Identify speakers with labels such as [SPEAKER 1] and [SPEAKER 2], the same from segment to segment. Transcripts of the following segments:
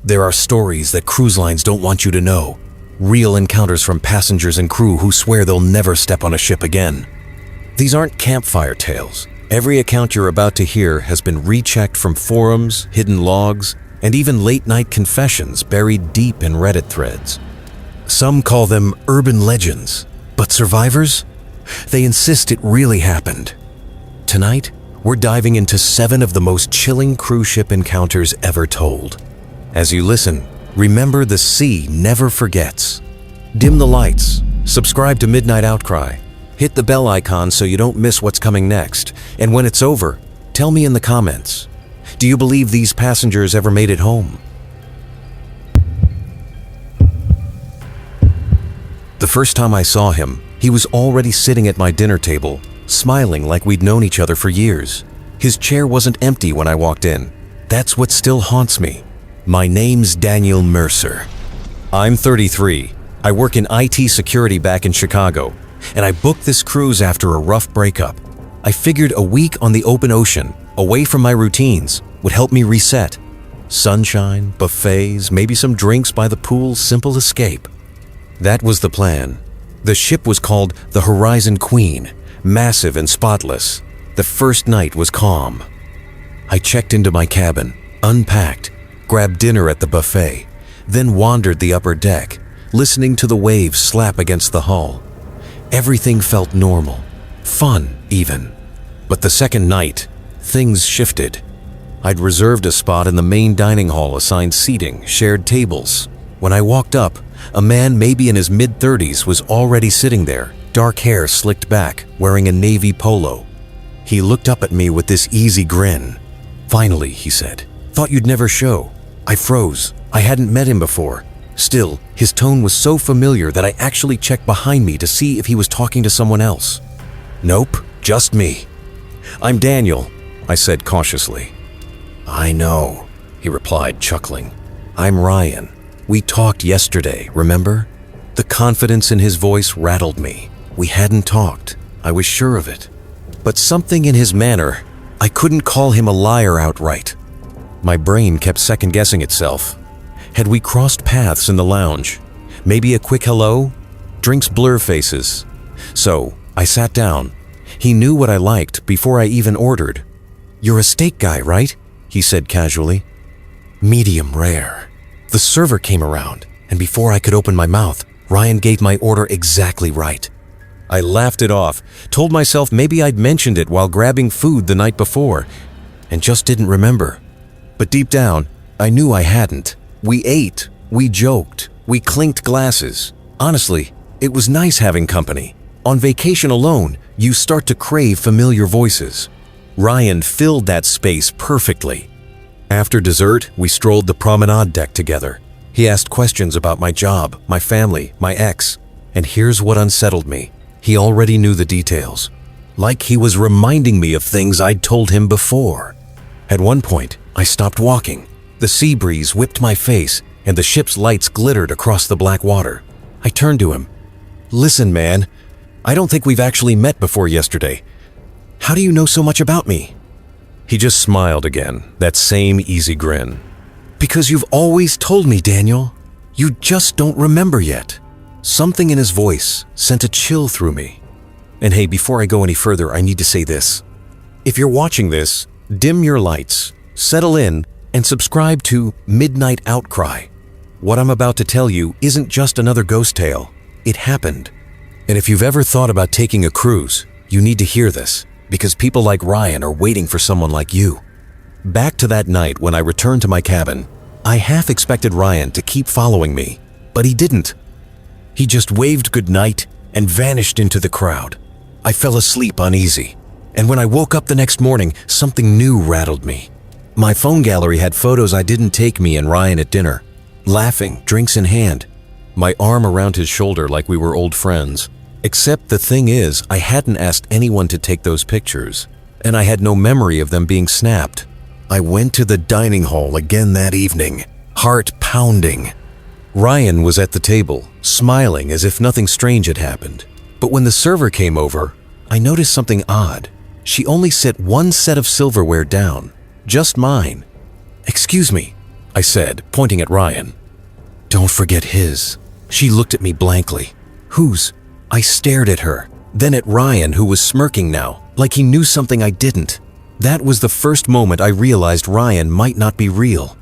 [SPEAKER 1] There are stories that cruise lines don't want you to know. Real encounters from passengers and crew who swear they'll never step on a ship again. These aren't campfire tales. Every account you're about to hear has been rechecked from forums, hidden logs, and even late-night confessions buried deep in Reddit threads. Some call them urban legends, but survivors? They insist it really happened. Tonight, we're diving into 7 of the most chilling cruise ship encounters ever told. As you listen, remember the sea never forgets. Dim the lights, subscribe to Midnight Outcry, hit the bell icon so you don't miss what's coming next, and when it's over, tell me in the comments, do you believe these passengers ever made it home? The first time I saw him, he was already sitting at my dinner table, smiling like we'd known each other for years. His chair wasn't empty when I walked in. That's what still haunts me. My name's Daniel Mercer. I'm 33. I work in IT security back in Chicago, and I booked this cruise after a rough breakup. I figured a week on the open ocean, away from my routines, would help me reset. Sunshine, buffets, maybe some drinks by the pool, simple escape. That was the plan. The ship was called the Horizon Queen, massive and spotless. The first night was calm. I checked into my cabin, unpacked, grabbed dinner at the buffet, then wandered the upper deck, listening to the waves slap against the hull. Everything felt normal, fun even. But the second night, things shifted. I'd reserved a spot in the main dining hall assigned seating, shared tables. When I walked up, a man maybe in his mid-30s was already sitting there, dark hair slicked back, wearing a navy polo. He looked up at me with this easy grin. "Finally," he said. "Thought you'd never show." I froze. I hadn't met him before. Still, his tone was so familiar that I actually checked behind me to see if he was talking to someone else. "Nope, just me." "I'm Daniel," I said cautiously. "I know," he replied, chuckling. "I'm Ryan. We talked yesterday, remember?" The confidence in his voice rattled me. We hadn't talked. I was sure of it. But something in his manner, I couldn't call him a liar outright. My brain kept second-guessing itself. Had we crossed paths in the lounge? Maybe a quick hello? Drinks blur faces. So, I sat down. He knew what I liked before I even ordered. "You're a steak guy, right?" he said casually. "Medium rare." The server came around, and before I could open my mouth, Ryan gave my order exactly right. I laughed it off, told myself maybe I'd mentioned it while grabbing food the night before, and just didn't remember. But deep down, I knew I hadn't. We ate, we joked, we clinked glasses. Honestly, it was nice having company. On vacation alone, you start to crave familiar voices. Ryan filled that space perfectly. After dessert, we strolled the promenade deck together. He asked questions about my job, my family, my ex, and here's what unsettled me. He already knew the details. Like he was reminding me of things I'd told him before. At one point, I stopped walking. The sea breeze whipped my face, and the ship's lights glittered across the black water. I turned to him. "Listen, man, I don't think we've actually met before yesterday. How do you know so much about me?" He just smiled again, that same easy grin. "Because you've always told me, Daniel. You just don't remember yet." Something in his voice sent a chill through me. And hey, before I go any further, I need to say this. If you're watching this, dim your lights, settle in, and subscribe to Midnight Outcry. What I'm about to tell you isn't just another ghost tale. It happened. And if you've ever thought about taking a cruise, you need to hear this, because people like Ryan are waiting for someone like you. Back to that night when I returned to my cabin, I half expected Ryan to keep following me, but he didn't. He just waved goodnight and vanished into the crowd. I fell asleep uneasy, and when I woke up the next morning, something new rattled me. My phone gallery had photos I didn't take me and Ryan at dinner, laughing, drinks in hand, my arm around his shoulder like we were old friends. Except the thing is, I hadn't asked anyone to take those pictures, and I had no memory of them being snapped. I went to the dining hall again that evening, heart pounding. Ryan was at the table, smiling as if nothing strange had happened. But when the server came over, I noticed something odd. She only set one set of silverware down, just mine. "Excuse me," I said, pointing at Ryan. Don't forget his. She looked at me blankly. Whose? I stared at her, then at Ryan, who was smirking now, like he knew something I didn't. That was the first moment I realized Ryan might not be real.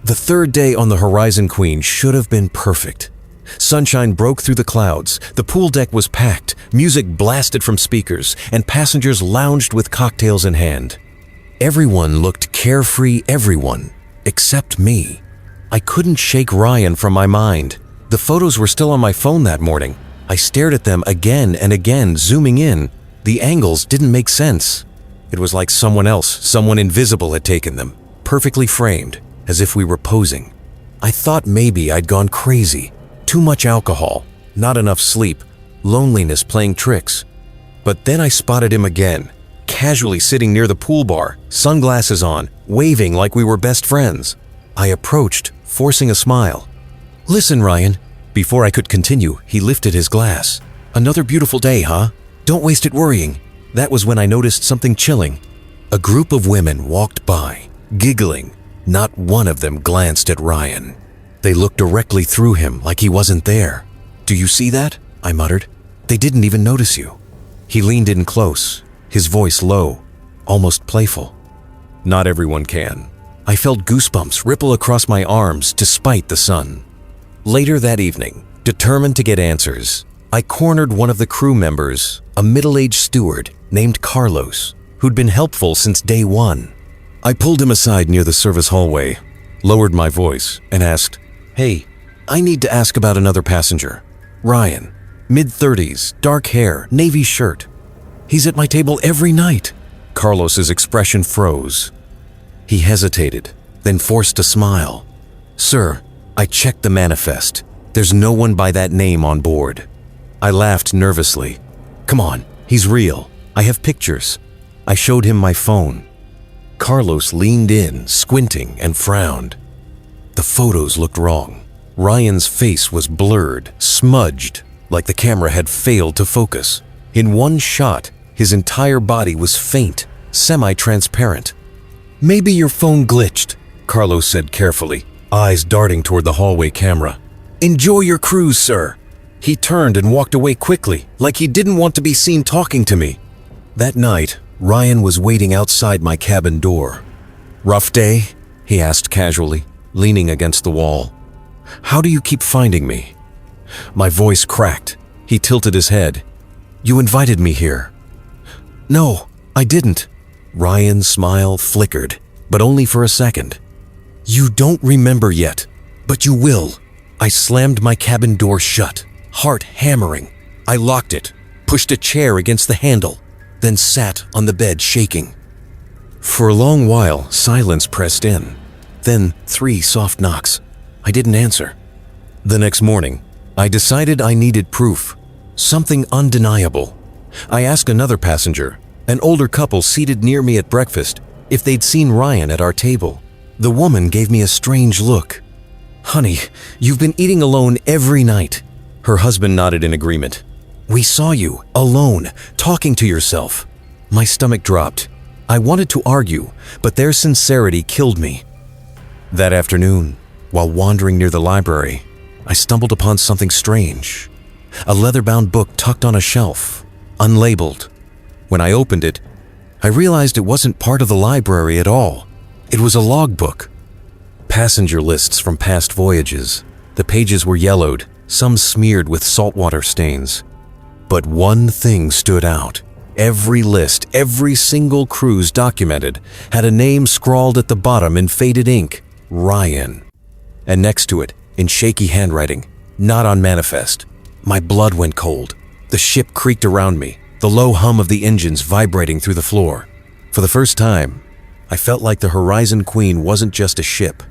[SPEAKER 1] The third day on the Horizon Queen should have been perfect. Sunshine broke through the clouds, the pool deck was packed, music blasted from speakers, and passengers lounged with cocktails in hand. Everyone looked carefree, everyone, except me. I couldn't shake Ryan from my mind. The photos were still on my phone that morning. I stared at them again and again, zooming in. The angles didn't make sense. It was like someone else, someone invisible had taken them, perfectly framed, as if we were posing. I thought maybe I'd gone crazy. Too much alcohol, not enough sleep, loneliness playing tricks. But then I spotted him again, casually sitting near the pool bar, sunglasses on, waving like we were best friends. I approached, forcing a smile. Listen, Ryan. Before I could continue, he lifted his glass. Another beautiful day, huh? Don't waste it worrying. That was when I noticed something chilling. A group of women walked by, giggling. Not one of them glanced at Ryan. They looked directly through him like he wasn't there. Do you see that? I muttered. They didn't even notice you. He leaned in close, his voice low, almost playful. Not everyone can. I felt goosebumps ripple across my arms despite the sun. Later that evening, determined to get answers, I cornered one of the crew members, a middle-aged steward named Carlos, who'd been helpful since day one. I pulled him aside near the service hallway, lowered my voice, and asked, Hey, I need to ask about another passenger. Ryan, mid-30s, dark hair, navy shirt. He's at my table every night. Carlos's expression froze. He hesitated, then forced a smile. Sir, I checked the manifest. There's no one by that name on board. I laughed nervously. Come on, he's real. I have pictures. I showed him my phone. Carlos leaned in, squinting, and frowned. The photos looked wrong. Ryan's face was blurred, smudged, like the camera had failed to focus. In one shot, his entire body was faint, semi-transparent. Maybe your phone glitched, Carlos said carefully, eyes darting toward the hallway camera. Enjoy your cruise, sir. He turned and walked away quickly, like he didn't want to be seen talking to me. That night, Ryan was waiting outside my cabin door. Rough day? He asked casually, leaning against the wall. How do you keep finding me? My voice cracked. He tilted his head. You invited me here. No, I didn't. Ryan's smile flickered, but only for a second. You don't remember yet, but you will. I slammed my cabin door shut, heart hammering. I locked it, pushed a chair against the handle, then sat on the bed shaking. For a long while, silence pressed in. Then 3 soft knocks. I didn't answer. The next morning, I decided I needed proof, something undeniable. I asked another passenger, an older couple seated near me at breakfast, if they'd seen Ryan at our table. The woman gave me a strange look. Honey, you've been eating alone every night. Her husband nodded in agreement. We saw you, alone, talking to yourself. My stomach dropped. I wanted to argue, but their sincerity killed me. That afternoon, while wandering near the library, I stumbled upon something strange. A leather-bound book tucked on a shelf, unlabeled. When I opened it, I realized it wasn't part of the library at all. It was a logbook. Passenger lists from past voyages. The pages were yellowed, some smeared with saltwater stains. But one thing stood out. Every list, every single cruise documented, had a name scrawled at the bottom in faded ink. Ryan. And next to it, in shaky handwriting, not on manifest. My blood went cold. The ship creaked around me, the low hum of the engines vibrating through the floor. For the first time, I felt like the Horizon Queen wasn't just a ship.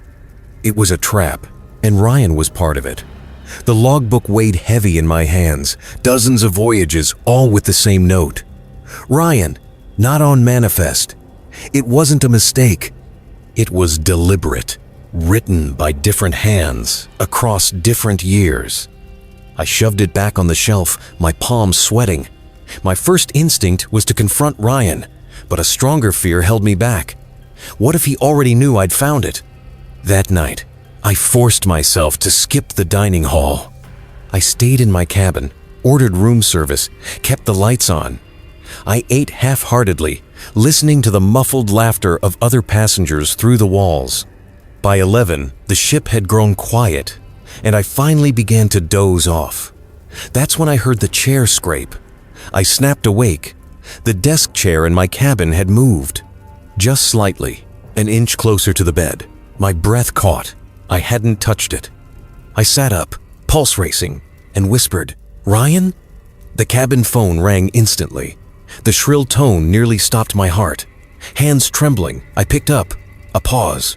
[SPEAKER 1] It was a trap, and Ryan was part of it. The logbook weighed heavy in my hands, dozens of voyages, all with the same note. Ryan, not on manifest. It wasn't a mistake. It was deliberate. Written by different hands, across different years. I shoved it back on the shelf, my palms sweating. My first instinct was to confront Ryan, but a stronger fear held me back. What if he already knew I'd found it? That night, I forced myself to skip the dining hall. I stayed in my cabin, ordered room service, kept the lights on. I ate half-heartedly, listening to the muffled laughter of other passengers through the walls. By 11, the ship had grown quiet, and I finally began to doze off. That's when I heard the chair scrape. I snapped awake. The desk chair in my cabin had moved. Just slightly, an inch closer to the bed. My breath caught. I hadn't touched it. I sat up, pulse racing, and whispered, "Ryan?" The cabin phone rang instantly. The shrill tone nearly stopped my heart. Hands trembling, I picked up. A pause.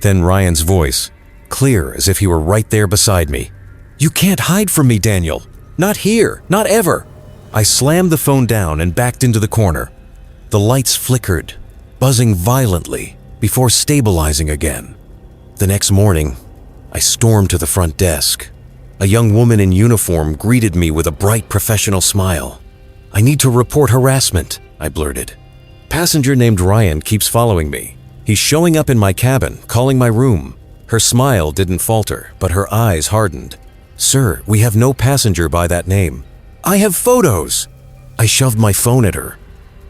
[SPEAKER 1] Then Ryan's voice, clear as if he were right there beside me. "You can't hide from me, Daniel. Not here, not ever." I slammed the phone down and backed into the corner. The lights flickered, buzzing violently before stabilizing again. The next morning, I stormed to the front desk. A young woman in uniform greeted me with a bright professional smile. "I need to report harassment," I blurted. "Passenger named Ryan keeps following me. He's showing up in my cabin, calling my room." Her smile didn't falter, but her eyes hardened. "Sir, we have no passenger by that name." "I have photos!" I shoved my phone at her.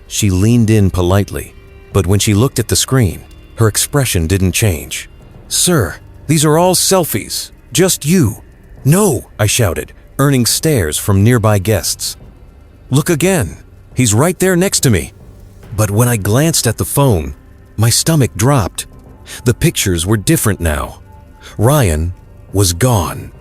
[SPEAKER 1] She leaned in politely, but when she looked at the screen, her expression didn't change. "Sir, these are all selfies. Just you." "No," I shouted, earning stares from nearby guests. "Look again. He's right there next to me." But when I glanced at the phone, my stomach dropped. The pictures were different now. Ryan was gone.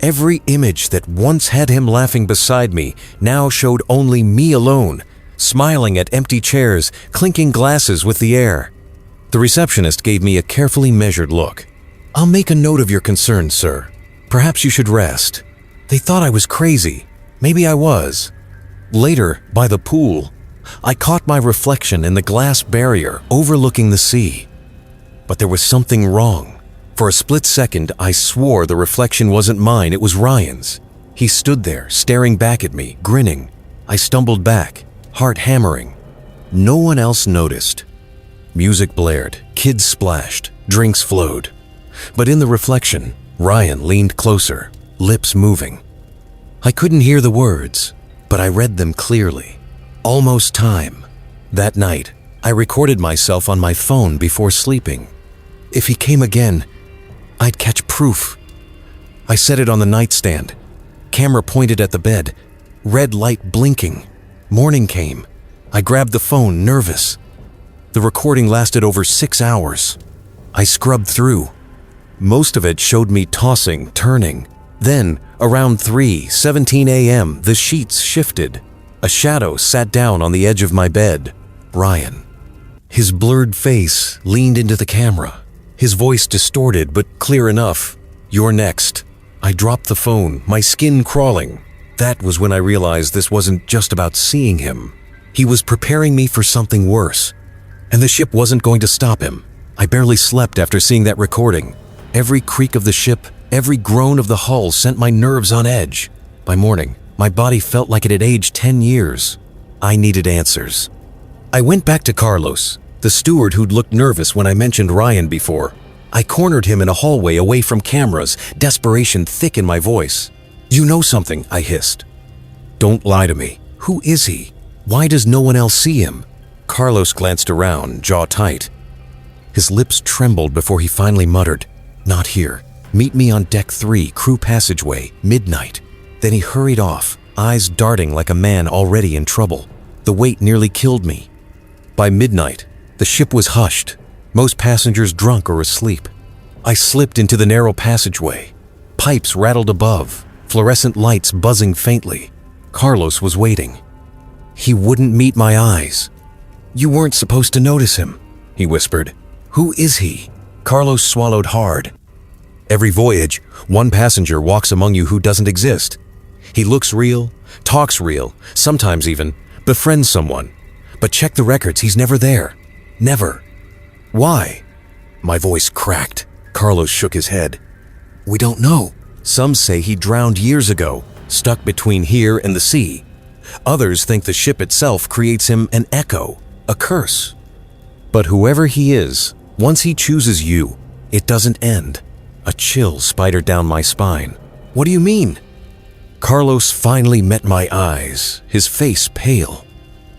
[SPEAKER 1] Every image that once had him laughing beside me now showed only me alone, smiling at empty chairs, clinking glasses with the air. The receptionist gave me a carefully measured look. "I'll make a note of your concern, sir. Perhaps you should rest." They thought I was crazy. Maybe I was. Later, by the pool, I caught my reflection in the glass barrier overlooking the sea. But there was something wrong. For a split second, I swore the reflection wasn't mine, it was Ryan's. He stood there, staring back at me, grinning. I stumbled back, heart hammering. No one else noticed. Music blared, kids splashed, drinks flowed. But in the reflection, Ryan leaned closer, lips moving. I couldn't hear the words, but I read them clearly. Almost time. That night, I recorded myself on my phone before sleeping. If he came again, I'd catch proof. I set it on the nightstand. Camera pointed at the bed. Red light blinking. Morning came. I grabbed the phone, nervous. The recording lasted over 6 hours. I scrubbed through. Most of it showed me tossing, turning. Then, around 3:17 a.m., the sheets shifted. A shadow sat down on the edge of my bed. Ryan. His blurred face leaned into the camera. His voice distorted but clear enough. "You're next." I dropped the phone, my skin crawling. That was when I realized this wasn't just about seeing him. He was preparing me for something worse. And the ship wasn't going to stop him. I barely slept after seeing that recording. Every creak of the ship, every groan of the hull sent my nerves on edge. By morning, my body felt like it had aged 10 years. I needed answers. I went back to Carlos, the steward who'd looked nervous when I mentioned Ryan before. I cornered him in a hallway away from cameras, desperation thick in my voice. "You know something," I hissed. "Don't lie to me. Who is he? Why does no one else see him?" Carlos glanced around, jaw tight. His lips trembled before he finally muttered, "Not here. Meet me on deck 3, crew passageway, midnight." Then he hurried off, eyes darting like a man already in trouble. The weight nearly killed me. By midnight, the ship was hushed, most passengers drunk or asleep. I slipped into the narrow passageway. Pipes rattled above, fluorescent lights buzzing faintly. Carlos was waiting. He wouldn't meet my eyes. "You weren't supposed to notice him," he whispered. "Who is he?" Carlos swallowed hard. "Every voyage, one passenger walks among you who doesn't exist. He looks real, talks real, sometimes even befriends someone. But check the records, he's never there. Never." "Why?" My voice cracked. Carlos shook his head. "We don't know. Some say he drowned years ago, stuck between here and the sea. Others think the ship itself creates him an echo, a curse. But whoever he is, once he chooses you, It doesn't end. A chill spidered down my spine. What do you mean? Carlos finally met my eyes, his face pale.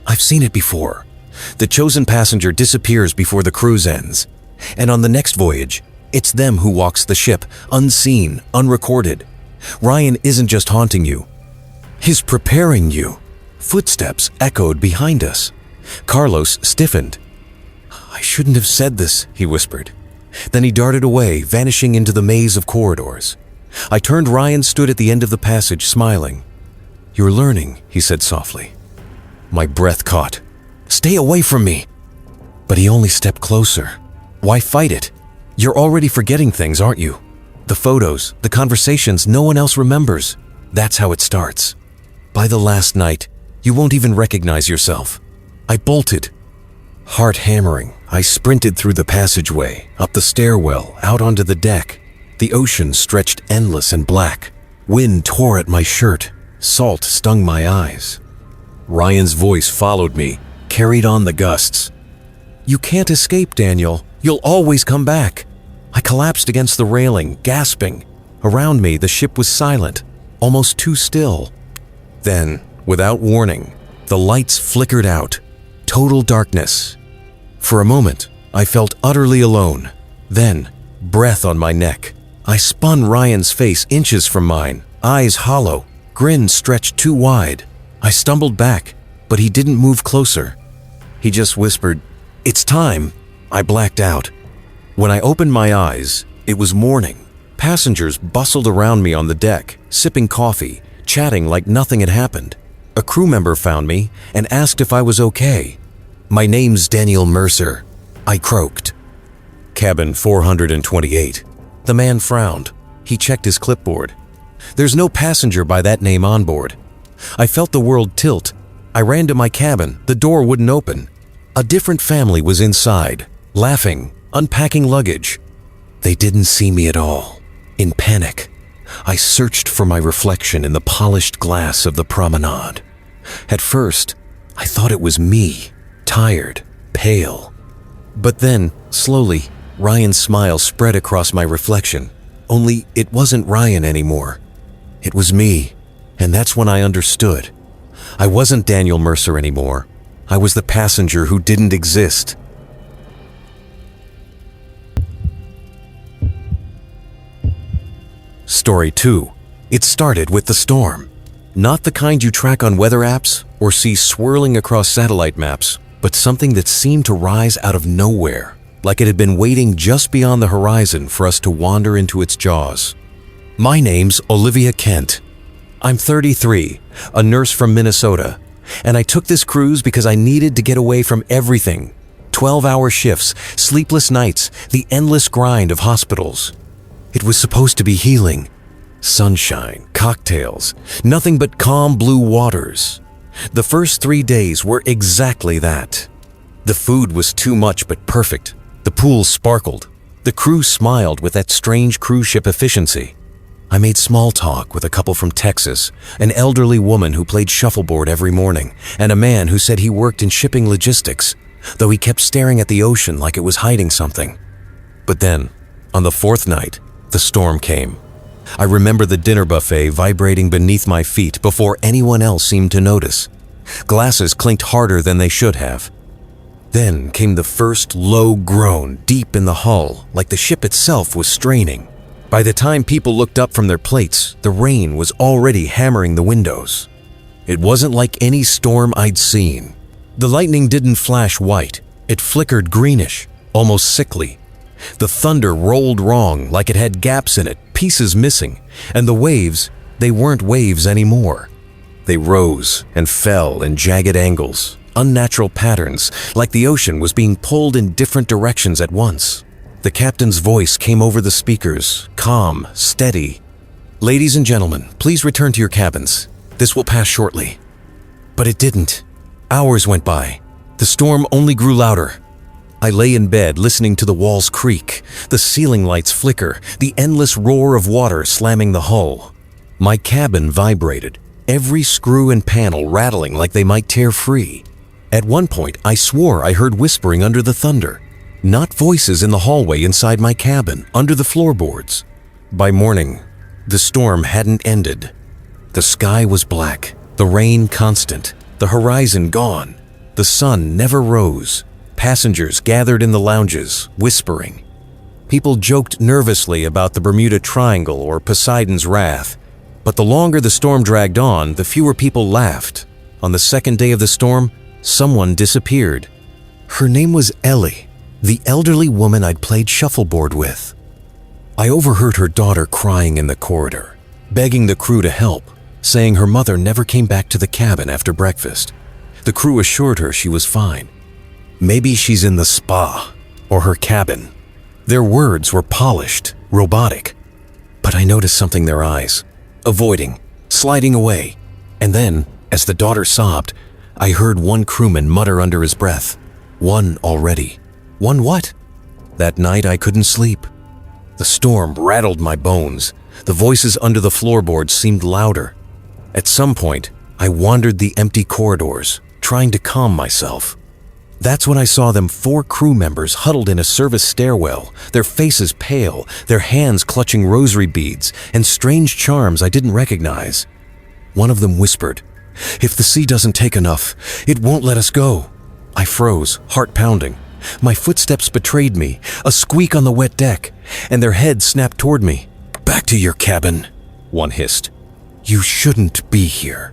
[SPEAKER 1] I've seen it before. The chosen passenger disappears before the cruise ends. And on the next voyage, it's them who walks the ship, unseen, unrecorded. Ryan isn't just haunting you. He's preparing you. Footsteps echoed behind us. Carlos stiffened. I shouldn't have said this, he whispered. Then he darted away, vanishing into the maze of corridors. I turned. Ryan stood at the end of the passage, smiling. You're learning, he said softly. My breath caught. Stay away from me. But he only stepped closer. Why fight it? You're already forgetting things, aren't you? The photos, the conversations no one else remembers. That's how it starts. By the last night, you won't even recognize yourself. I bolted. Heart hammering, I sprinted through the passageway, up the stairwell, out onto the deck. The ocean stretched endless and black. Wind tore at my shirt. Salt stung my eyes. Ryan's voice followed me, carried on the gusts. You can't escape, Daniel. You'll always come back. I collapsed against the railing, gasping. Around me, the ship was silent, almost too still. Then, without warning, the lights flickered out. Total darkness. For a moment, I felt utterly alone. Then, breath on my neck. I spun Ryan's face inches from mine, eyes hollow, grin stretched too wide. I stumbled back, but he didn't move closer. He just whispered, "It's time." I blacked out. When I opened my eyes, it was morning. Passengers bustled around me on the deck, sipping coffee, chatting like nothing had happened. A crew member found me and asked if I was okay. My name's Daniel Mercer, I croaked. Cabin 428. The man frowned. He checked his clipboard. There's no passenger by that name on board. I felt the world tilt. I ran to my cabin. The door wouldn't open. A different family was inside, laughing, unpacking luggage. They didn't see me at all. In panic, I searched for my reflection in the polished glass of the promenade. At first, I thought it was me, tired, pale. But then, slowly, Ryan's smile spread across my reflection. Only it wasn't Ryan anymore. It was me, and that's when I understood. I wasn't Daniel Mercer anymore. I was the passenger who didn't exist. Story 2. It started with the storm. Not the kind you track on weather apps or see swirling across satellite maps, but something that seemed to rise out of nowhere, like it had been waiting just beyond the horizon for us to wander into its jaws. My name's Olivia Kent. I'm 33, a nurse from Minnesota, and I took this cruise because I needed to get away from everything. 12-hour shifts, sleepless nights, the endless grind of hospitals. It was supposed to be healing. Sunshine, cocktails, nothing but calm blue waters. The first 3 days were exactly that. The food was too much but perfect. The pool sparkled. The crew smiled with that strange cruise ship efficiency. I made small talk with a couple from Texas, an elderly woman who played shuffleboard every morning, and a man who said he worked in shipping logistics, though he kept staring at the ocean like it was hiding something. But then, on the 4th night, the storm came. I remember the dinner buffet vibrating beneath my feet before anyone else seemed to notice. Glasses clinked harder than they should have. Then came the first low groan deep in the hull, like the ship itself was straining. By the time people looked up from their plates, the rain was already hammering the windows. It wasn't like any storm I'd seen. The lightning didn't flash white. It flickered greenish, almost sickly. The thunder rolled wrong, like it had gaps in it, pieces missing, and the waves, they weren't waves anymore. They rose and fell in jagged angles, unnatural patterns, like the ocean was being pulled in different directions at once. The captain's voice came over the speakers, calm, steady. "Ladies and gentlemen, please return to your cabins. This will pass shortly." But it didn't. Hours went by. The storm only grew louder. I lay in bed listening to the walls creak, the ceiling lights flicker, the endless roar of water slamming the hull. My cabin vibrated, every screw and panel rattling like they might tear free. At one point, I swore I heard whispering under the thunder. not voices in the hallway inside my cabin, under the floorboards. By morning, the storm hadn't ended. The sky was black, the rain constant, the horizon gone. The sun never rose. Passengers gathered in the lounges, whispering. People joked nervously about the Bermuda Triangle or Poseidon's wrath. But the longer the storm dragged on, the fewer people laughed. On the second day of the storm, someone disappeared. Her name was Ellie, the elderly woman I'd played shuffleboard with. I overheard her daughter crying in the corridor, begging the crew to help, saying her mother never came back to the cabin after breakfast. The crew assured her she was fine. Maybe she's in the spa or her cabin. Their words were polished, robotic. But I noticed something in their eyes, avoiding, sliding away. And then, as the daughter sobbed, I heard one crewman mutter under his breath, "One already." One what? That night I couldn't sleep. The storm rattled my bones. The voices under the floorboards seemed louder. At some point, I wandered the empty corridors, trying to calm myself. That's when I saw them 4 crew members huddled in a service stairwell, their faces pale, their hands clutching rosary beads and strange charms I didn't recognize. One of them whispered, "If the sea doesn't take enough, it won't let us go." I froze, heart pounding. My footsteps betrayed me, a squeak on the wet deck, and their heads snapped toward me. "Back to your cabin," one hissed. "You shouldn't be here."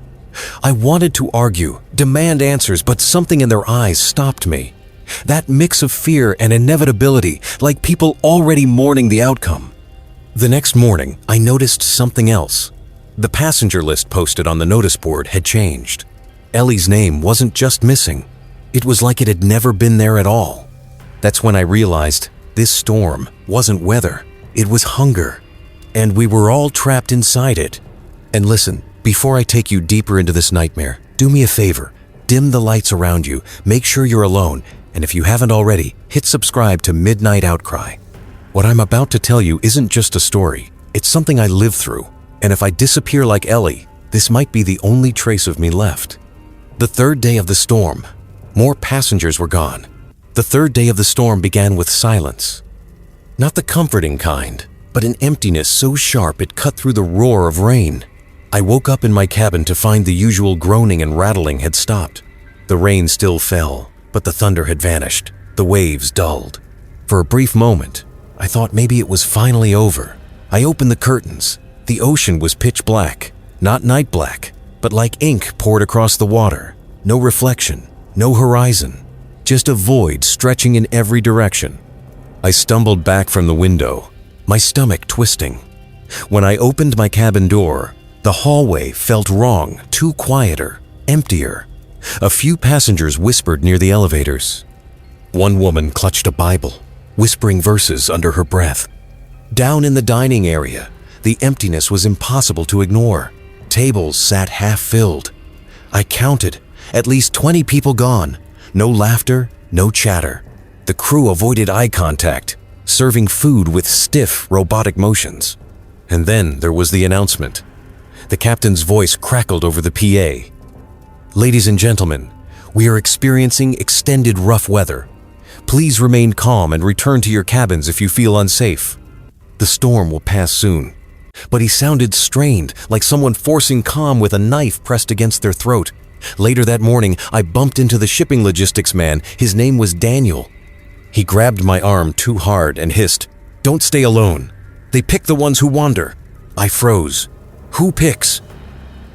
[SPEAKER 1] I wanted to argue, demand answers, but something in their eyes stopped me. That mix of fear and inevitability, like people already mourning the outcome. The next morning, I noticed something else. The passenger list posted on the notice board had changed. Ellie's name wasn't just missing. It was like it had never been there at all. That's when I realized this storm wasn't weather, it was hunger. And we were all trapped inside it. And listen, before I take you deeper into this nightmare, do me a favor. Dim the lights around you, make sure you're alone, and if you haven't already, hit subscribe to Midnight Outcry. What I'm about to tell you isn't just a story, it's something I lived through, and if I disappear like Ellie, this might be the only trace of me left. The third day of the storm. More passengers were gone. The third day of the storm began with silence. Not the comforting kind, but an emptiness so sharp it cut through the roar of rain. I woke up in my cabin to find the usual groaning and rattling had stopped. The rain still fell, but the thunder had vanished, the waves dulled. For a brief moment, I thought maybe it was finally over. I opened the curtains. The ocean was pitch black, not night black, but like ink poured across the water. No reflection, no horizon, just a void stretching in every direction. I stumbled back from the window, my stomach twisting. When I opened my cabin door, the hallway felt wrong, too quieter, emptier. A few passengers whispered near the elevators. One woman clutched a Bible, whispering verses under her breath. Down in the dining area, the emptiness was impossible to ignore. Tables sat half-filled. I counted, at least 20 people gone. No laughter, no chatter. The crew avoided eye contact, serving food with stiff, robotic motions. And then there was the announcement. The captain's voice crackled over the PA. "Ladies and gentlemen, we are experiencing extended rough weather. Please remain calm and return to your cabins if you feel unsafe. The storm will pass soon." But he sounded strained, like someone forcing calm with a knife pressed against their throat. Later that morning, I bumped into the shipping logistics man. His name was Daniel. He grabbed my arm too hard and hissed, "Don't stay alone. They pick the ones who wander." I froze. "Who picks?"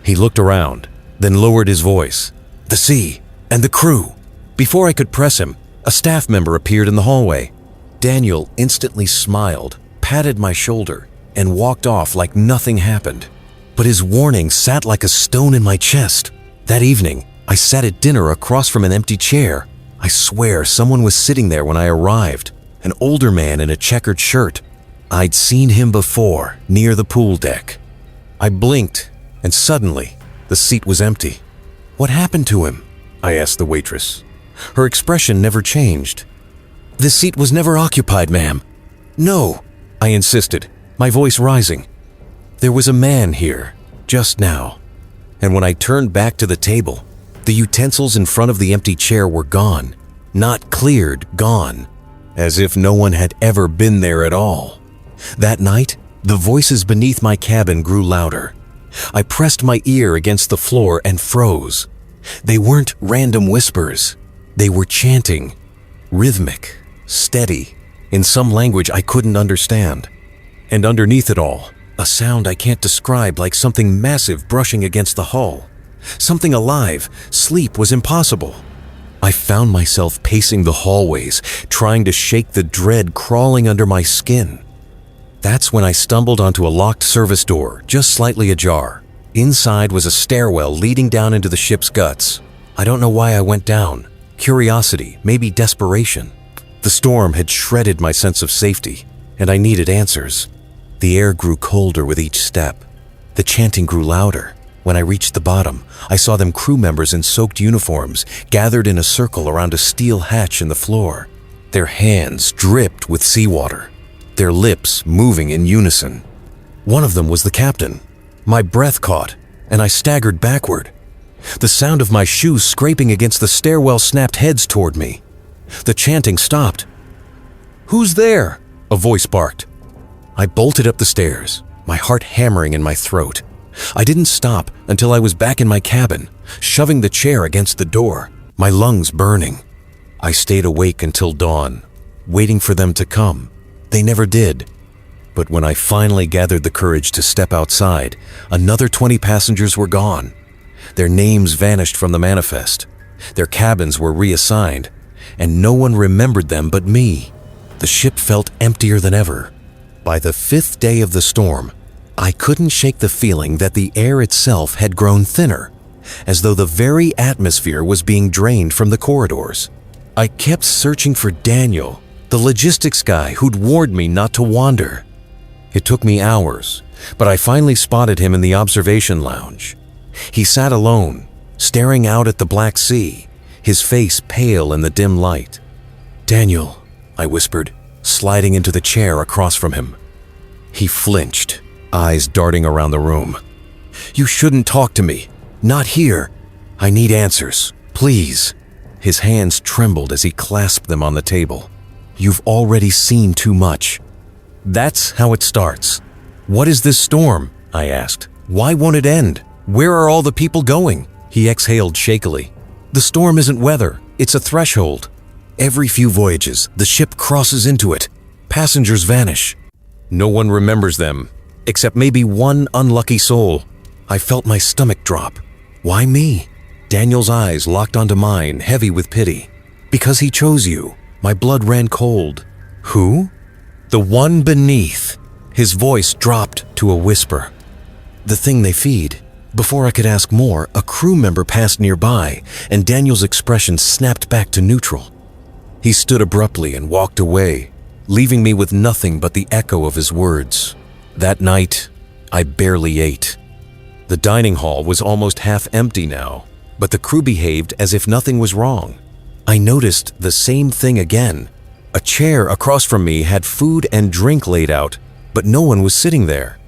[SPEAKER 1] He looked around, then lowered his voice. "The sea and the crew." Before I could press him, a staff member appeared in the hallway. Daniel instantly smiled, patted my shoulder, and walked off like nothing happened. But his warning sat like a stone in my chest. That evening, I sat at dinner across from an empty chair. I swear someone was sitting there when I arrived, an older man in a checkered shirt. I'd seen him before, near the pool deck. I blinked, and suddenly, the seat was empty. "What happened to him?" I asked the waitress. Her expression never changed. "The seat was never occupied, ma'am." "No," I insisted, my voice rising. "There was a man here, just now." And when I turned back to the table, the utensils in front of the empty chair were gone. Not cleared, gone. as if no one had ever been there at all. That night, the voices beneath my cabin grew louder. I pressed my ear against the floor and froze. They weren't random whispers. They were chanting, rhythmic, steady, in some language I couldn't understand. And underneath it all, a sound I can't describe, like something massive brushing against the hull. Something alive. Sleep was impossible. I found myself pacing the hallways, trying to shake the dread crawling under my skin. That's when I stumbled onto a locked service door, just slightly ajar. Inside was a stairwell leading down into the ship's guts. I don't know why I went down. Curiosity, maybe desperation. The storm had shredded my sense of safety, and I needed answers. The air grew colder with each step. The chanting grew louder. When I reached the bottom, I saw them crew members in soaked uniforms gathered in a circle around a steel hatch in the floor. Their hands dripped with seawater, their lips moving in unison. One of them was the captain. My breath caught, and I staggered backward. The sound of my shoes scraping against the stairwell snapped heads toward me. The chanting stopped. "Who's there?" a voice barked. I bolted up the stairs, my heart hammering in my throat. I didn't stop until I was back in my cabin, shoving the chair against the door, my lungs burning. I stayed awake until dawn, waiting for them to come. They never did. But when I finally gathered the courage to step outside, another 20 passengers were gone. Their names vanished from the manifest. Their cabins were reassigned, and no one remembered them but me. The ship felt emptier than ever. By the 5th day of the storm, I couldn't shake the feeling that the air itself had grown thinner, as though the very atmosphere was being drained from the corridors. I kept searching for Daniel, the logistics guy who'd warned me not to wander. It took me hours, but I finally spotted him in the observation lounge. He sat alone, staring out at the Black Sea, his face pale in the dim light. "Daniel," I whispered, sliding into the chair across from him. He flinched, eyes darting around the room. "You shouldn't talk to me. Not here. I need answers. Please." His hands trembled as he clasped them on the table. "You've already seen too much." "That's how it starts." "What is this storm?" I asked. "Why won't it end? Where are all the people going?" He exhaled shakily. "The storm isn't weather. It's a threshold. Every few voyages, the ship crosses into it. Passengers vanish. No one remembers them, except maybe one unlucky soul." I felt my stomach drop. "Why me?" Daniel's eyes locked onto mine, heavy with pity. "Because he chose you." My blood ran cold. "Who?" "The one beneath." His voice dropped to a whisper. "The thing they feed." Before I could ask more, a crew member passed nearby, and Daniel's expression snapped back to neutral. He stood abruptly and walked away, leaving me with nothing but the echo of his words. That night, I barely ate. The dining hall was almost half empty now, but the crew behaved as if nothing was wrong. I noticed the same thing again. A chair across from me had food and drink laid out, but no one was sitting there.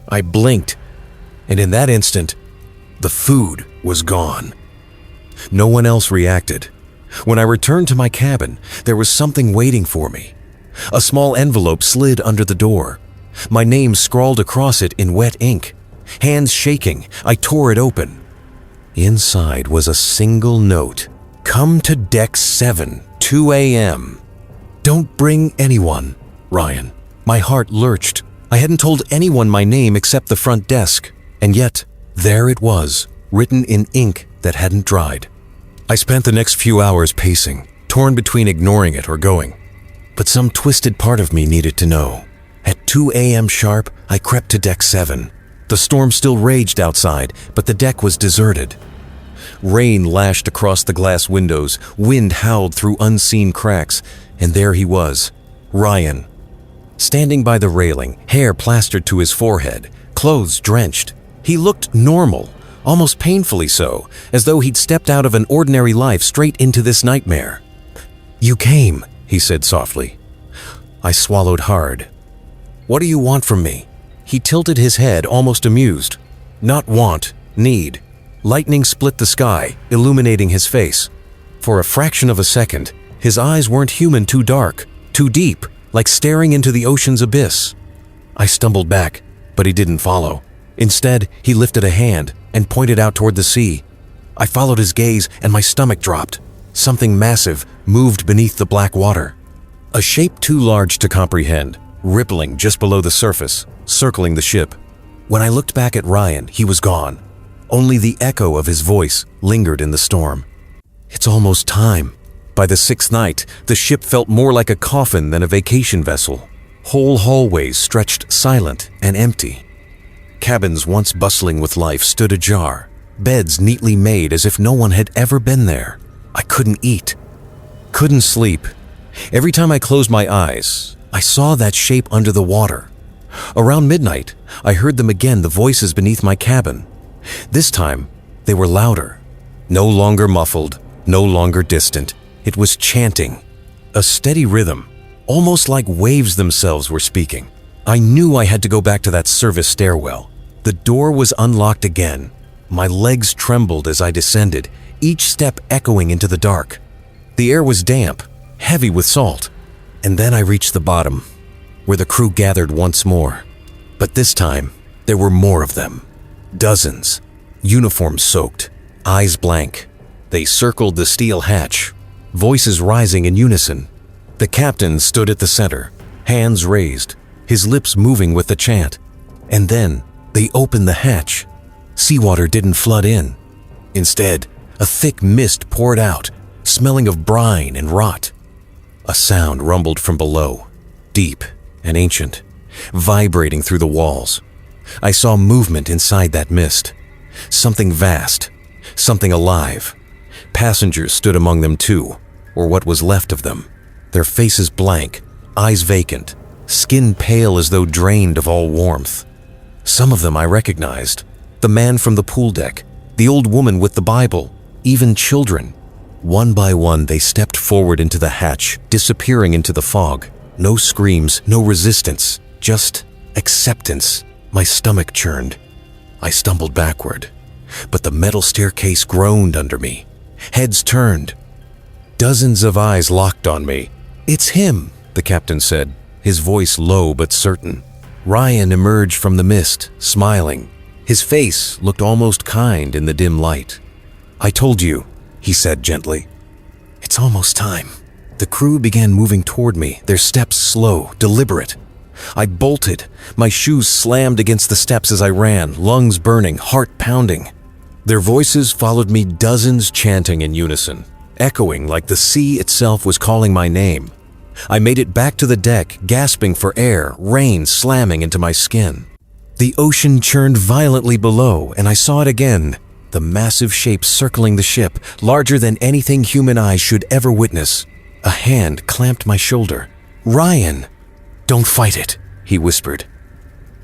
[SPEAKER 1] I blinked, and in that instant, the food was gone. No one else reacted. When I returned to my cabin, there was something waiting for me. A small envelope slid under the door. My name scrawled across it in wet ink. Hands shaking, I tore it open. Inside was a single note. "Come to deck 7, 2 a.m. Don't bring anyone, Ryan." My heart lurched. I hadn't told anyone my name except the front desk, and yet there it was, written in ink that hadn't dried. I spent the next few hours pacing, torn between ignoring it or going. But some twisted part of me needed to know. At 2 a.m. sharp, I crept to deck 7. The storm still raged outside, but the deck was deserted. Rain lashed across the glass windows, wind howled through unseen cracks, and there he was, Ryan. Standing by the railing, hair plastered to his forehead, clothes drenched. He looked normal, almost painfully so, as though he'd stepped out of an ordinary life straight into this nightmare. "You came," he said softly. I swallowed hard. "What do you want from me?" He tilted his head, almost amused. "Not want, need." Lightning split the sky, illuminating his face. For a fraction of a second, his eyes weren't human too dark, too deep, like staring into the ocean's abyss. I stumbled back, but he didn't follow. Instead, he lifted a hand and pointed out toward the sea. I followed his gaze and my stomach dropped. Something massive moved beneath the black water. A shape too large to comprehend, rippling just below the surface, circling the ship. When I looked back at Ryan, he was gone. Only the echo of his voice lingered in the storm. It's almost time. By the sixth night, the ship felt more like a coffin than a vacation vessel. Whole hallways stretched silent and empty. Cabins once bustling with life stood ajar, beds neatly made as if no one had ever been there. I couldn't eat, couldn't sleep. Every time I closed my eyes, I saw that shape under the water. Around midnight, I heard them again, the voices beneath my cabin. This time, they were louder. No longer muffled, no longer distant. It was chanting, a steady rhythm, almost like waves themselves were speaking. I knew I had to go back to that service stairwell. The door was unlocked again. My legs trembled as I descended, each step echoing into the dark. The air was damp, heavy with salt. And then I reached the bottom, where the crew gathered once more. But this time, there were more of them. Dozens, uniforms soaked, eyes blank. They circled the steel hatch, voices rising in unison. The captain stood at the center, hands raised, his lips moving with the chant. And then, they opened the hatch. Seawater didn't flood in. Instead, a thick mist poured out, smelling of brine and rot. A sound rumbled from below, deep and ancient, vibrating through the walls. I saw movement inside that mist. Something vast, something alive. Passengers stood among them too, or what was left of them. Their faces blank, eyes vacant, skin pale as though drained of all warmth. Some of them I recognized. The man from the pool deck, the old woman with the Bible, even children. One by one, they stepped forward into the hatch, disappearing into the fog. No screams, no resistance, just acceptance. My stomach churned. I stumbled backward, but the metal staircase groaned under me. Heads turned. Dozens of eyes locked on me. "It's him," the captain said, his voice low but certain. Ryan emerged from the mist, smiling. His face looked almost kind in the dim light. "I told you," he said gently. "It's almost time." The crew began moving toward me, their steps slow, deliberate. I bolted, my shoes slammed against the steps as I ran, lungs burning, heart pounding. Their voices followed me, dozens chanting in unison, echoing like the sea itself was calling my name. I made it back to the deck, gasping for air, rain slamming into my skin. The ocean churned violently below, and I saw it again. The massive shape circling the ship, larger than anything human eyes should ever witness. A hand clamped my shoulder. "Ryan!" "Don't fight it," he whispered.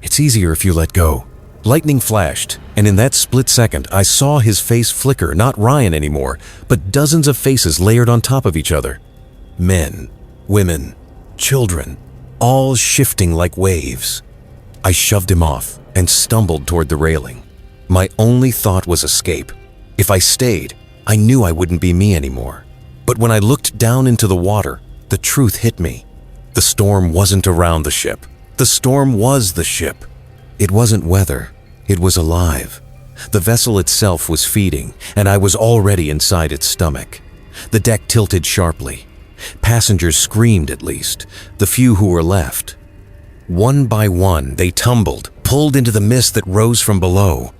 [SPEAKER 1] "It's easier if you let go." Lightning flashed, and in that split second, I saw his face flicker, not Ryan anymore, but dozens of faces layered on top of each other. Men, women, children, all shifting like waves. I shoved him off and stumbled toward the railing. My only thought was escape. If I stayed, I knew I wouldn't be me anymore. But when I looked down into the water, the truth hit me. The storm wasn't around the ship. The storm was the ship. It wasn't weather. It was alive. The vessel itself was feeding, and I was already inside its stomach. The deck tilted sharply. Passengers screamed at least, the few who were left. One by one, they tumbled, pulled into the mist that rose from below.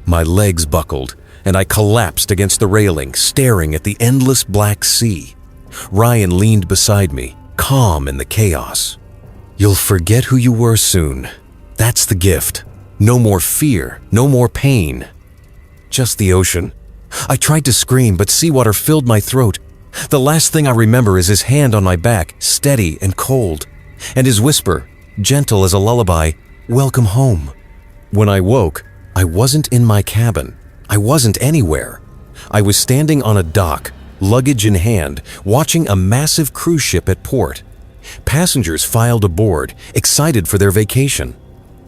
[SPEAKER 1] My legs buckled, and I collapsed against the railing, staring at the endless black sea. Ryan leaned beside me, calm in the chaos. "You'll forget who you were soon. That's the gift. No more fear, no more pain. Just the ocean." I tried to scream, but seawater filled my throat. The last thing I remember is his hand on my back, steady and cold, and his whisper, gentle as a lullaby, "Welcome home." When I woke, I wasn't in my cabin. I wasn't anywhere. I was standing on a dock, luggage in hand, watching a massive cruise ship at port. Passengers filed aboard, excited for their vacation.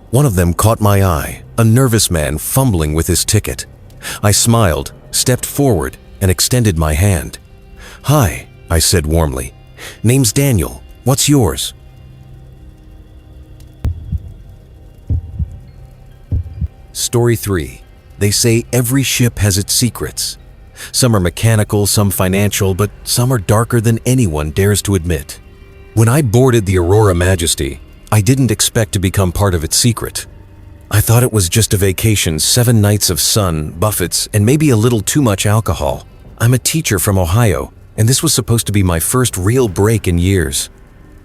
[SPEAKER 1] One of them caught my eye, a nervous man fumbling with his ticket. I smiled, stepped forward, and extended my hand. "Hi," I said warmly. "Name's Daniel. What's yours? Story 3. They say every ship has its secrets. Some are mechanical, some financial, but some are darker than anyone dares to admit. When I boarded the Aurora Majesty, I didn't expect to become part of its secret. I thought it was just a vacation, 7 nights of sun, buffets, and maybe a little too much alcohol. I'm a teacher from Ohio, and this was supposed to be my first real break in years.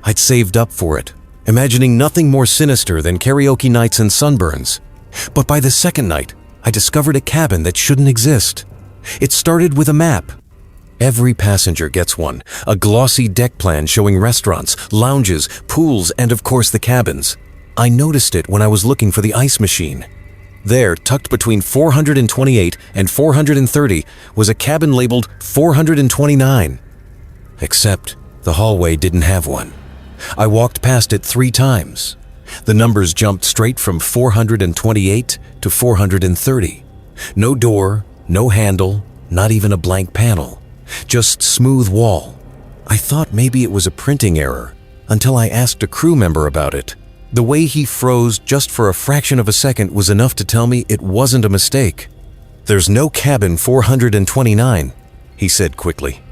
[SPEAKER 1] I'd saved up for it, imagining nothing more sinister than karaoke nights and sunburns. But by the second night, I discovered a cabin that shouldn't exist. It started with a map. Every passenger gets one, a glossy deck plan showing restaurants, lounges, pools, and of course the cabins. I noticed it when I was looking for the ice machine. There, tucked between 428 and 430, was a cabin labeled 429. Except the hallway didn't have one. I walked past it 3 times. The numbers jumped straight from 428 to 430. No door, no handle, not even a blank panel. Just smooth wall. I thought maybe it was a printing error, until I asked a crew member about it. The way he froze just for a fraction of a second was enough to tell me it wasn't a mistake. "There's no cabin 429, he said quickly.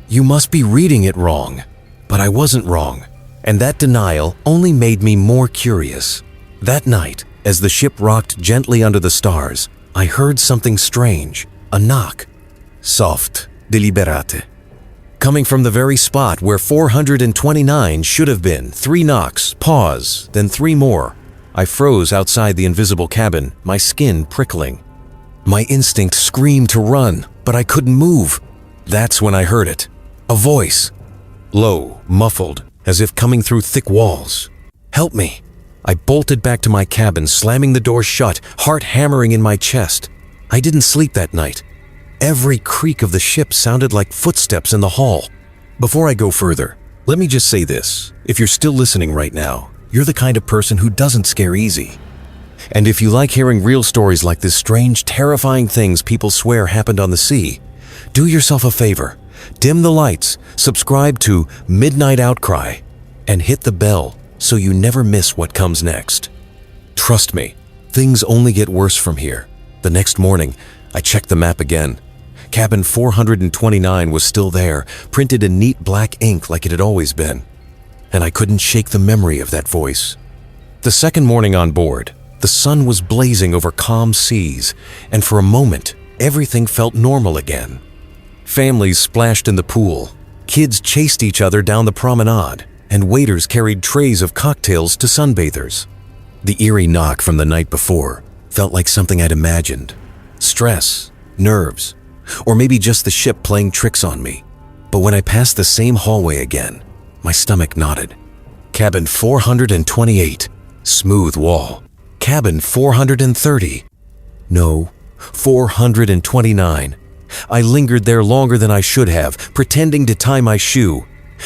[SPEAKER 1] "You must be reading it wrong." But I wasn't wrong, and that denial only made me more curious. That night, as the ship rocked gently under the stars, I heard something strange, a knock. Soft, deliberate. Coming from the very spot where 429 should have been. 3 knocks, pause, then 3 more. I froze outside the invisible cabin, my skin prickling. My instinct screamed to run, but I couldn't move. That's when I heard it. A voice. Low, muffled, as if coming through thick walls. "Help me." I bolted back to my cabin, slamming the door shut, heart hammering in my chest. I didn't sleep that night. Every creak of the ship sounded like footsteps in the hall. Before I go further, let me just say this. If you're still listening right now, you're the kind of person who doesn't scare easy. And if you like hearing real stories like this strange, terrifying things people swear happened on the sea, do yourself a favor. Dim the lights, subscribe to Midnight Outcry, and hit the bell so you never miss what comes next. Trust me, things only get worse from here. The next morning, I checked the map again. Cabin 429 was still there, printed in neat black ink like it had always been. And I couldn't shake the memory of that voice. The second morning on board, the sun was blazing over calm seas, and for a moment, everything felt normal again. Families splashed in the pool, kids chased each other down the promenade, and waiters carried trays of cocktails to sunbathers. The eerie knock from the night before felt like something I'd imagined. Stress, nerves, or maybe just the ship playing tricks on me. But when I passed the same hallway again, my stomach knotted. Cabin 428, smooth wall. Cabin 430. No, 429. I lingered there longer than I should have, pretending to tie my shoe.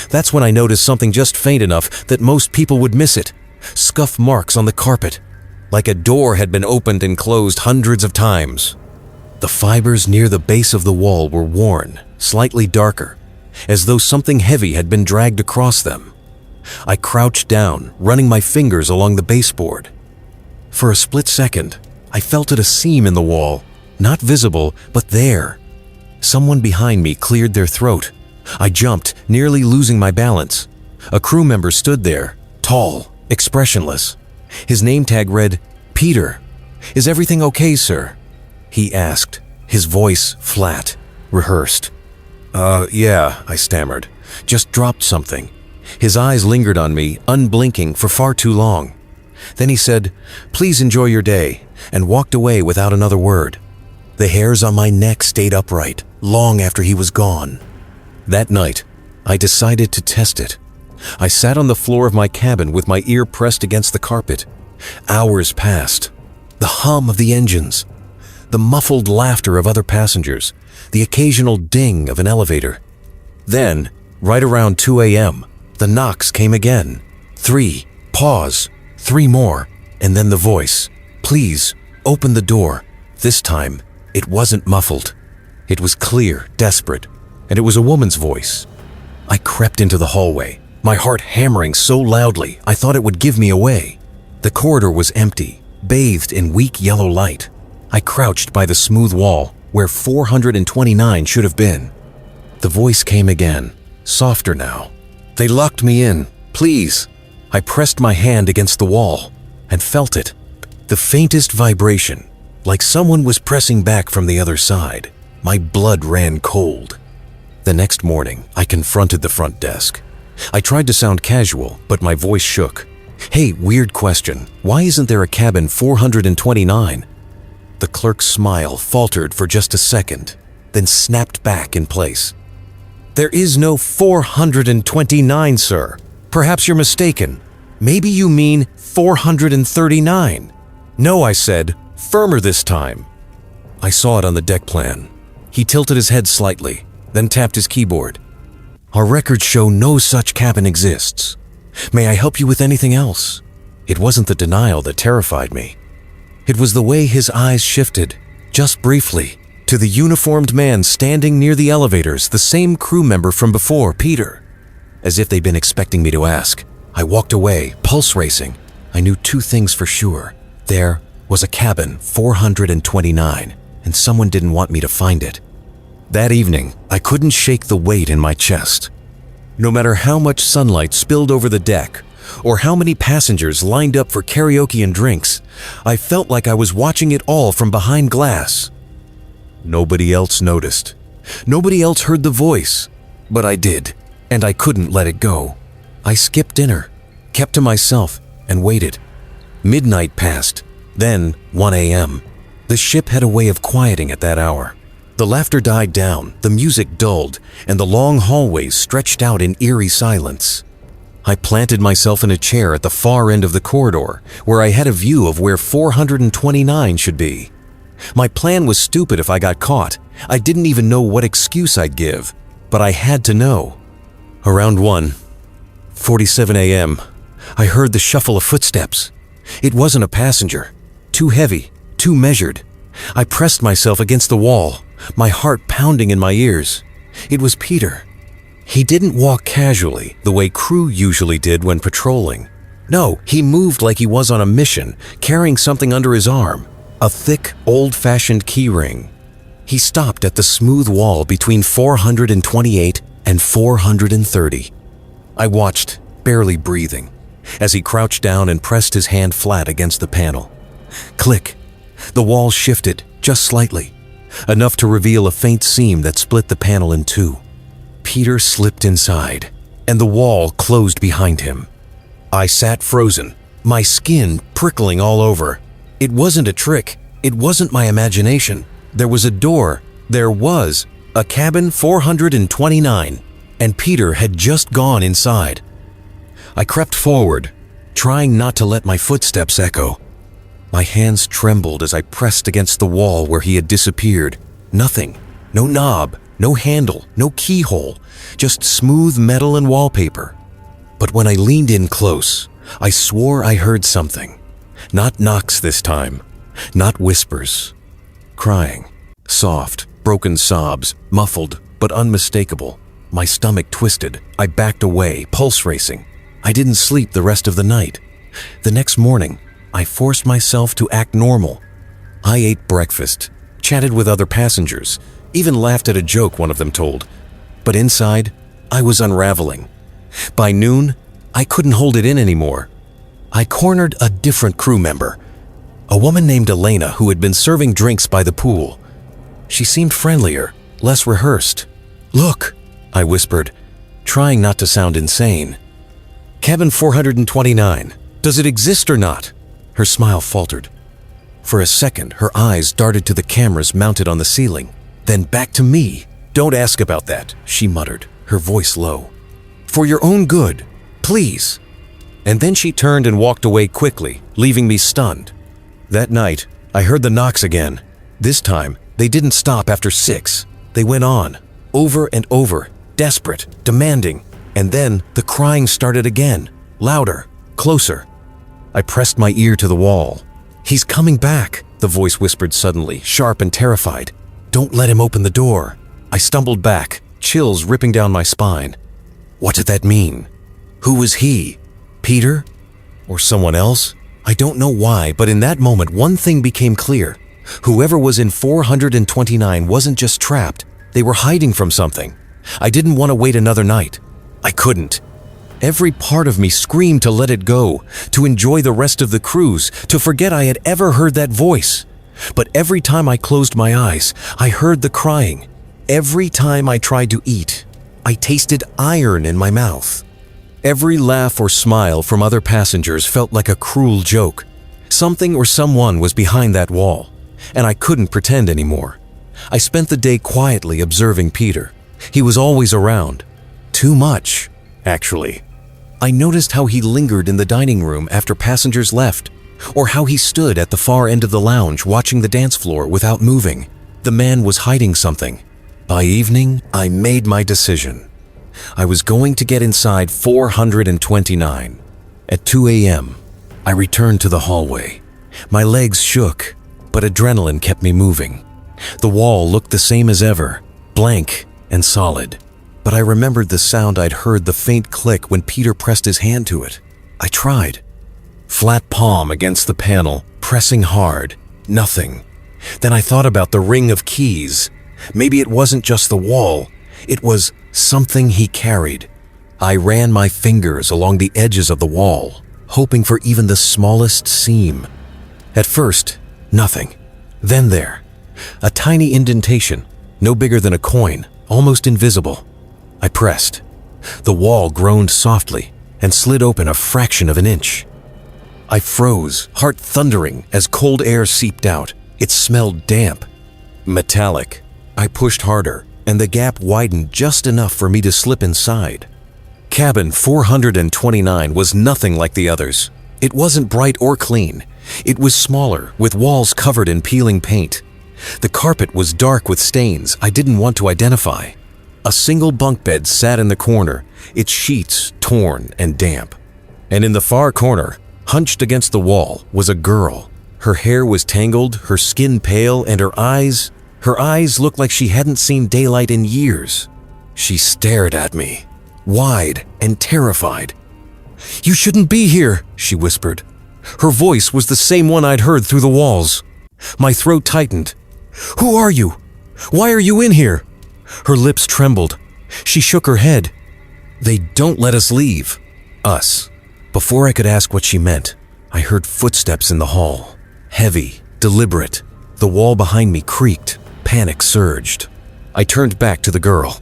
[SPEAKER 1] That's when I noticed something just faint enough that most people would miss it. Scuff marks on the carpet, like a door had been opened and closed hundreds of times. The fibers near the base of the wall were worn, slightly darker, as though something heavy had been dragged across them. I crouched down, running my fingers along the baseboard. For a split second, I felt a seam in the wall, not visible, but there. Someone behind me cleared their throat. I jumped, nearly losing my balance. A crew member stood there, tall, expressionless. His name tag read, "Peter. Is everything okay, sir?" He asked, his voice flat, rehearsed. Yeah, I stammered. Just dropped something." His eyes lingered on me, unblinking, for far too long. Then he said, "Please enjoy your day," and walked away without another word. The hairs on my neck stayed upright, long after he was gone. That night, I decided to test it. I sat on the floor of my cabin with my ear pressed against the carpet. Hours passed. The hum of the engines, the muffled laughter of other passengers, the occasional ding of an elevator. Then, right around 2 a.m., the knocks came again. 3, pause, 3 more, and then the voice. "Please, open the door." This time, it wasn't muffled. It was clear, desperate, and it was a woman's voice. I crept into the hallway, my heart hammering so loudly I thought it would give me away. The corridor was empty, bathed in weak yellow light. I crouched by the smooth wall where 429 should have been. The voice came again, softer now. "They locked me in. Please." I pressed my hand against the wall and felt it. The faintest vibration, like someone was pressing back from the other side. My blood ran cold. The next morning, I confronted the front desk. I tried to sound casual, but my voice shook. "Hey, weird question. Why isn't there a cabin 429? The clerk's smile faltered for just a second, then snapped back in place. "There is no 429, sir. Perhaps you're mistaken. Maybe you mean 439. "No," I said, firmer this time. I saw it on the deck plan. He tilted his head slightly, then tapped his keyboard. "Our records show no such cabin exists. May I help you with anything else?" It wasn't the denial that terrified me. It was the way his eyes shifted, just briefly, to the uniformed man standing near the elevators, the same crew member from before, Peter. As if they'd been expecting me to ask, I walked away, pulse racing. I knew two things for sure. There was a cabin 429, and someone didn't want me to find it. That evening, I couldn't shake the weight in my chest. No matter how much sunlight spilled over the deck, or how many passengers lined up for karaoke and drinks, I felt like I was watching it all from behind glass. Nobody else noticed. Nobody else heard the voice, but I did, and I couldn't let it go. I skipped dinner, kept to myself, and waited. Midnight passed, then 1 a.m. The ship had a way of quieting at that hour. The laughter died down, the music dulled, and the long hallways stretched out in eerie silence. I planted myself in a chair at the far end of the corridor, where I had a view of where 429 should be. My plan was stupid if I got caught. I didn't even know what excuse I'd give, but I had to know. Around 1:47 a.m., I heard the shuffle of footsteps. It wasn't a passenger. Too heavy, too measured. I pressed myself against the wall, my heart pounding in my ears. It was Peter. He didn't walk casually, the way crew usually did when patrolling. No, he moved like he was on a mission, carrying something under his arm, a thick, old-fashioned key ring. He stopped at the smooth wall between 428 and 430. I watched, barely breathing, as he crouched down and pressed his hand flat against the panel. Click. The wall shifted, just slightly, enough to reveal a faint seam that split the panel in two. Peter slipped inside, and the wall closed behind him. I sat frozen, my skin prickling all over. It wasn't a trick. It wasn't my imagination. There was a door. There was a cabin 429, and Peter had just gone inside. I crept forward, trying not to let my footsteps echo. My hands trembled as I pressed against the wall where he had disappeared. Nothing. No knob, no handle, no keyhole, just smooth metal and wallpaper. But when I leaned in close, I swore I heard something. Not knocks this time, not whispers. Crying. Soft, broken sobs, muffled but unmistakable. My stomach twisted. I backed away, pulse racing. I didn't sleep the rest of the night. The next morning, I forced myself to act normal. I ate breakfast, chatted with other passengers, even laughed at a joke one of them told. But inside, I was unraveling. By noon, I couldn't hold it in anymore. I cornered a different crew member, a woman named Elena who had been serving drinks by the pool. She seemed friendlier, less rehearsed. "Look," I whispered, trying not to sound insane. "Cabin 429. Does it exist or not?" Her smile faltered. For a second, her eyes darted to the cameras mounted on the ceiling, then back to me. "Don't ask about that," she muttered, her voice low. "For your own good, please." And then she turned and walked away quickly, leaving me stunned. That night, I heard the knocks again. This time, they didn't stop after 6. They went on, over and over, desperate, demanding. And then the crying started again, louder, closer. I pressed my ear to the wall. "He's coming back," the voice whispered suddenly, sharp and terrified. "Don't let him open the door." I stumbled back, chills ripping down my spine. What did that mean? Who was he? Peter? Or someone else? I don't know why, but in that moment, one thing became clear. Whoever was in 429 wasn't just trapped, they were hiding from something. I didn't want to wait another night. I couldn't. Every part of me screamed to let it go, to enjoy the rest of the cruise, to forget I had ever heard that voice. But every time I closed my eyes, I heard the crying. Every time I tried to eat, I tasted iron in my mouth. Every laugh or smile from other passengers felt like a cruel joke. Something or someone was behind that wall, and I couldn't pretend anymore. I spent the day quietly observing Peter. He was always around. Too much, actually. I noticed how he lingered in the dining room after passengers left, or how he stood at the far end of the lounge watching the dance floor without moving. The man was hiding something. By evening, I made my decision. I was going to get inside 429. At 2 a.m., I returned to the hallway. My legs shook, but adrenaline kept me moving. The wall looked the same as ever, blank and solid. But I remembered the sound I'd heard, the faint click when Peter pressed his hand to it. I tried. Flat palm against the panel, pressing hard. Nothing. Then I thought about the ring of keys. Maybe it wasn't just the wall. It was something he carried. I ran my fingers along the edges of the wall, hoping for even the smallest seam. At first, nothing. Then there, a tiny indentation, no bigger than a coin, almost invisible. I pressed. The wall groaned softly and slid open a fraction of an inch. I froze, heart thundering, as cold air seeped out. It smelled damp, metallic. I pushed harder, and the gap widened just enough for me to slip inside. Cabin 429 was nothing like the others. It wasn't bright or clean. It was smaller, with walls covered in peeling paint. The carpet was dark with stains I didn't want to identify. A single bunk bed sat in the corner, its sheets torn and damp. And in the far corner, hunched against the wall, was a girl. Her hair was tangled, her skin pale, and her eyes looked like she hadn't seen daylight in years. She stared at me, wide and terrified. "You shouldn't be here," she whispered. Her voice was the same one I'd heard through the walls. My throat tightened. "Who are you? Why are you in here?" Her lips trembled. She shook her head. "They don't let us leave." Us. Before I could ask what she meant, I heard footsteps in the hall. Heavy, deliberate. The wall behind me creaked. Panic surged. I turned back to the girl.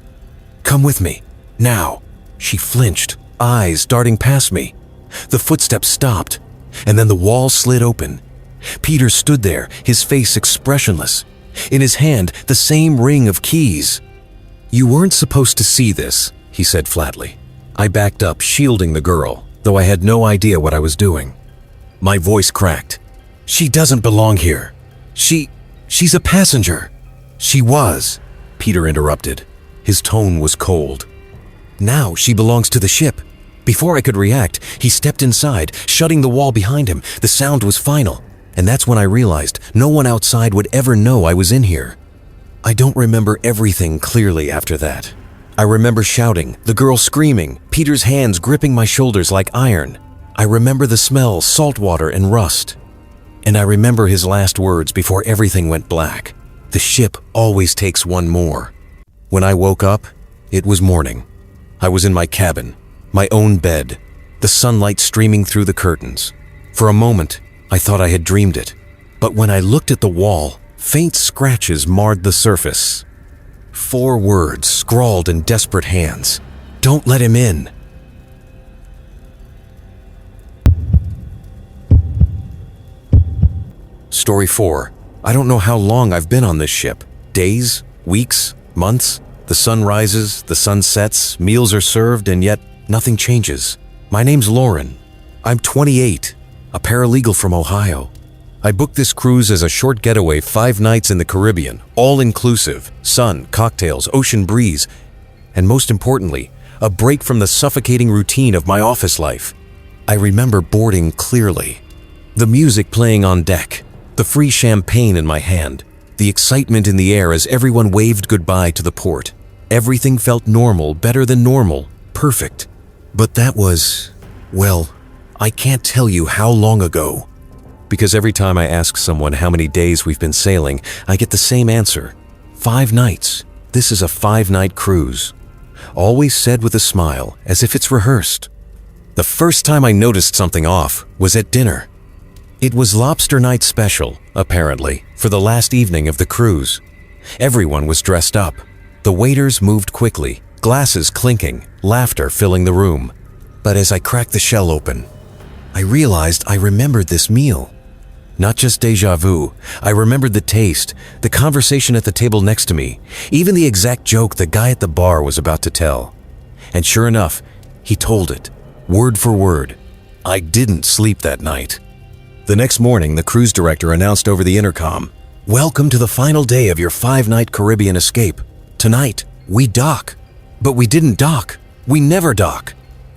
[SPEAKER 1] "Come with me. Now." She flinched, eyes darting past me. The footsteps stopped, and then the wall slid open. Peter stood there, his face expressionless. In his hand, the same ring of keys. "You weren't supposed to see this," he said flatly. I backed up, shielding the girl, though I had no idea what I was doing. My voice cracked. "She doesn't belong here. She's a passenger." "She was," Peter interrupted. His tone was cold. "Now she belongs to the ship." Before I could react, he stepped inside, shutting the wall behind him. The sound was final, and that's when I realized no one outside would ever know I was in here. I don't remember everything clearly after that. I remember shouting, the girl screaming, Peter's hands gripping my shoulders like iron. I remember the smell, salt water and rust. And I remember his last words before everything went black. "The ship always takes one more." When I woke up, it was morning. I was in my cabin, my own bed, the sunlight streaming through the curtains. For a moment, I thought I had dreamed it. But when I looked at the wall, faint scratches marred the surface. 4 words scrawled in desperate hands. "Don't let him in." Story 4. I don't know how long I've been on this ship. Days, weeks, months. The sun rises, the sun sets, meals are served, and yet nothing changes. My name's Lauren. I'm 28, a paralegal from Ohio. I booked this cruise as a short getaway, 5 nights in the Caribbean, all-inclusive, sun, cocktails, ocean breeze, and most importantly, a break from the suffocating routine of my office life. I remember boarding clearly. The music playing on deck, the free champagne in my hand, the excitement in the air as everyone waved goodbye to the port. Everything felt normal, better than normal, perfect. But that was, well, I can't tell you how long ago. Because every time I ask someone how many days we've been sailing, I get the same answer. 5 nights. This is a 5-night cruise. Always said with a smile, as if it's rehearsed. The first time I noticed something off was at dinner. It was lobster night special, apparently, for the last evening of the cruise. Everyone was dressed up. The waiters moved quickly, glasses clinking, laughter filling the room. But as I cracked the shell open, I realized I remembered this meal. Not just déjà vu, I remembered the taste, the conversation at the table next to me, even the exact joke the guy at the bar was about to tell. And sure enough, he told it, word for word. I didn't sleep that night. The next morning, the cruise director announced over the intercom, "Welcome to the final day of your 5-night Caribbean escape. Tonight, we dock." But we didn't dock. We never dock.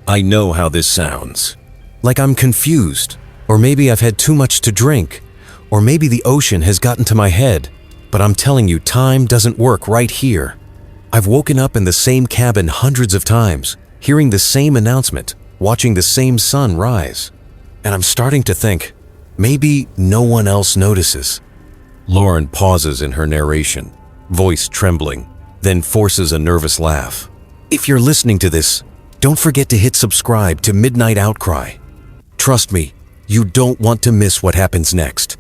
[SPEAKER 1] I know how this sounds. Like I'm confused, or maybe I've had too much to drink, or maybe the ocean has gotten to my head. But I'm telling you, time doesn't work right here. I've woken up in the same cabin hundreds of times, hearing the same announcement, watching the same sun rise. And I'm starting to think, maybe no one else notices. Lauren pauses in her narration, voice trembling, then forces a nervous laugh. If you're listening to this, don't forget to hit subscribe to Midnight Outcry. Trust me, you don't want to miss what happens next.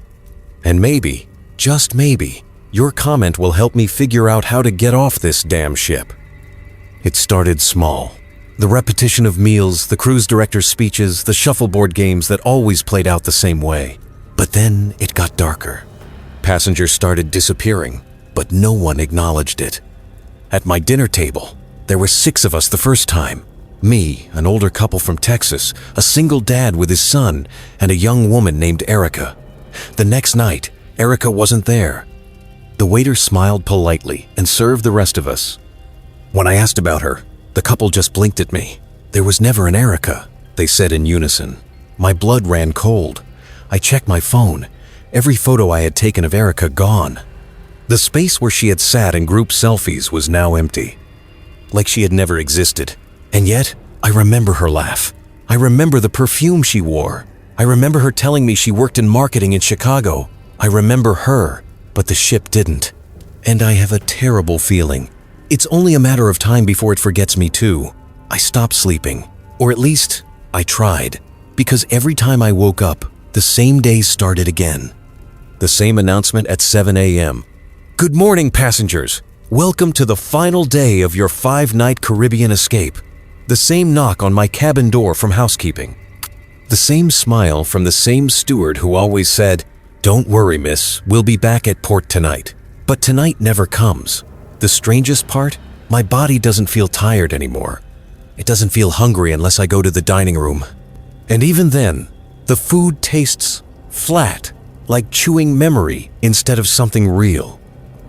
[SPEAKER 1] And maybe, just maybe, your comment will help me figure out how to get off this damn ship. It started small. The repetition of meals, the cruise director's speeches, the shuffleboard games that always played out the same way. But then it got darker. Passengers started disappearing, but no one acknowledged it. At my dinner table, there were 6 of us the first time. Me, an older couple from Texas, a single dad with his son, and a young woman named Erica. The next night, Erica wasn't there. The waiter smiled politely and served the rest of us. When I asked about her, the couple just blinked at me. There was never an Erica, they said in unison. My blood ran cold. I checked my phone. Every photo I had taken of Erica gone. The space where she had sat in group selfies was now empty. Like she had never existed. And yet, I remember her laugh. I remember the perfume she wore. I remember her telling me she worked in marketing in Chicago. I remember her, but the ship didn't. And I have a terrible feeling. It's only a matter of time before it forgets me too. I stopped sleeping, or at least, I tried. Because every time I woke up, the same day started again. The same announcement at 7 a.m. Good morning, passengers. Welcome to the final day of your 5-night Caribbean escape. The same knock on my cabin door from housekeeping. The same smile from the same steward who always said, "Don't worry, miss, we'll be back at port tonight." But tonight never comes. The strangest part, my body doesn't feel tired anymore. It doesn't feel hungry unless I go to the dining room. And even then, the food tastes flat, like chewing memory instead of something real.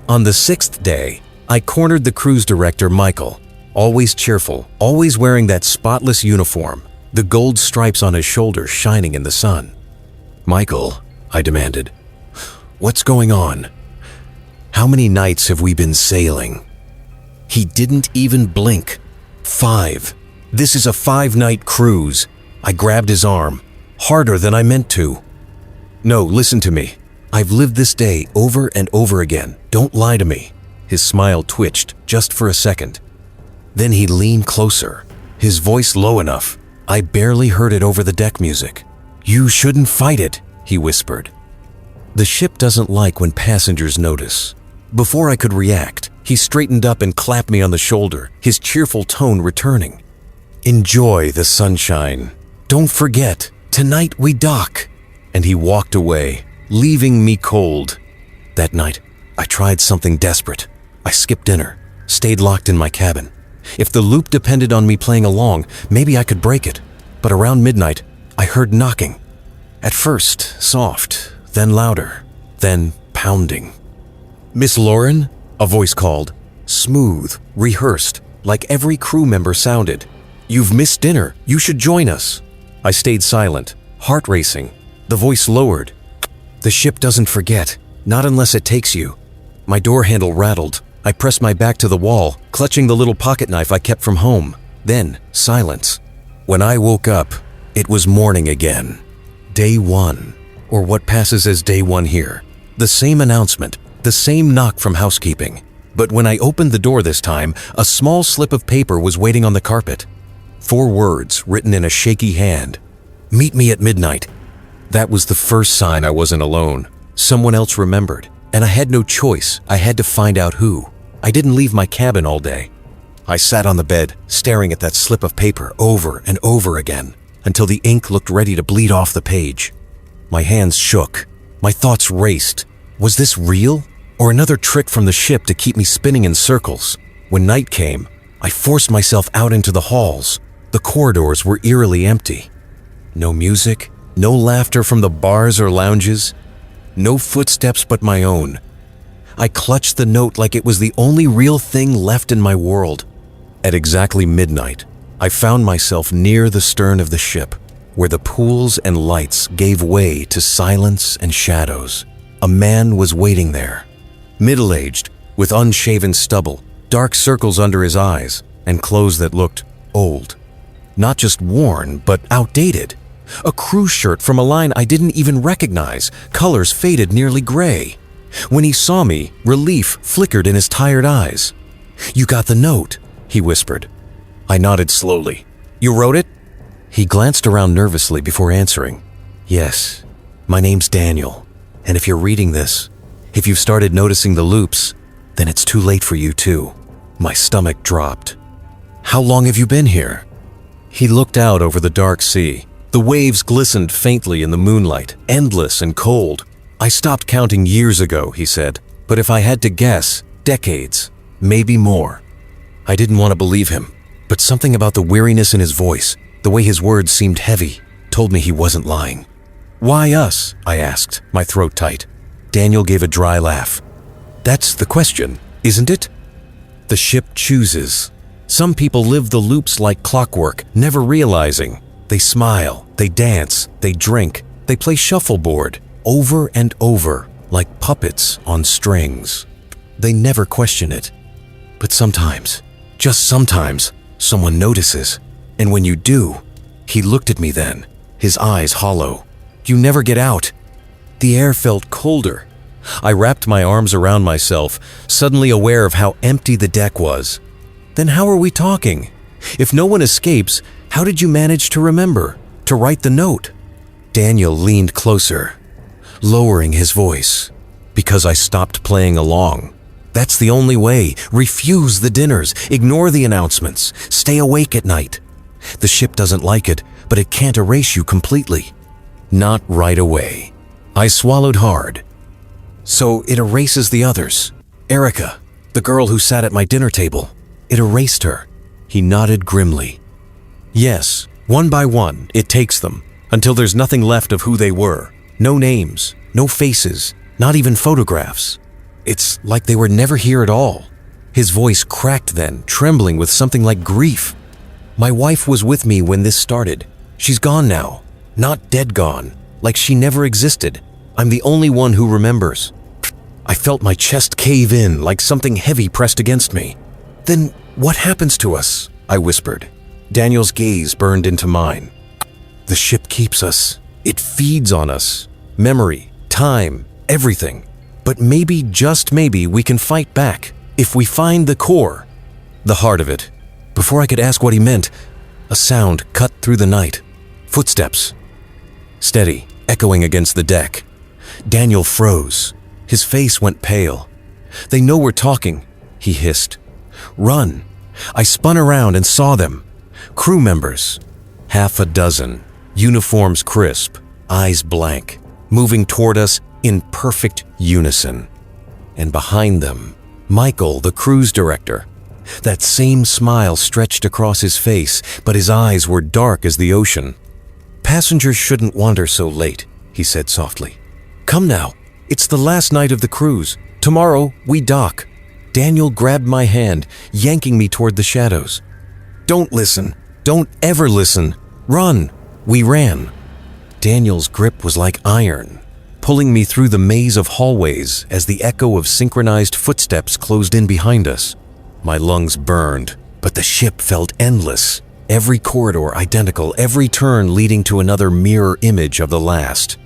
[SPEAKER 1] On the 6th day, I cornered the cruise director, Michael. Always cheerful, always wearing that spotless uniform, the gold stripes on his shoulders shining in the sun. "Michael," I demanded, "what's going on? How many nights have we been sailing?" He didn't even blink. 5. This is a 5-night cruise. I grabbed his arm, harder than I meant to. "No, listen to me. I've lived this day over and over again. Don't lie to me." His smile twitched just for a second. Then he leaned closer, his voice low enough. I barely heard it over the deck music. "You shouldn't fight it," he whispered. The ship doesn't like when passengers notice. Before I could react, he straightened up and clapped me on the shoulder, his cheerful tone returning. "Enjoy the sunshine. Don't forget, tonight we dock." And he walked away, leaving me cold. That night, I tried something desperate. I skipped dinner, stayed locked in my cabin. If the loop depended on me playing along, maybe I could break it. But around midnight, I heard knocking. At first, soft, then louder, then pounding. "Miss Lauren?" a voice called. Smooth, rehearsed, like every crew member sounded. "You've missed dinner. You should join us." I stayed silent, heart racing. The voice lowered. "The ship doesn't forget, not unless it takes you." My door handle rattled. I pressed my back to the wall, clutching the little pocket knife I kept from home. Then, silence. When I woke up, it was morning again. Day 1, or what passes as day 1 here. The same announcement, the same knock from housekeeping. But when I opened the door this time, a small slip of paper was waiting on the carpet. 4 words written in a shaky hand. Meet me at midnight. That was the first sign I wasn't alone. Someone else remembered, and I had no choice. I had to find out who. I didn't leave my cabin all day. I sat on the bed, staring at that slip of paper over and over again, until the ink looked ready to bleed off the page. My hands shook. My thoughts raced. Was this real? Or another trick from the ship to keep me spinning in circles? When night came, I forced myself out into the halls. The corridors were eerily empty. No music, no laughter from the bars or lounges, no footsteps but my own. I clutched the note like it was the only real thing left in my world. At exactly midnight, I found myself near the stern of the ship, where the pools and lights gave way to silence and shadows. A man was waiting there. Middle-aged, with unshaven stubble, dark circles under his eyes, and clothes that looked old. Not just worn, but outdated. A crew shirt from a line I didn't even recognize, colors faded nearly gray. When he saw me, relief flickered in his tired eyes. "You got the note," he whispered. I nodded slowly. "You wrote it?" He glanced around nervously before answering. "Yes, my name's Daniel, and if you're reading this, if you've started noticing the loops, then it's too late for you too." My stomach dropped. "How long have you been here?" He looked out over the dark sea. The waves glistened faintly in the moonlight, endless and cold. "I stopped counting years ago," he said, "but if I had to guess, decades, maybe more." I didn't want to believe him, but something about the weariness in his voice, the way his words seemed heavy, told me he wasn't lying. "Why us?" I asked, my throat tight. Daniel gave a dry laugh. "That's the question, isn't it? The ship chooses. Some people live the loops like clockwork, never realizing. They smile, they dance, they drink, they play shuffleboard, over and over, like puppets on strings. They never question it. But sometimes, just sometimes, someone notices. And when you do," he looked at me then, his eyes hollow, "you never get out." The air felt colder. I wrapped my arms around myself, suddenly aware of how empty the deck was. Then how are we talking? If no one escapes, how did you manage to remember, to write the note? Daniel leaned closer, lowering his voice. "Because I stopped playing along. That's the only way. Refuse the dinners, ignore the announcements, stay awake at night. The ship doesn't like it, but it can't erase you completely. Not right away." I swallowed hard. "So it erases the others. Erica, the girl who sat at my dinner table. It erased her." He nodded grimly. "Yes, one by one, it takes them, until there's nothing left of who they were. No names, no faces, not even photographs. It's like they were never here at all." His voice cracked then, trembling with something like grief. "My wife was with me when this started. She's gone now. Not dead gone, like she never existed. I'm the only one who remembers." I felt my chest cave in like something heavy pressed against me. "Then what happens to us?" I whispered. Daniel's gaze burned into mine. "The ship keeps us. It feeds on us. Memory, time, everything. But maybe, just maybe, we can fight back, if we find the core, the heart of it." Before I could ask what he meant, a sound cut through the night. Footsteps. Steady, echoing against the deck. Daniel froze. His face went pale. "They know we're talking," he hissed. "Run." I spun around and saw them. Crew members. 6, uniforms crisp, eyes blank, moving toward us in perfect unison. And behind them, Michael, the cruise director. That same smile stretched across his face, but his eyes were dark as the ocean. "Passengers shouldn't wander so late," he said softly. "Come now, it's the last night of the cruise. Tomorrow, we dock." Daniel grabbed my hand, yanking me toward the shadows. "Don't listen. Don't ever listen. Run." We ran. Daniel's grip was like iron, pulling me through the maze of hallways as the echo of synchronized footsteps closed in behind us. My lungs burned, but the ship felt endless, Every corridor identical, every turn leading to another mirror image of the last.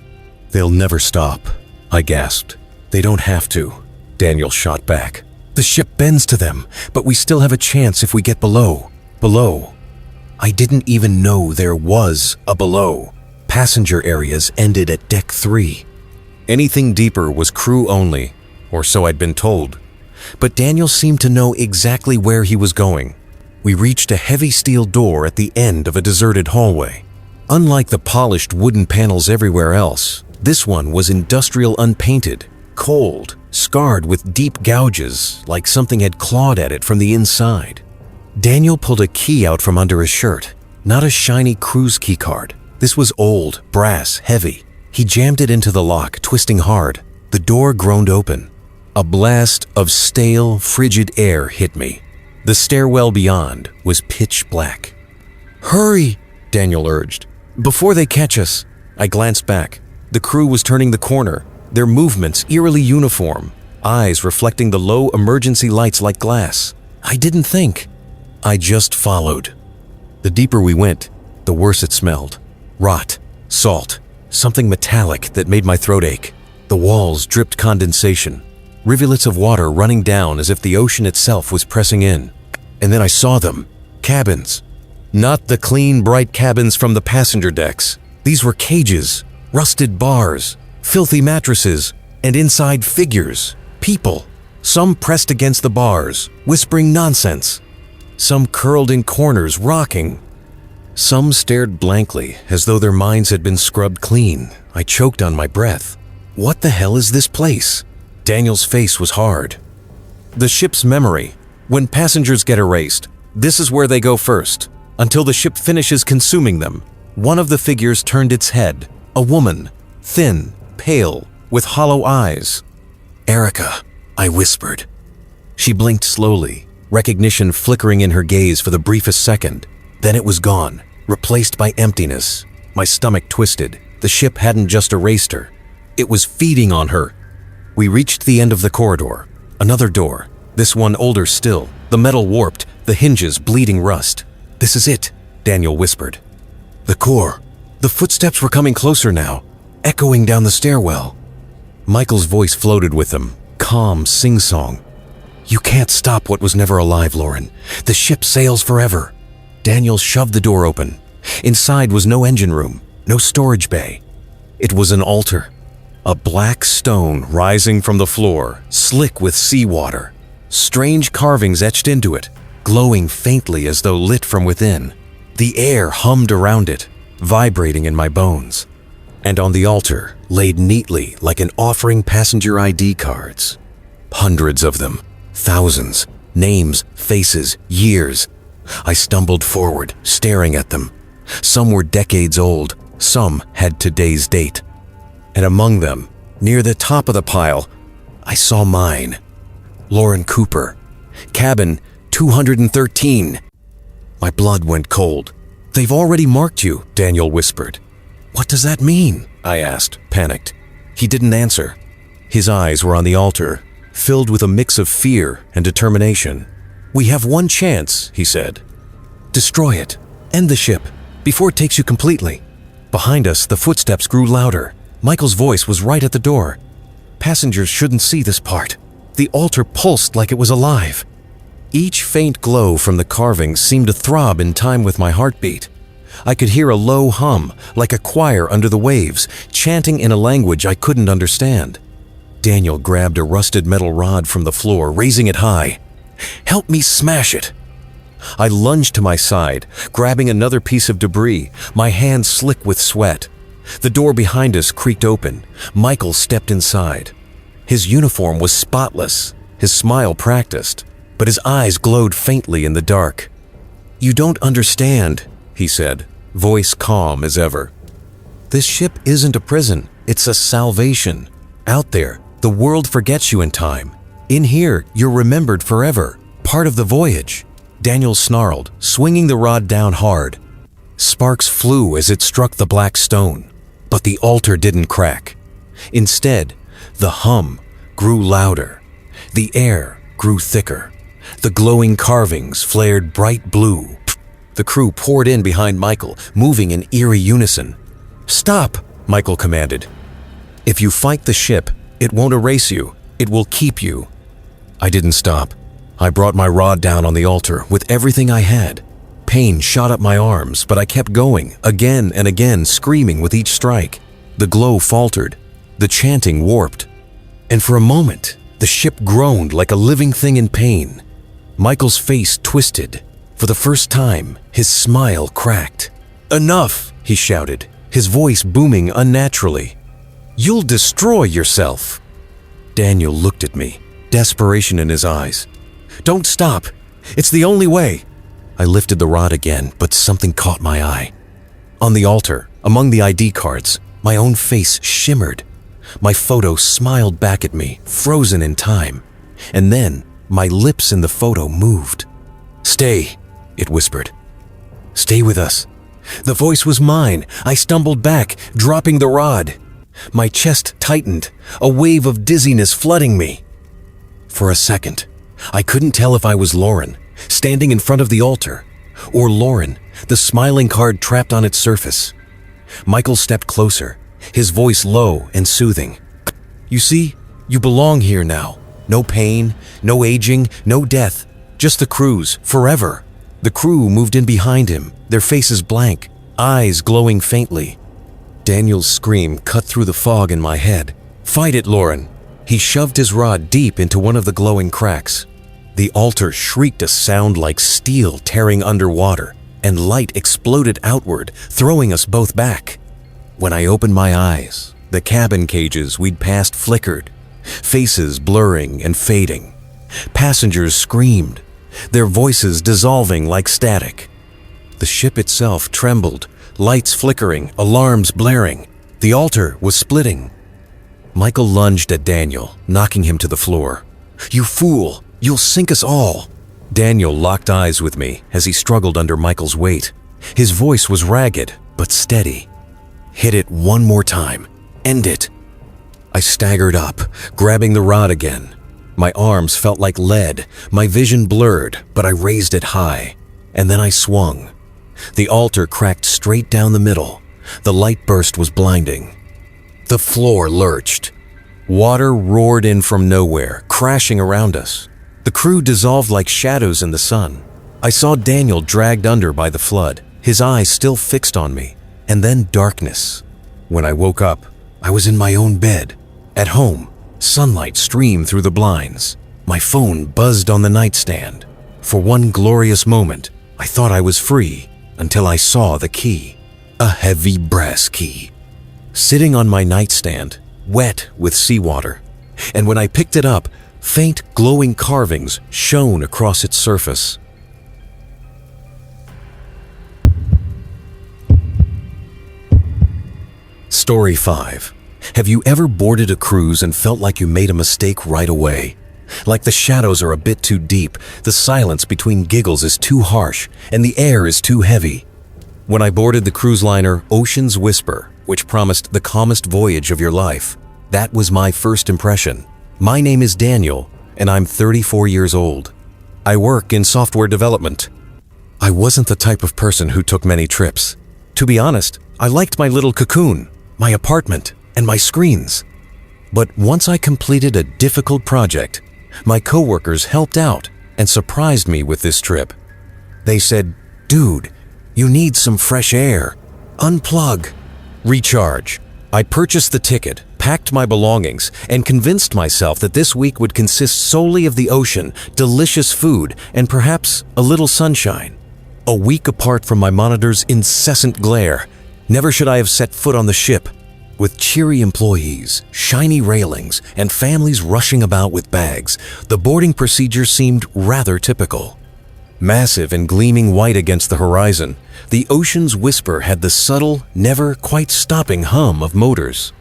[SPEAKER 1] "They'll never stop," I gasped. "They don't have to," Daniel shot back. "The ship bends to them, but we still have a chance if we get below. Below." I didn't even know there was a below. Passenger areas ended at Deck 3. Anything deeper was crew only, or so I'd been told. But Daniel seemed to know exactly where he was going. We reached a heavy steel door at the end of a deserted hallway. Unlike the polished wooden panels everywhere else, this one was industrial unpainted, cold, scarred with deep gouges like something had clawed at it from the inside. Daniel pulled a key out from under his shirt, not a shiny cruise key card. This was old, brass, heavy. He jammed it into the lock, twisting hard. The door groaned open. A blast of stale, frigid air hit me. The stairwell beyond was pitch black. "Hurry," Daniel urged. "Before they catch us." I glanced back. The crew was turning the corner, their movements eerily uniform, eyes reflecting the low emergency lights like glass. I didn't think. I just followed. The deeper we went, the worse it smelled. Rot, salt, something metallic that made my throat ache. The walls dripped condensation, rivulets of water running down as if the ocean itself was pressing in. And then I saw them. Cabins. Not the clean, bright cabins from the passenger decks. These were cages, rusted bars, filthy mattresses, and inside figures, people. Some pressed against the bars, whispering nonsense. Some curled in corners, rocking. Some stared blankly, as though their minds had been scrubbed clean. I choked on my breath. What the hell is this place? Daniel's face was hard. The ship's memory. When passengers get erased, this is where they go first, until the ship finishes consuming them. One of the figures turned its head. A woman, thin, pale, with hollow eyes. "Erica," I whispered. She blinked slowly, recognition flickering in her gaze for the briefest second. Then it was gone, replaced by emptiness. My stomach twisted. The ship hadn't just erased her. It was feeding on her. We reached the end of the corridor. Another door, this one older still, the metal warped, the hinges bleeding rust. "This is it," Daniel whispered. "The core." The footsteps were coming closer now, echoing down the stairwell. Michael's voice floated with them, calm sing-song. "You can't stop what was never alive, Lauren. The ship sails forever." Daniel shoved the door open. Inside was no engine room, no storage bay. It was an altar. A black stone rising from the floor, slick with seawater. Strange carvings etched into it, glowing faintly as though lit from within. The air hummed around it, vibrating in my bones. And on the altar, laid neatly like an offering passenger ID cards. Hundreds of them, thousands, names, faces, years. I stumbled forward, staring at them. Some were decades old, some had today's date. And among them, near the top of the pile, I saw mine. Lauren Cooper, cabin 213. My blood went cold. "They've already marked you," Daniel whispered. "What does that mean?" I asked, panicked. He didn't answer. His eyes were on the altar, filled with a mix of fear and determination. "We have one chance," he said. "Destroy it. End the ship, before it takes you completely." Behind us, the footsteps grew louder. Michael's voice was right at the door. "Passengers shouldn't see this part." The altar pulsed like it was alive. Each faint glow from the carvings seemed to throb in time with my heartbeat. I could hear a low hum, like a choir under the waves, chanting in a language I couldn't understand. Daniel grabbed a rusted metal rod from the floor, raising it high. "Help me smash it." I lunged to my side, grabbing another piece of debris, my hands slick with sweat. The door behind us creaked open. Michael stepped inside. His uniform was spotless, his smile practiced, but his eyes glowed faintly in the dark. "You don't understand," he said, voice calm as ever. "This ship isn't a prison, it's a salvation. Out there, the world forgets you in time. In here, you're remembered forever, part of the voyage." Daniel snarled, swinging the rod down hard. Sparks flew as it struck the black stone, but the altar didn't crack. Instead, the hum grew louder. The air grew thicker. The glowing carvings flared bright blue. The crew poured in behind Michael, moving in eerie unison. "Stop!" Michael commanded. "If you fight the ship, it won't erase you, it will keep you." I didn't stop. I brought my rod down on the altar with everything I had. Pain shot up my arms, but I kept going, again and again, screaming with each strike. The glow faltered. The chanting warped. And for a moment, the ship groaned like a living thing in pain. Michael's face twisted. For the first time, his smile cracked. "Enough!" he shouted, his voice booming unnaturally. "You'll destroy yourself!" Daniel looked at me, desperation in his eyes. "Don't stop! It's the only way!" I lifted the rod again, but something caught my eye. On the altar, among the ID cards, my own face shimmered. My photo smiled back at me, frozen in time. And then, my lips in the photo moved. "Stay," it whispered. "Stay with us." The voice was mine. I stumbled back, dropping the rod. My chest tightened, a wave of dizziness flooding me. For a second, I couldn't tell if I was Lauren, standing in front of the altar, or Lauren, the smiling card trapped on its surface. Michael stepped closer, his voice low and soothing. "You see, you belong here now. No pain, no aging, no death, just the cruise, forever." The crew moved in behind him, their faces blank, eyes glowing faintly. Daniel's scream cut through the fog in my head. "Fight it, Lauren!" He shoved his rod deep into one of the glowing cracks. The altar shrieked a sound like steel tearing underwater, and light exploded outward, throwing us both back. When I opened my eyes, the cabin cages we'd passed flickered, faces blurring and fading. Passengers screamed, their voices dissolving like static. The ship itself trembled, lights flickering, alarms blaring. The altar was splitting. Michael lunged at Daniel, knocking him to the floor. "You fool! You'll sink us all!" Daniel locked eyes with me as he struggled under Michael's weight. His voice was ragged, but steady. "Hit it one more time. End it." I staggered up, grabbing the rod again. My arms felt like lead, my vision blurred, but I raised it high. And then I swung. The altar cracked straight down the middle. The light burst was blinding. The floor lurched. Water roared in from nowhere, crashing around us. The crew dissolved like shadows in the sun. I saw Daniel dragged under by the flood, his eyes still fixed on me, and then darkness. When I woke up, I was in my own bed. At home, sunlight streamed through the blinds. My phone buzzed on the nightstand. For one glorious moment, I thought I was free, until I saw the key. A heavy brass key. Sitting on my nightstand, wet with seawater. And when I picked it up, faint glowing carvings shone across its surface. Story 5. Have you ever boarded a cruise and felt like you made a mistake right away? Like the shadows are a bit too deep, the silence between giggles is too harsh, and the air is too heavy. When I boarded the cruise liner Ocean's Whisper, which promised the calmest voyage of your life, that was my first impression. My name is Daniel, and I'm 34 years old. I work in software development. I wasn't the type of person who took many trips. To be honest, I liked my little cocoon, my apartment, and my screens. But once I completed a difficult project, my coworkers helped out and surprised me with this trip. They said, "Dude, you need some fresh air. Unplug. Recharge." I purchased the ticket, packed my belongings, and convinced myself that this week would consist solely of the ocean, delicious food, and perhaps a little sunshine. A week apart from my monitor's incessant glare, never should I have set foot on the ship. With cheery employees, shiny railings, and families rushing about with bags, the boarding procedure seemed rather typical. Massive and gleaming white against the horizon, the Ocean's Whisper had the subtle, never quite stopping hum of motors.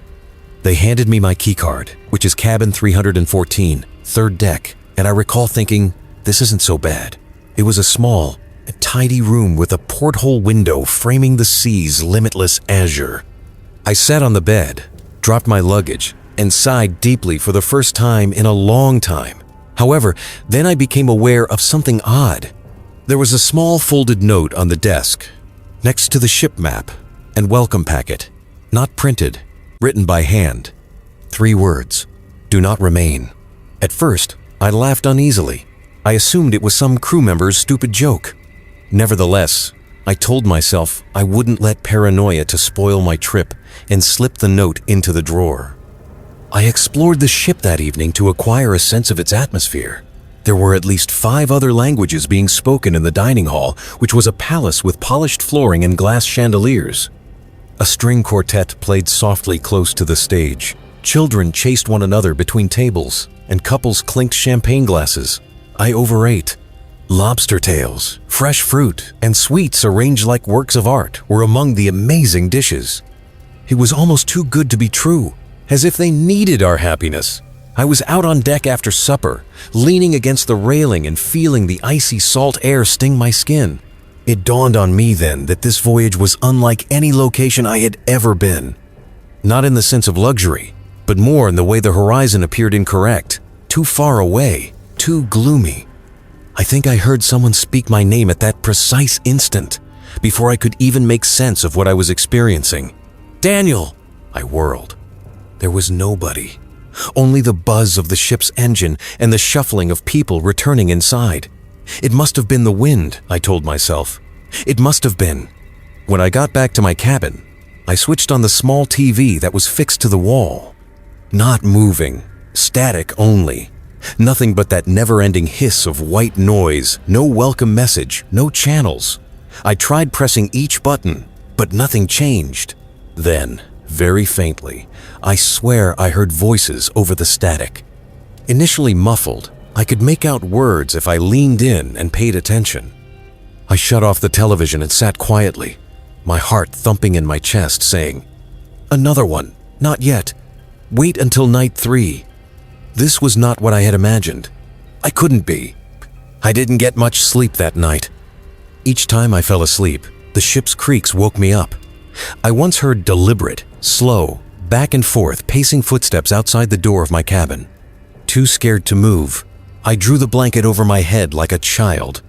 [SPEAKER 1] They handed me my keycard, which is cabin 314, third deck, and I recall thinking, this isn't so bad. It was a small, tidy room with a porthole window framing the sea's limitless azure. I sat on the bed, dropped my luggage, and sighed deeply for the first time in a long time. However, then I became aware of something odd. There was a small folded note on the desk, next to the ship map and welcome packet, not printed, written by hand. 3 words, "Do not remain." At first, I laughed uneasily. I assumed it was some crew member's stupid joke. Nevertheless, I told myself I wouldn't let paranoia to spoil my trip and slipped the note into the drawer. I explored the ship that evening to acquire a sense of its atmosphere. There were at least 5 other languages being spoken in the dining hall, which was a palace with polished flooring and glass chandeliers. A string quartet played softly close to the stage. Children chased one another between tables, and couples clinked champagne glasses. I overate. Lobster tails, fresh fruit, and sweets arranged like works of art were among the amazing dishes. It was almost too good to be true, as if they needed our happiness. I was out on deck after supper, leaning against the railing and feeling the icy salt air sting my skin. It dawned on me then that this voyage was unlike any location I had ever been. Not in the sense of luxury, but more in the way the horizon appeared incorrect, too far away, too gloomy. I think I heard someone speak my name at that precise instant, before I could even make sense of what I was experiencing. "Daniel!" I whirled. There was nobody. Only the buzz of the ship's engine and the shuffling of people returning inside. It must have been the wind, I told myself. It must have been. When I got back to my cabin, I switched on the small TV that was fixed to the wall. Not moving, static only. Nothing but that never-ending hiss of white noise, no welcome message, no channels. I tried pressing each button, but nothing changed. Then, very faintly, I swear I heard voices over the static. Initially muffled, I could make out words if I leaned in and paid attention. I shut off the television and sat quietly, my heart thumping in my chest, saying, "Another one, not yet. Wait until night 3. This was not what I had imagined. I couldn't be. I didn't get much sleep that night. Each time I fell asleep, the ship's creaks woke me up. I once heard deliberate, slow, back and forth pacing footsteps outside the door of my cabin. Too scared to move, I drew the blanket over my head like a child.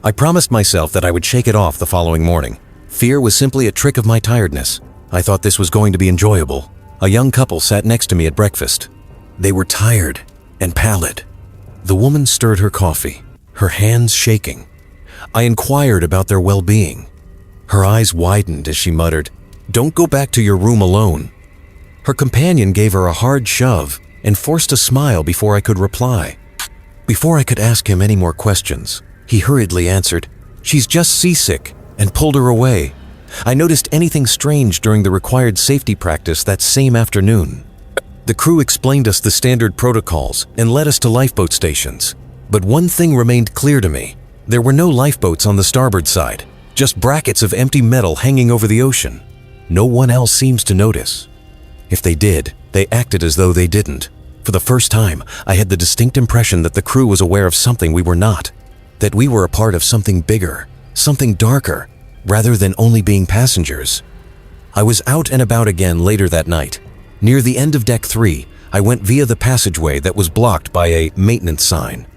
[SPEAKER 1] I promised myself that I would shake it off the following morning. Fear was simply a trick of my tiredness. I thought this was going to be enjoyable. A young couple sat next to me at breakfast. They were tired and pallid. The woman stirred her coffee, her hands shaking. I inquired about their well-being. Her eyes widened as she muttered, "Don't go back to your room alone." Her companion gave her a hard shove and forced a smile before I could reply. Before I could ask him any more questions, he hurriedly answered, "She's just seasick," and pulled her away. I noticed anything strange during the required safety practice that same afternoon. The crew explained us the standard protocols and led us to lifeboat stations. But one thing remained clear to me. There were no lifeboats on the starboard side, just brackets of empty metal hanging over the ocean. No one else seems to notice. If they did, they acted as though they didn't. For the first time, I had the distinct impression that the crew was aware of something we were not, that we were a part of something bigger, something darker, rather than only being passengers. I was out and about again later that night. Near the end of Deck 3, I went via the passageway that was blocked by a maintenance sign.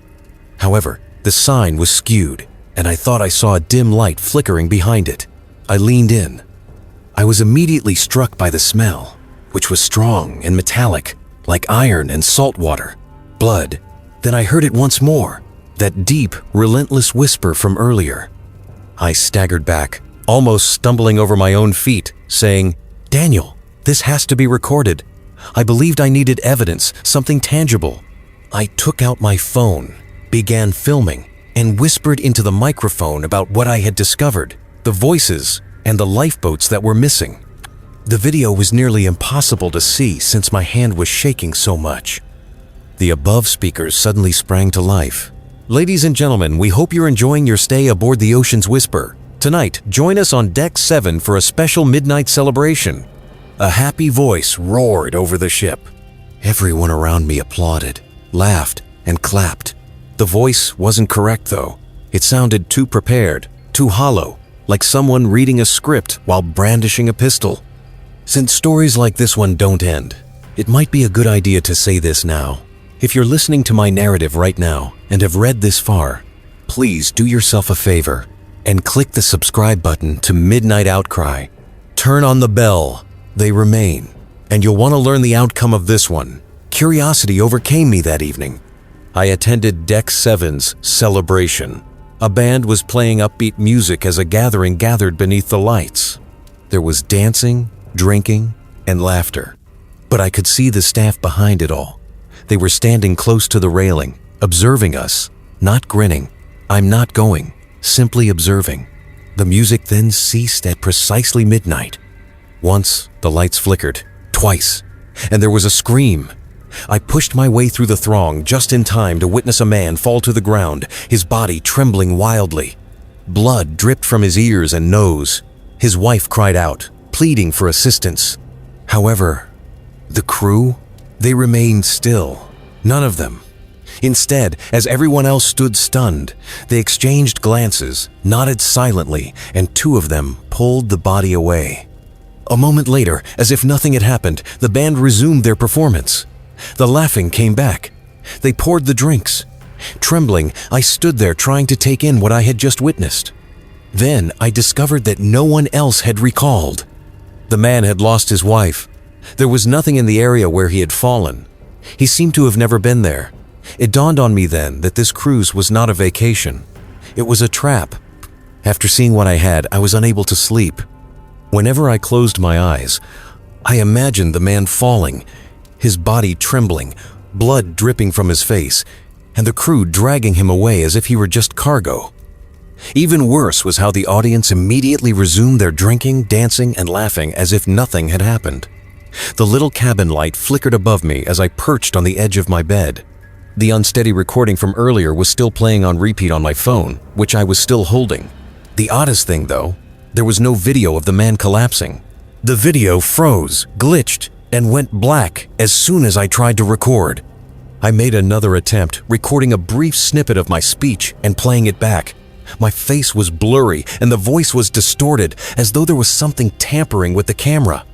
[SPEAKER 1] However, the sign was skewed, and I thought I saw a dim light flickering behind it. I leaned in. I was immediately struck by the smell, which was strong and metallic, like iron and salt water, blood. Then I heard it once more, that deep, relentless whisper from earlier. I staggered back, almost stumbling over my own feet, saying, "Daniel, this has to be recorded." I believed I needed evidence, something tangible. I took out my phone, began filming, and whispered into the microphone about what I had discovered, the voices, and the lifeboats that were missing. The video was nearly impossible to see since my hand was shaking so much. The above speakers suddenly sprang to life. "Ladies and gentlemen, we hope you're enjoying your stay aboard the Ocean's Whisper. Tonight, join us on Deck 7 for a special midnight celebration." A happy voice roared over the ship. Everyone around me applauded, laughed, and clapped. The voice wasn't correct though. It sounded too prepared, too hollow, like someone reading a script while brandishing a pistol. Since stories like this one don't end, it might be a good idea to say this now. If you're listening to my narrative right now and have read this far, please do yourself a favor and click the subscribe button to Midnight Outcry. Turn on the bell. They remain. And you'll want to learn the outcome of this one. Curiosity overcame me that evening. I attended Deck 7's celebration. A band was playing upbeat music as a gathering gathered beneath the lights. There was dancing, drinking, and laughter. But I could see the staff behind it all. They were standing close to the railing, observing us, not grinning. I'm not going, simply observing. The music then ceased at precisely midnight. Once, the lights flickered, twice, and there was a scream. I pushed my way through the throng just in time to witness a man fall to the ground, his body trembling wildly. Blood dripped from his ears and nose. His wife cried out, pleading for assistance. However, the crew, they remained still. None of them. Instead, as everyone else stood stunned, they exchanged glances, nodded silently, and two of them pulled the body away. A moment later, as if nothing had happened, the band resumed their performance. The laughing came back. They poured the drinks. Trembling, I stood there trying to take in what I had just witnessed. Then I discovered that no one else had recalled. The man had lost his wife. There was nothing in the area where he had fallen. He seemed to have never been there. It dawned on me then that this cruise was not a vacation. It was a trap. After seeing what I had, I was unable to sleep. Whenever I closed my eyes, I imagined the man falling, his body trembling, blood dripping from his face, and the crew dragging him away as if he were just cargo. Even worse was how the audience immediately resumed their drinking, dancing, and laughing as if nothing had happened. The little cabin light flickered above me as I perched on the edge of my bed. The unsteady recording from earlier was still playing on repeat on my phone, which I was still holding. The oddest thing, though, there was no video of the man collapsing. The video froze, glitched, and went black as soon as I tried to record. I made another attempt, recording a brief snippet of my speech and playing it back. My face was blurry and the voice was distorted, as though there was something tampering with the camera.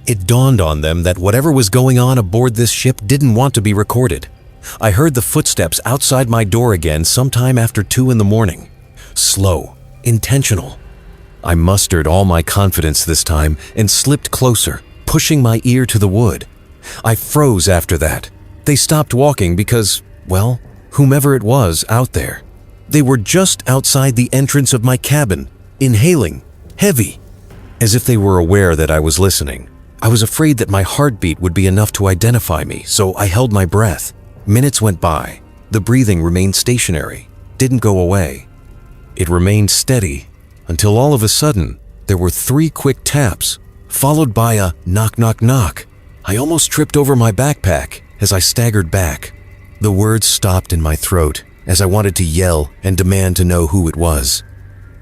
[SPEAKER 1] It dawned on them that whatever was going on aboard this ship didn't want to be recorded. I heard the footsteps outside my door again sometime after 2 in the morning. Slow, intentional. I mustered all my confidence this time and slipped closer, pushing my ear to the wood. I froze after that. They stopped walking because, well, whomever it was out there. They were just outside the entrance of my cabin, inhaling, heavy, as if they were aware that I was listening. I was afraid that my heartbeat would be enough to identify me, so I held my breath. Minutes went by. The breathing remained stationary, didn't go away. It remained steady until all of a sudden, there were 3 quick taps, followed by a knock, knock, knock. I almost tripped over my backpack as I staggered back. The words stopped in my throat as I wanted to yell and demand to know who it was.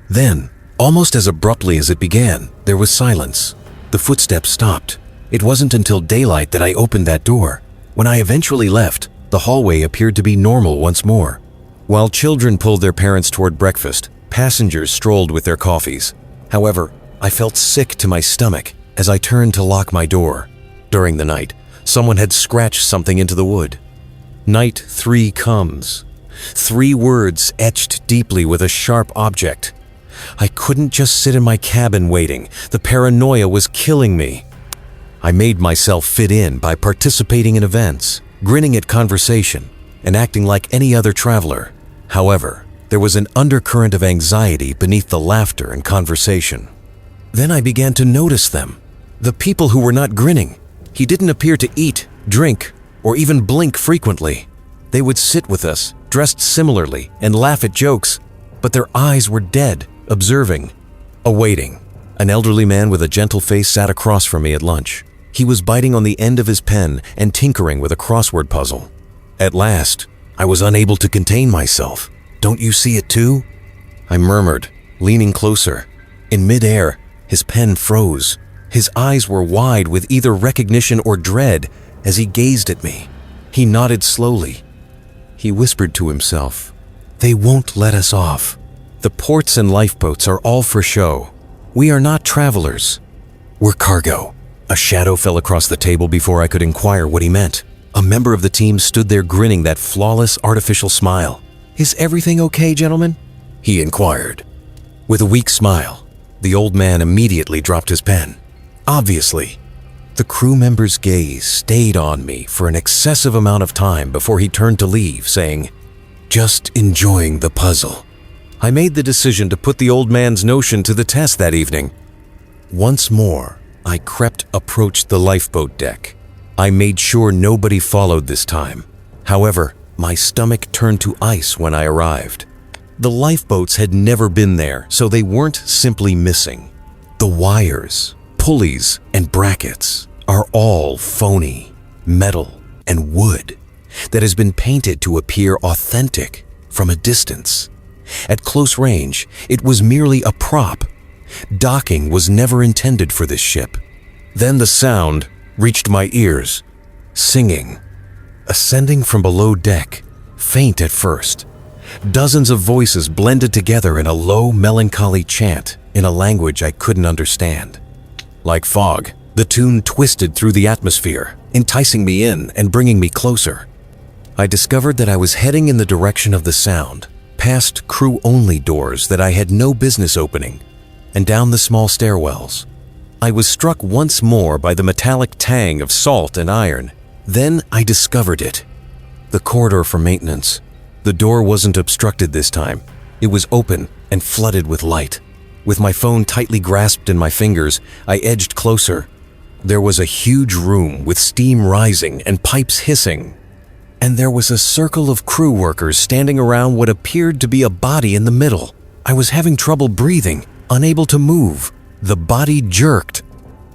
[SPEAKER 1] Then, almost as abruptly as it began, there was silence. The footsteps stopped. It wasn't until daylight that I opened that door. When I eventually left, the hallway appeared to be normal once more. While children pulled their parents toward breakfast, passengers strolled with their coffees. However, I felt sick to my stomach as I turned to lock my door. During the night, someone had scratched something into the wood. Night 3 comes. 3 words etched deeply with a sharp object. I couldn't just sit in my cabin waiting. The paranoia was killing me. I made myself fit in by participating in events, grinning at conversation, and acting like any other traveler. However, there was an undercurrent of anxiety beneath the laughter and conversation. Then I began to notice them. The people who were not grinning. He didn't appear to eat, drink, or even blink frequently. They would sit with us, dressed similarly, and laugh at jokes, but their eyes were dead, observing, awaiting. An elderly man with a gentle face sat across from me at lunch. He was biting on the end of his pen and tinkering with a crossword puzzle. At last, I was unable to contain myself. "Don't you see it too?" I murmured, leaning closer. In midair, his pen froze. His eyes were wide with either recognition or dread as he gazed at me. He nodded slowly. He whispered to himself, "They won't let us off. The ports and lifeboats are all for show. We are not travelers. We're cargo." A shadow fell across the table before I could inquire what he meant. A member of the team stood there grinning that flawless artificial smile. "Is everything okay, gentlemen?" he inquired. With a weak smile, the old man immediately dropped his pen. Obviously, the crew member's gaze stayed on me for an excessive amount of time before he turned to leave, saying, "Just enjoying the puzzle." I made the decision to put the old man's notion to the test that evening. Once more, I approached the lifeboat deck. I made sure nobody followed this time. However, my stomach turned to ice when I arrived. The lifeboats had never been there, so they weren't simply missing. The wires, pulleys, and brackets are all phony, metal, and wood that has been painted to appear authentic from a distance. At close range, it was merely a prop. Docking was never intended for this ship. Then the sound reached my ears. Singing, ascending from below deck, faint at first. Dozens of voices blended together in a low, melancholy chant in a language I couldn't understand. Like fog, the tune twisted through the atmosphere, enticing me in and bringing me closer. I discovered that I was heading in the direction of the sound, past crew-only doors that I had no business opening, and down the small stairwells. I was struck once more by the metallic tang of salt and iron. Then I discovered it. The corridor for maintenance. The door wasn't obstructed this time. It was open and flooded with light. With my phone tightly grasped in my fingers, I edged closer. There was a huge room with steam rising and pipes hissing. And there was a circle of crew workers standing around what appeared to be a body in the middle. I was having trouble breathing, unable to move. The body jerked.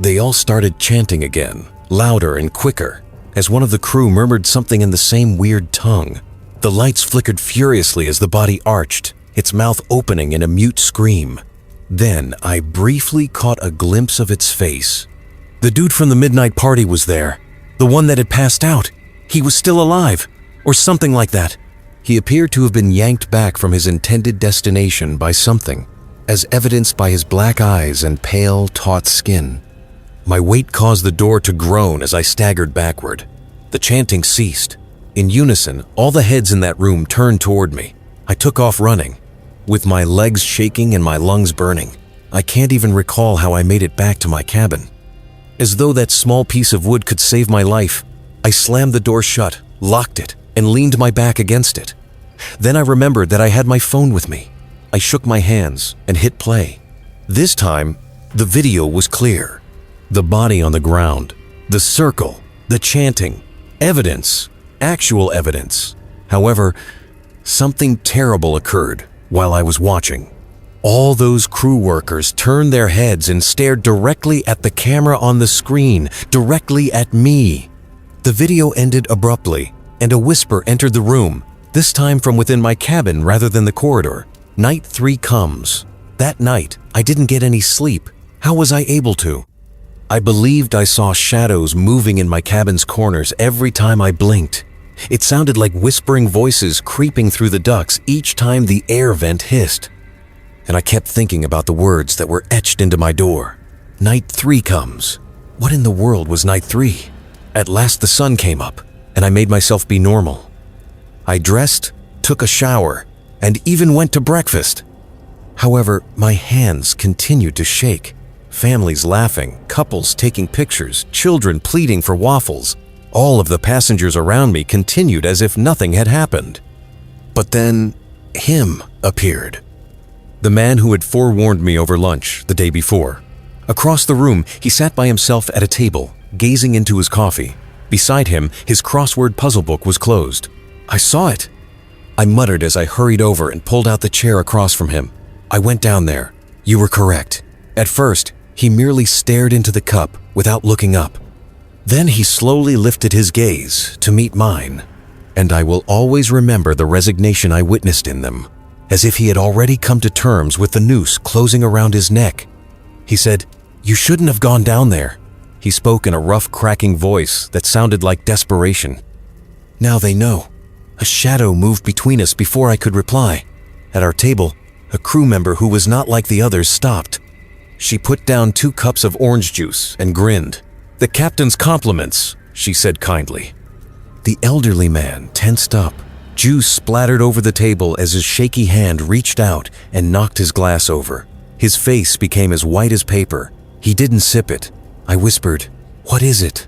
[SPEAKER 1] They all started chanting again, louder and quicker, as one of the crew murmured something in the same weird tongue. The lights flickered furiously as the body arched, its mouth opening in a mute scream. Then I briefly caught a glimpse of its face. The dude from the midnight party was there, the one that had passed out. He was still alive, or something like that. He appeared to have been yanked back from his intended destination by something, as evidenced by his black eyes and pale, taut skin. My weight caused the door to groan as I staggered backward. The chanting ceased. In unison, all the heads in that room turned toward me. I took off running, with my legs shaking and my lungs burning. I can't even recall how I made it back to my cabin. As though that small piece of wood could save my life, I slammed the door shut, locked it, and leaned my back against it. Then I remembered that I had my phone with me. I shook my hands and hit play. This time, the video was clear. The body on the ground, the circle, the chanting, evidence, actual evidence. However, something terrible occurred while I was watching. All those crew workers turned their heads and stared directly at the camera on the screen, directly at me. The video ended abruptly, and a whisper entered the room, this time from within my cabin rather than the corridor. Night 3 comes. That night, I didn't get any sleep. How was I able to? I believed I saw shadows moving in my cabin's corners every time I blinked. It sounded like whispering voices creeping through the ducts each time the air vent hissed. And I kept thinking about the words that were etched into my door. Night 3 comes. What in the world was night 3? At last the sun came up, and I made myself be normal. I dressed, took a shower, and even went to breakfast. However, my hands continued to shake. Families laughing, couples taking pictures, children pleading for waffles. All of the passengers around me continued as if nothing had happened. But then, him appeared. The man who had forewarned me over lunch the day before. Across the room, he sat by himself at a table, gazing into his coffee. Beside him, his crossword puzzle book was closed. I saw it. I muttered as I hurried over and pulled out the chair across from him. I went down there. You were correct. At first, he merely stared into the cup without looking up. Then he slowly lifted his gaze to meet mine, and I will always remember the resignation I witnessed in them, as if he had already come to terms with the noose closing around his neck. He said, "You shouldn't have gone down there." He spoke in a rough, cracking voice that sounded like desperation. Now they know. A shadow moved between us before I could reply. At our table, a crew member who was not like the others stopped. She put down 2 cups of orange juice and grinned. "The captain's compliments," she said kindly. The elderly man tensed up, Juice splattered over the table as his shaky hand reached out and knocked his glass over. His face became as white as paper. He didn't sip it. I whispered, "What is it?"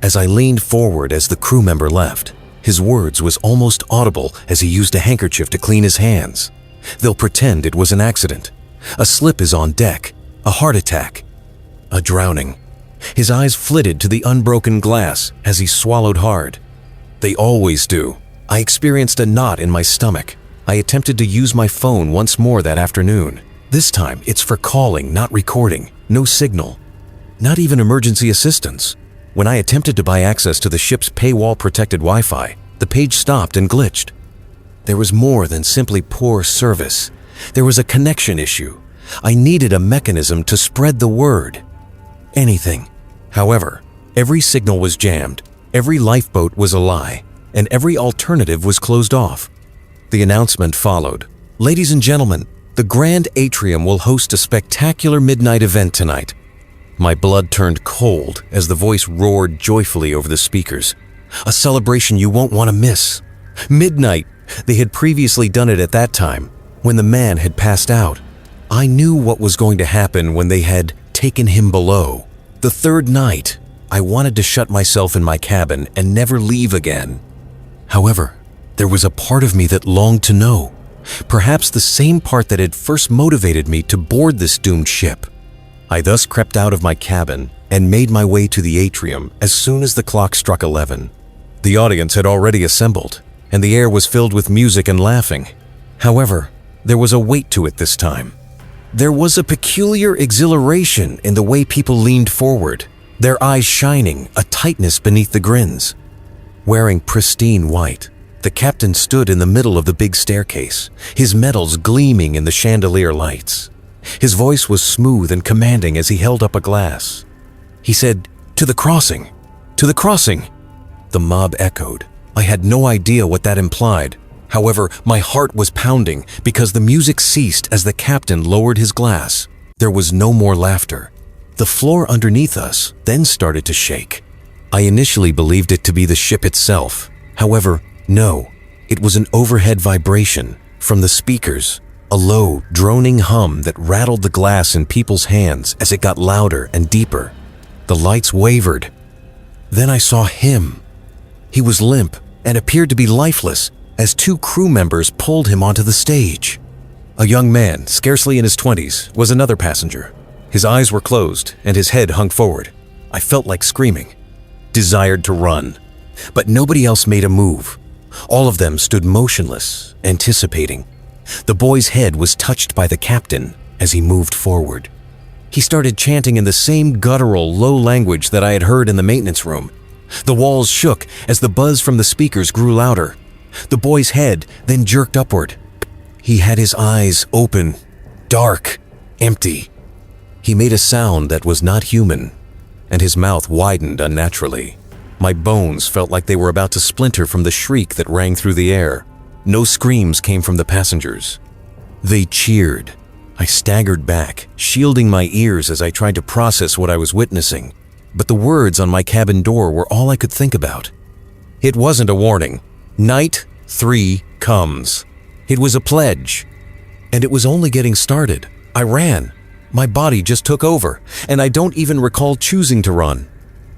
[SPEAKER 1] As I leaned forward as the crew member left, his words was almost audible as he used a handkerchief to clean his hands. "They'll pretend it was an accident. A slip is on deck. A heart attack. A drowning." His eyes flitted to the unbroken glass as he swallowed hard. "They always do." I experienced a knot in my stomach. I attempted to use my phone once more that afternoon. This time, it's for calling, not recording. No signal. Not even emergency assistance. When I attempted to buy access to the ship's paywall-protected Wi-Fi, the page stopped and glitched. There was more than simply poor service. There was a connection issue. I needed a mechanism to spread the word. Anything. However, every signal was jammed, every lifeboat was a lie, and every alternative was closed off. The announcement followed. "Ladies and gentlemen, the Grand Atrium will host a spectacular midnight event tonight." My blood turned cold as the voice roared joyfully over the speakers. "A celebration you won't want to miss." Midnight! They had previously done it at that time, when the man had passed out. I knew what was going to happen when they had taken him below. The third night, I wanted to shut myself in my cabin and never leave again. However, there was a part of me that longed to know. Perhaps the same part that had first motivated me to board this doomed ship. I thus crept out of my cabin and made my way to the atrium as soon as the clock struck 11. The audience had already assembled, and the air was filled with music and laughing. However, there was a weight to it this time. There was a peculiar exhilaration in the way people leaned forward, their eyes shining, a tightness beneath the grins. Wearing pristine white, the captain stood in the middle of the big staircase, his medals gleaming in the chandelier lights. His voice was smooth and commanding as he held up a glass. He said, "To the crossing! To the crossing!" The mob echoed. I had no idea what that implied. However, my heart was pounding because the music ceased as the captain lowered his glass. There was no more laughter. The floor underneath us then started to shake. I initially believed it to be the ship itself. However, no, it was an overhead vibration from the speakers, a low, droning hum that rattled the glass in people's hands as it got louder and deeper. The lights wavered. Then I saw him. He was limp and appeared to be lifeless as two crew members pulled him onto the stage. A young man, scarcely in his 20s, was another passenger. His eyes were closed and his head hung forward. I felt like screaming, desired to run, but nobody else made a move. All of them stood motionless, anticipating. The boy's head was touched by the captain as he moved forward. He started chanting in the same guttural, low language that I had heard in the maintenance room. The walls shook as the buzz from the speakers grew louder. The boy's head then jerked upward. He had his eyes open, dark, empty. He made a sound that was not human, and his mouth widened unnaturally. My bones felt like they were about to splinter from the shriek that rang through the air. No screams came from the passengers. They cheered. I staggered back, shielding my ears as I tried to process what I was witnessing. But the words on my cabin door were all I could think about. It wasn't a warning. Night 3 comes. It was a pledge. And it was only getting started. I ran. My body just took over, and I don't even recall choosing to run.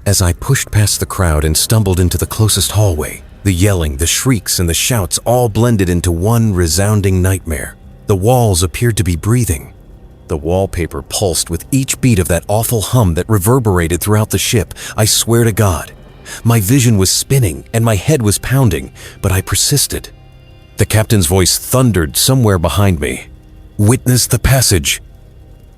[SPEAKER 1] As I pushed past the crowd and stumbled into the closest hallway, the yelling, the shrieks, and the shouts all blended into one resounding nightmare. The walls appeared to be breathing. The wallpaper pulsed with each beat of that awful hum that reverberated throughout the ship. I swear to God. My vision was spinning and my head was pounding, but I persisted. The captain's voice thundered somewhere behind me. "Witness the passage."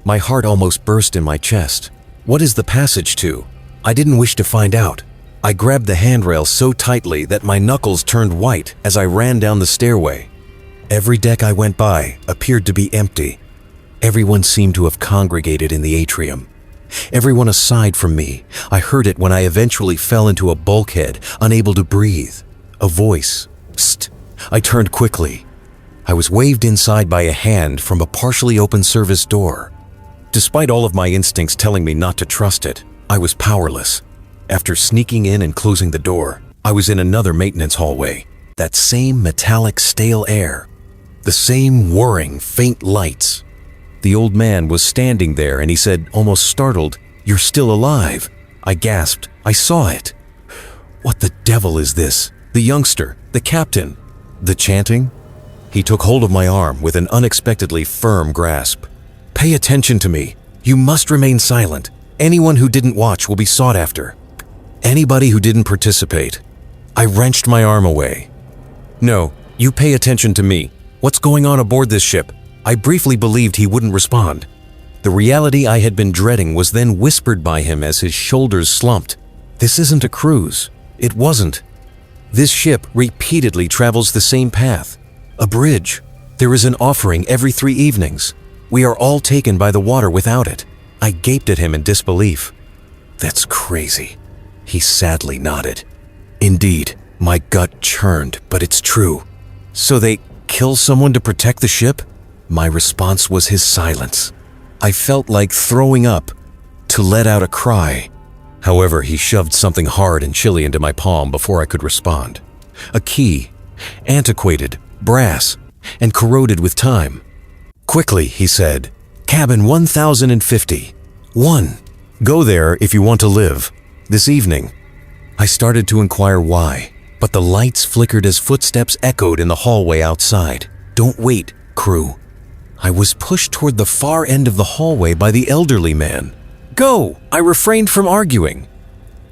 [SPEAKER 1] My heart almost burst in my chest. What is the passage to? I didn't wish to find out. I grabbed the handrail so tightly that my knuckles turned white as I ran down the stairway. Every deck I went by appeared to be empty. Everyone seemed to have congregated in the atrium. Everyone aside from me. I heard it when I eventually fell into a bulkhead, unable to breathe. A voice. Psst. I turned quickly. I was waved inside by a hand from a partially open service door. Despite all of my instincts telling me not to trust it, I was powerless. After sneaking in and closing the door, I was in another maintenance hallway. That same metallic stale air. The same whirring, faint lights. The old man was standing there and he said, almost startled, "You're still alive." I gasped. I saw it. What the devil is this? The youngster, the captain, the chanting? He took hold of my arm with an unexpectedly firm grasp. "Pay attention to me. You must remain silent. Anyone who didn't watch will be sought after. Anybody who didn't participate." I wrenched my arm away. "No, you pay attention to me. What's going on aboard this ship?" I briefly believed he wouldn't respond. The reality I had been dreading was then whispered by him as his shoulders slumped. "This isn't a cruise. It wasn't. This ship repeatedly travels the same path. A bridge. There is an offering every 3 evenings. We are all taken by the water without it." I gaped at him in disbelief. "That's crazy." He sadly nodded. "Indeed, my gut churned, but it's true." "So they kill someone to protect the ship?" My response was his silence. I felt like throwing up, to let out a cry. However, he shoved something hard and chilly into my palm before I could respond. A key, antiquated, brass, and corroded with time. "Quickly," he said, "cabin 1050. 1. Go there if you want to live. This evening." I started to inquire why, but the lights flickered as footsteps echoed in the hallway outside. "Don't wait, crew." I was pushed toward the far end of the hallway by the elderly man. "Go!" I refrained from arguing.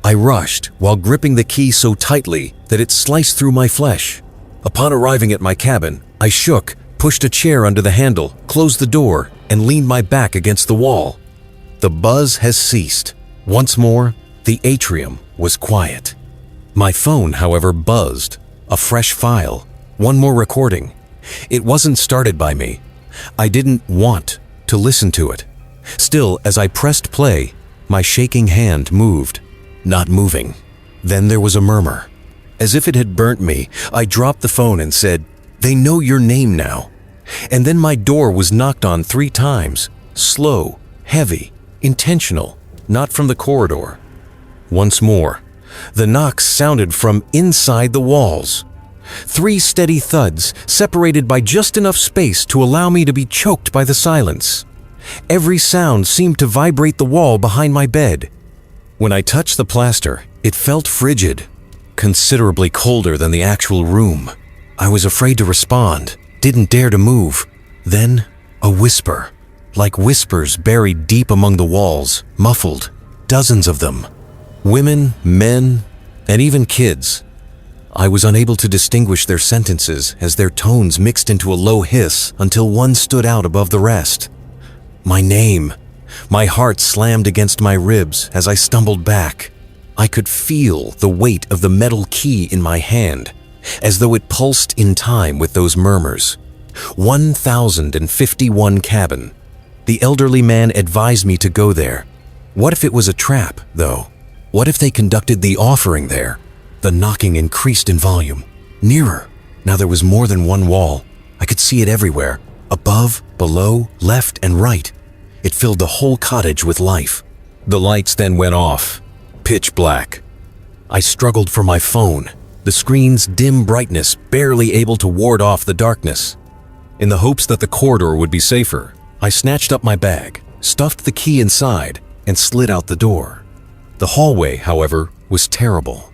[SPEAKER 1] I rushed while gripping the key so tightly that it sliced through my flesh. Upon arriving at my cabin, I shook, pushed a chair under the handle, closed the door, and leaned my back against the wall. The buzz has ceased. Once more, the atrium was quiet. My phone, however, buzzed. A fresh file. One more recording. It wasn't started by me. I didn't want to listen to it. Still, as I pressed play, my shaking hand moved, not moving. Then there was a murmur. As if it had burnt me, I dropped the phone and said, "They know your name now." And then my door was knocked on 3 times, slow, heavy, intentional, not from the corridor. Once more, the knocks sounded from inside the walls. 3 steady thuds, separated by just enough space to allow me to be choked by the silence. Every sound seemed to vibrate the wall behind my bed. When I touched the plaster, it felt frigid, considerably colder than the actual room. I was afraid to respond, didn't dare to move. Then, a whisper, like whispers buried deep among the walls, muffled, dozens of them. Women, men, and even kids. I was unable to distinguish their sentences as their tones mixed into a low hiss until one stood out above the rest. My name. My heart slammed against my ribs as I stumbled back. I could feel the weight of the metal key in my hand, as though it pulsed in time with those murmurs. 1051 cabin. The elderly man advised me to go there. What if it was a trap, though? What if they conducted the offering there? The knocking increased in volume. Nearer. Now there was more than one wall. I could see it everywhere. Above, below, left, and right. It filled the whole cottage with life. The lights then went off. Pitch black. I struggled for my phone, the screen's dim brightness barely able to ward off the darkness. In the hopes that the corridor would be safer, I snatched up my bag, stuffed the key inside, and slid out the door. The hallway, however, was terrible.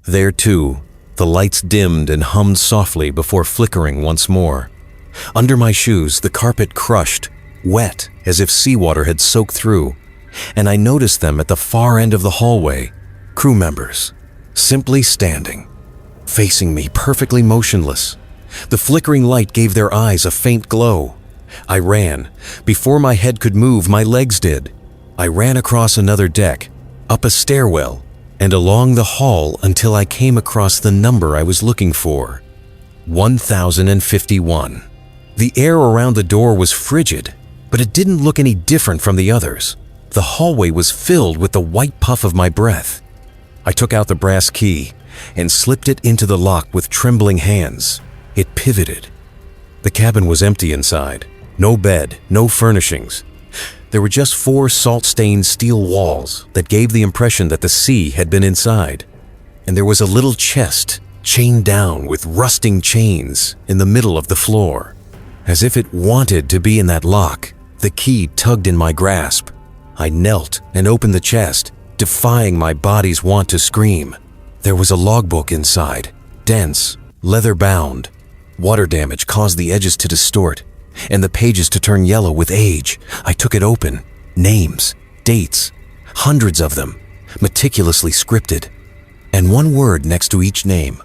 [SPEAKER 1] There too, the lights dimmed and hummed softly before flickering once more. Under my shoes, the carpet crushed, wet as if seawater had soaked through, and I noticed them at the far end of the hallway, crew members, simply standing, facing me perfectly motionless. The flickering light gave their eyes a faint glow. I ran. Before my head could move, my legs did. I ran across another deck, up a stairwell, and along the hall until I came across the number I was looking for. 1051. The air around the door was frigid, but it didn't look any different from the others. The hallway was filled with the white puff of my breath. I took out the brass key and slipped it into the lock with trembling hands. It pivoted. The cabin was empty inside. No bed, no furnishings. There were just 4 salt-stained steel walls that gave the impression that the sea had been inside. And there was a little chest chained down with rusting chains in the middle of the floor. As if it wanted to be in that lock, the key tugged in my grasp. I knelt and opened the chest, defying my body's want to scream. There was a logbook inside, dense, leather-bound. Water damage caused the edges to distort, and the pages to turn yellow with age. I took it open. Names, dates, hundreds of them, meticulously scripted. And one word next to each name,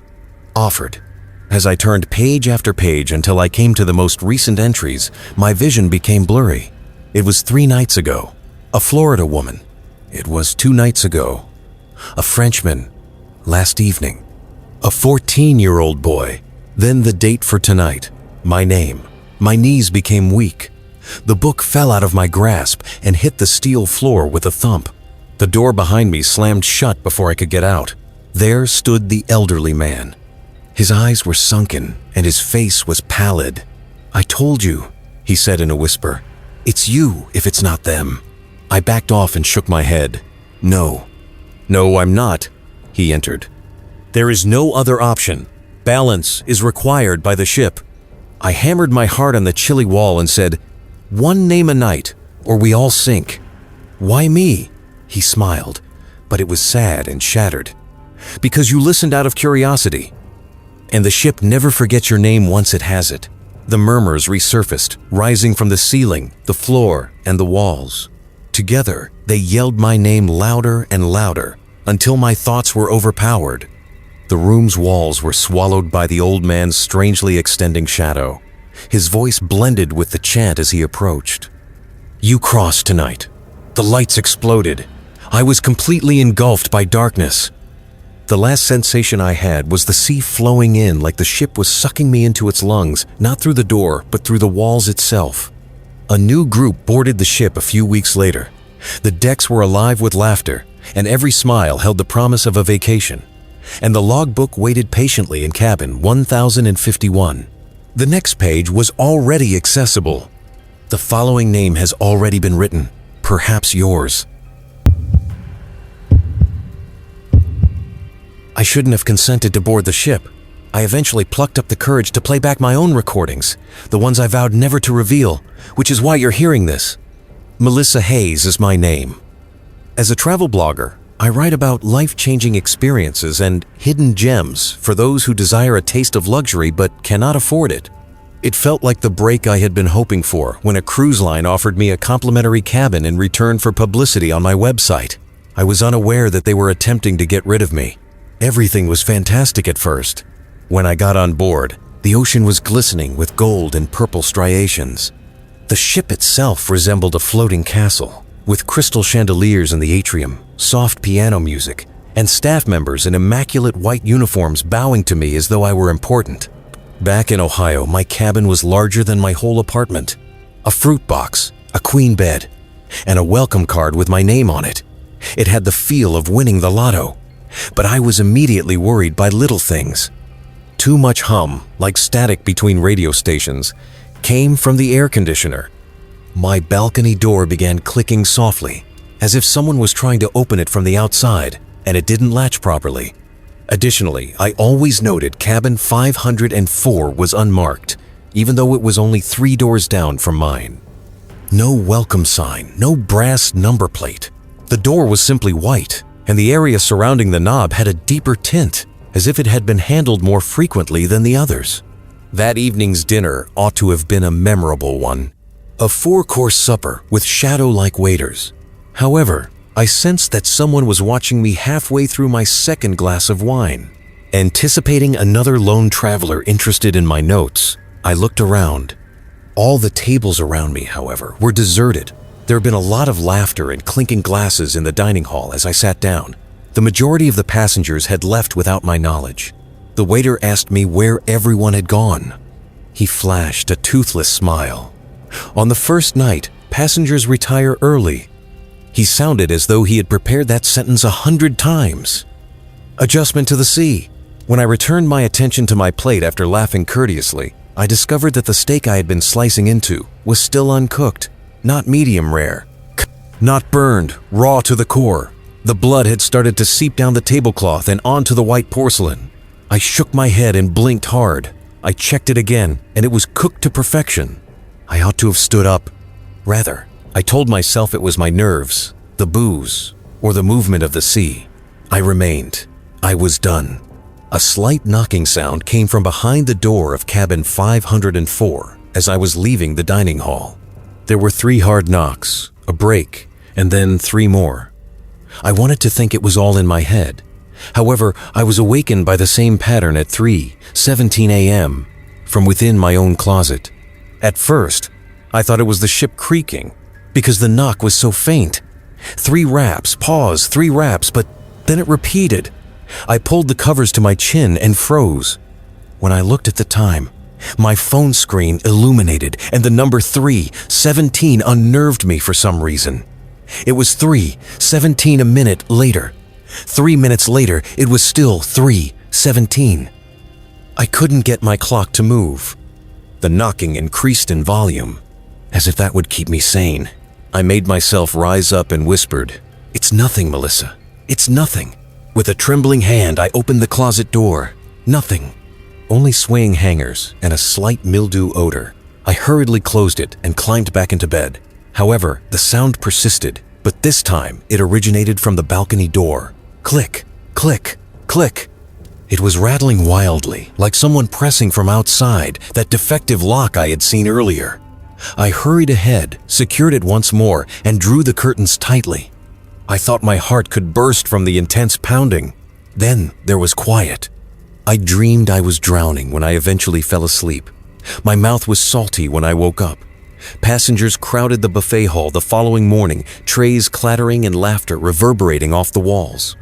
[SPEAKER 1] offered. As I turned page after page until I came to the most recent entries, my vision became blurry. It was 3 nights ago. A Florida woman. It was 2 nights ago. A Frenchman. Last evening. A 14-year-old boy. Then the date for tonight. My name. My knees became weak. The book fell out of my grasp and hit the steel floor with a thump. The door behind me slammed shut before I could get out. There stood the elderly man. His eyes were sunken and his face was pallid. "I told you," he said in a whisper. "It's you if it's not them." I backed off and shook my head. "No. No, I'm not." He entered. "There is no other option. Balance is required by the ship." I hammered my heart on the chilly wall and said, "One name a night, or we all sink." "Why me?" He smiled, but it was sad and shattered. "Because you listened out of curiosity. And the ship never forgets your name once it has it." The murmurs resurfaced, rising from the ceiling, the floor, and the walls. Together, they yelled my name louder and louder, until my thoughts were overpowered. The room's walls were swallowed by the old man's strangely extending shadow. His voice blended with the chant as he approached. "You crossed tonight." The lights exploded. I was completely engulfed by darkness. The last sensation I had was the sea flowing in like the ship was sucking me into its lungs, not through the door, but through the walls itself. A new group boarded the ship a few weeks later. The decks were alive with laughter, and every smile held the promise of a vacation. And the logbook waited patiently in cabin 1051. The next page was already accessible. The following name has already been written, perhaps yours. I shouldn't have consented to board the ship. I eventually plucked up the courage to play back my own recordings, the ones I vowed never to reveal, which is why you're hearing this. Melissa Hayes is my name. As a travel blogger, I write about life-changing experiences and hidden gems for those who desire a taste of luxury but cannot afford it. It felt like the break I had been hoping for when a cruise line offered me a complimentary cabin in return for publicity on my website. I was unaware that they were attempting to get rid of me. Everything was fantastic at first. When I got on board, the ocean was glistening with gold and purple striations. The ship itself resembled a floating castle, with crystal chandeliers in the atrium, soft piano music, and staff members in immaculate white uniforms bowing to me as though I were important. Back in Ohio, my cabin was larger than my whole apartment. A fruit box, a queen bed, and a welcome card with my name on it. It had the feel of winning the lotto. But I was immediately worried by little things. Too much hum, like static between radio stations, came from the air conditioner. My balcony door began clicking softly, as if someone was trying to open it from the outside, and it didn't latch properly. Additionally, I always noted cabin 504 was unmarked, even though it was only 3 doors down from mine. No welcome sign, no brass number plate. The door was simply white, and the area surrounding the knob had a deeper tint, as if it had been handled more frequently than the others. That evening's dinner ought to have been a memorable one. A 4-course supper with shadow-like waiters. However, I sensed that someone was watching me halfway through my second glass of wine. Anticipating another lone traveler interested in my notes, I looked around. All the tables around me, however, were deserted. There had been a lot of laughter and clinking glasses in the dining hall as I sat down. The majority of the passengers had left without my knowledge. The waiter asked me where everyone had gone. He flashed a toothless smile. On the first night, passengers retire early. He sounded as though he had prepared that sentence 100 times. Adjustment to the sea. When I returned my attention to my plate after laughing courteously, I discovered that the steak I had been slicing into was still uncooked. Not medium rare, not burned, raw to the core. The blood had started to seep down the tablecloth and onto the white porcelain. I shook my head and blinked hard. I checked it again, and it was cooked to perfection. I ought to have stood up. Rather, I told myself it was my nerves, the booze, or the movement of the sea. I remained. I was done. A slight knocking sound came from behind the door of cabin 504 as I was leaving the dining hall. There were 3 hard knocks, a break, and then 3 more. I wanted to think it was all in my head. However, I was awakened by the same pattern at 3:17 a.m. from within my own closet. At first, I thought it was the ship creaking because the knock was so faint. 3 raps, pause, 3 raps, but then it repeated. I pulled the covers to my chin and froze. When I looked at the time, my phone screen illuminated and the number 3:17 unnerved me for some reason. It was 3:17 a minute later. 3 minutes later, it was still 3:17. I couldn't get my clock to move. The knocking increased in volume, as if that would keep me sane. I made myself rise up and whispered, "It's nothing, Melissa. It's nothing." With a trembling hand, I opened the closet door. Nothing. Only swaying hangers and a slight mildew odor. I hurriedly closed it and climbed back into bed. However, the sound persisted, but this time it originated from the balcony door. Click, click, click. It was rattling wildly, like someone pressing from outside that defective lock I had seen earlier. I hurried ahead, secured it once more, and drew the curtains tightly. I thought my heart could burst from the intense pounding. Then there was quiet. I dreamed I was drowning when I eventually fell asleep. My mouth was salty when I woke up. Passengers crowded the buffet hall the following morning, trays clattering and laughter reverberating off the walls.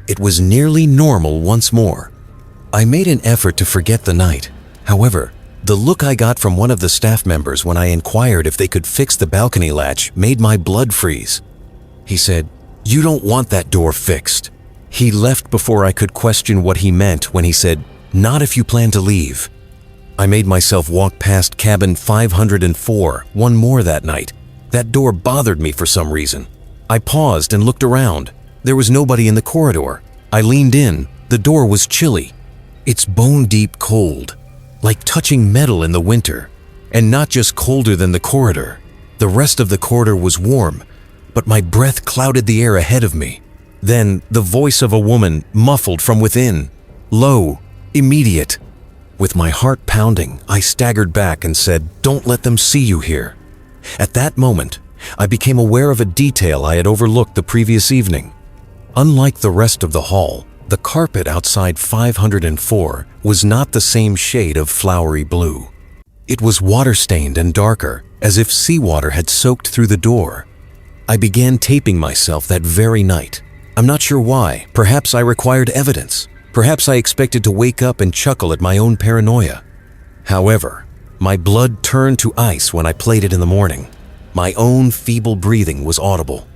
[SPEAKER 1] It was nearly normal once more. I made an effort to forget the night. However, the look I got from one of the staff members when I inquired if they could fix the balcony latch made my blood freeze. He said, "You don't want that door fixed." He left before I could question what he meant when he said, "Not if you plan to leave." I made myself walk past cabin 504 one more that night. That door bothered me for some reason. I paused and looked around. There was nobody in the corridor. I leaned in. The door was chilly. It's bone-deep cold, like touching metal in the winter, and not just colder than the corridor. The rest of the corridor was warm, but my breath clouded the air ahead of me. Then the voice of a woman muffled from within, low, immediate. With my heart pounding, I staggered back and said, "Don't let them see you here." At that moment, I became aware of a detail I had overlooked the previous evening. Unlike the rest of the hall, the carpet outside 504 was not the same shade of flowery blue. It was water-stained and darker, as if seawater had soaked through the door. I began taping myself that very night. I'm not sure why. Perhaps I required evidence. Perhaps I expected to wake up and chuckle at my own paranoia. However, my blood turned to ice when I played it in the morning. My own feeble breathing was audible.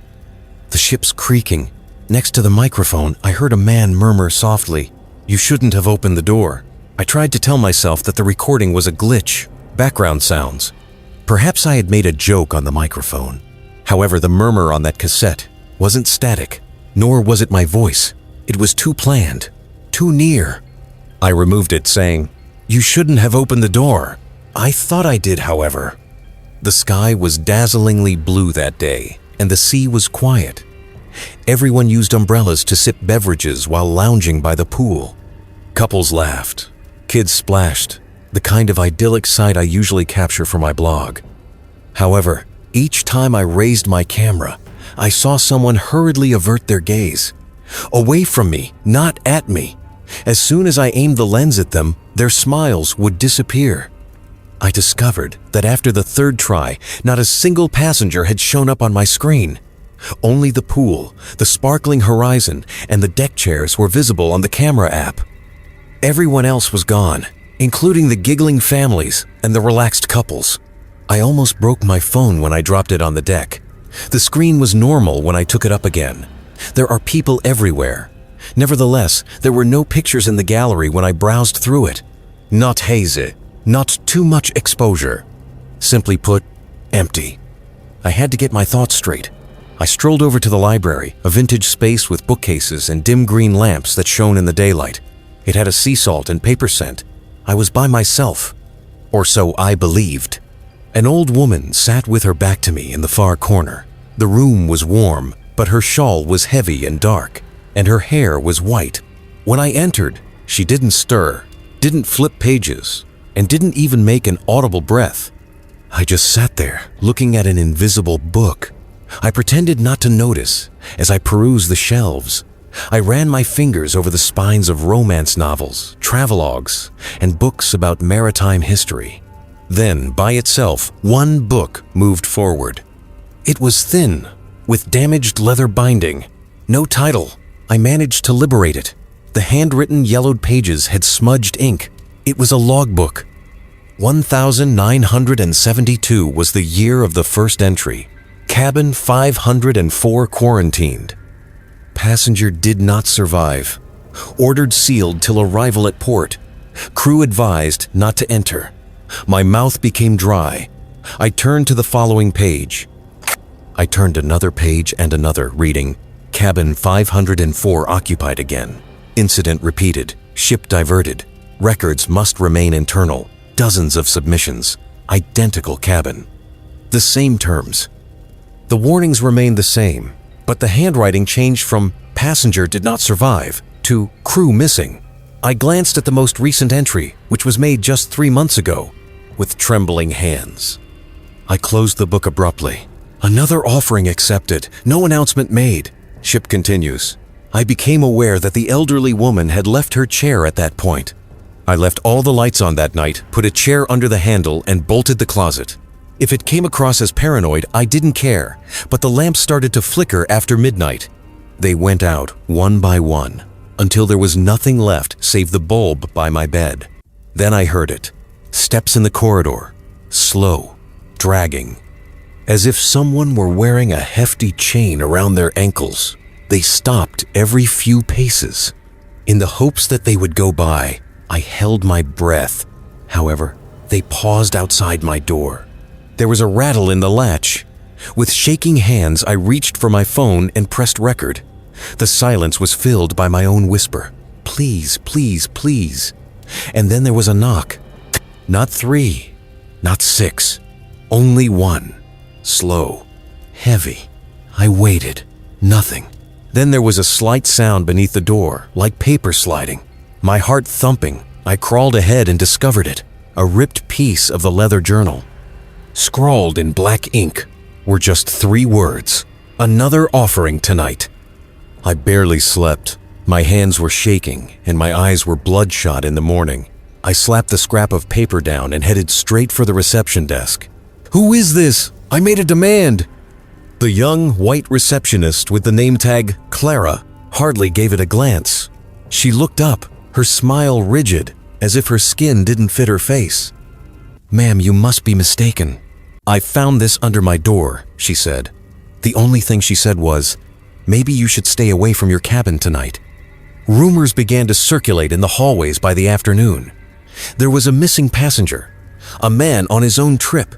[SPEAKER 1] The ship's creaking. Next to the microphone, I heard a man murmur softly, "You shouldn't have opened the door." I tried to tell myself that the recording was a glitch, background sounds. Perhaps I had made a joke on the microphone. However, the murmur on that cassette wasn't static, nor was it my voice. It was too planned, too near. I removed it, saying, "You shouldn't have opened the door." I thought I did, however. The sky was dazzlingly blue that day, and the sea was quiet. Everyone used umbrellas to sip beverages while lounging by the pool. Couples laughed. Kids splashed, the kind of idyllic sight I usually capture for my blog. However, each time I raised my camera, I saw someone hurriedly avert their gaze. Away from me, not at me. As soon as I aimed the lens at them, their smiles would disappear. I discovered that after the 3rd try, not a single passenger had shown up on my screen. Only the pool, the sparkling horizon, and the deck chairs were visible on the camera app. Everyone else was gone, including the giggling families and the relaxed couples. I almost broke my phone when I dropped it on the deck. The screen was normal when I took it up again. There are people everywhere. Nevertheless, there were no pictures in the gallery when I browsed through it. Not hazy, not too much exposure. Simply put, empty. I had to get my thoughts straight. I strolled over to the library, a vintage space with bookcases and dim green lamps that shone in the daylight. It had a sea salt and paper scent. I was by myself, or so I believed. An old woman sat with her back to me in the far corner. The room was warm, but her shawl was heavy and dark, and her hair was white. When I entered, she didn't stir, didn't flip pages, and didn't even make an audible breath. I just sat there, looking at an invisible book. I pretended not to notice as I perused the shelves. I ran my fingers over the spines of romance novels, travelogues, and books about maritime history. Then, by itself, one book moved forward. It was thin, with damaged leather binding. No title. I managed to liberate it. The handwritten yellowed pages had smudged ink. It was a logbook. 1972 was the year of the first entry. Cabin 504 quarantined. Passenger did not survive. Ordered sealed till arrival at port. Crew advised not to enter. My mouth became dry. I turned to the following page. I turned another page and another, reading, Cabin 504 occupied again. Incident repeated. Ship diverted. Records must remain internal. Dozens of submissions. Identical cabin. The same terms. The warnings remained the same, but the handwriting changed from passenger did not survive to crew missing. I glanced at the most recent entry, which was made just 3 months ago, with trembling hands. I closed the book abruptly. Another offering accepted, no announcement made. Ship continues. I became aware that the elderly woman had left her chair at that point. I left all the lights on that night, put a chair under the handle, and bolted the closet. If it came across as paranoid, I didn't care, but the lamps started to flicker after midnight. They went out one by one, until there was nothing left save the bulb by my bed. Then I heard it. Steps in the corridor. Slow. Dragging. As if someone were wearing a hefty chain around their ankles. They stopped every few paces. In the hopes that they would go by, I held my breath. However, they paused outside my door. There was a rattle in the latch. With shaking hands, I reached for my phone and pressed record. The silence was filled by my own whisper. Please, please, please. And then there was a knock. Not 3, not 6, only 1. Slow, heavy. I waited. Nothing. Then there was a slight sound beneath the door, like paper sliding. My heart thumping, I crawled ahead and discovered it. A ripped piece of the leather journal. Scrawled in black ink were just 3 words. Another offering tonight. I barely slept. My hands were shaking and my eyes were bloodshot in the morning. I slapped the scrap of paper down and headed straight for the reception desk. Who is this? I made a demand. The young white receptionist with the name tag Clara hardly gave it a glance. She looked up, her smile rigid, as if her skin didn't fit her face. Ma'am, you must be mistaken. I found this under my door, she said. The only thing she said was, maybe you should stay away from your cabin tonight. Rumors began to circulate in the hallways by the afternoon. There was a missing passenger, a man on his own trip.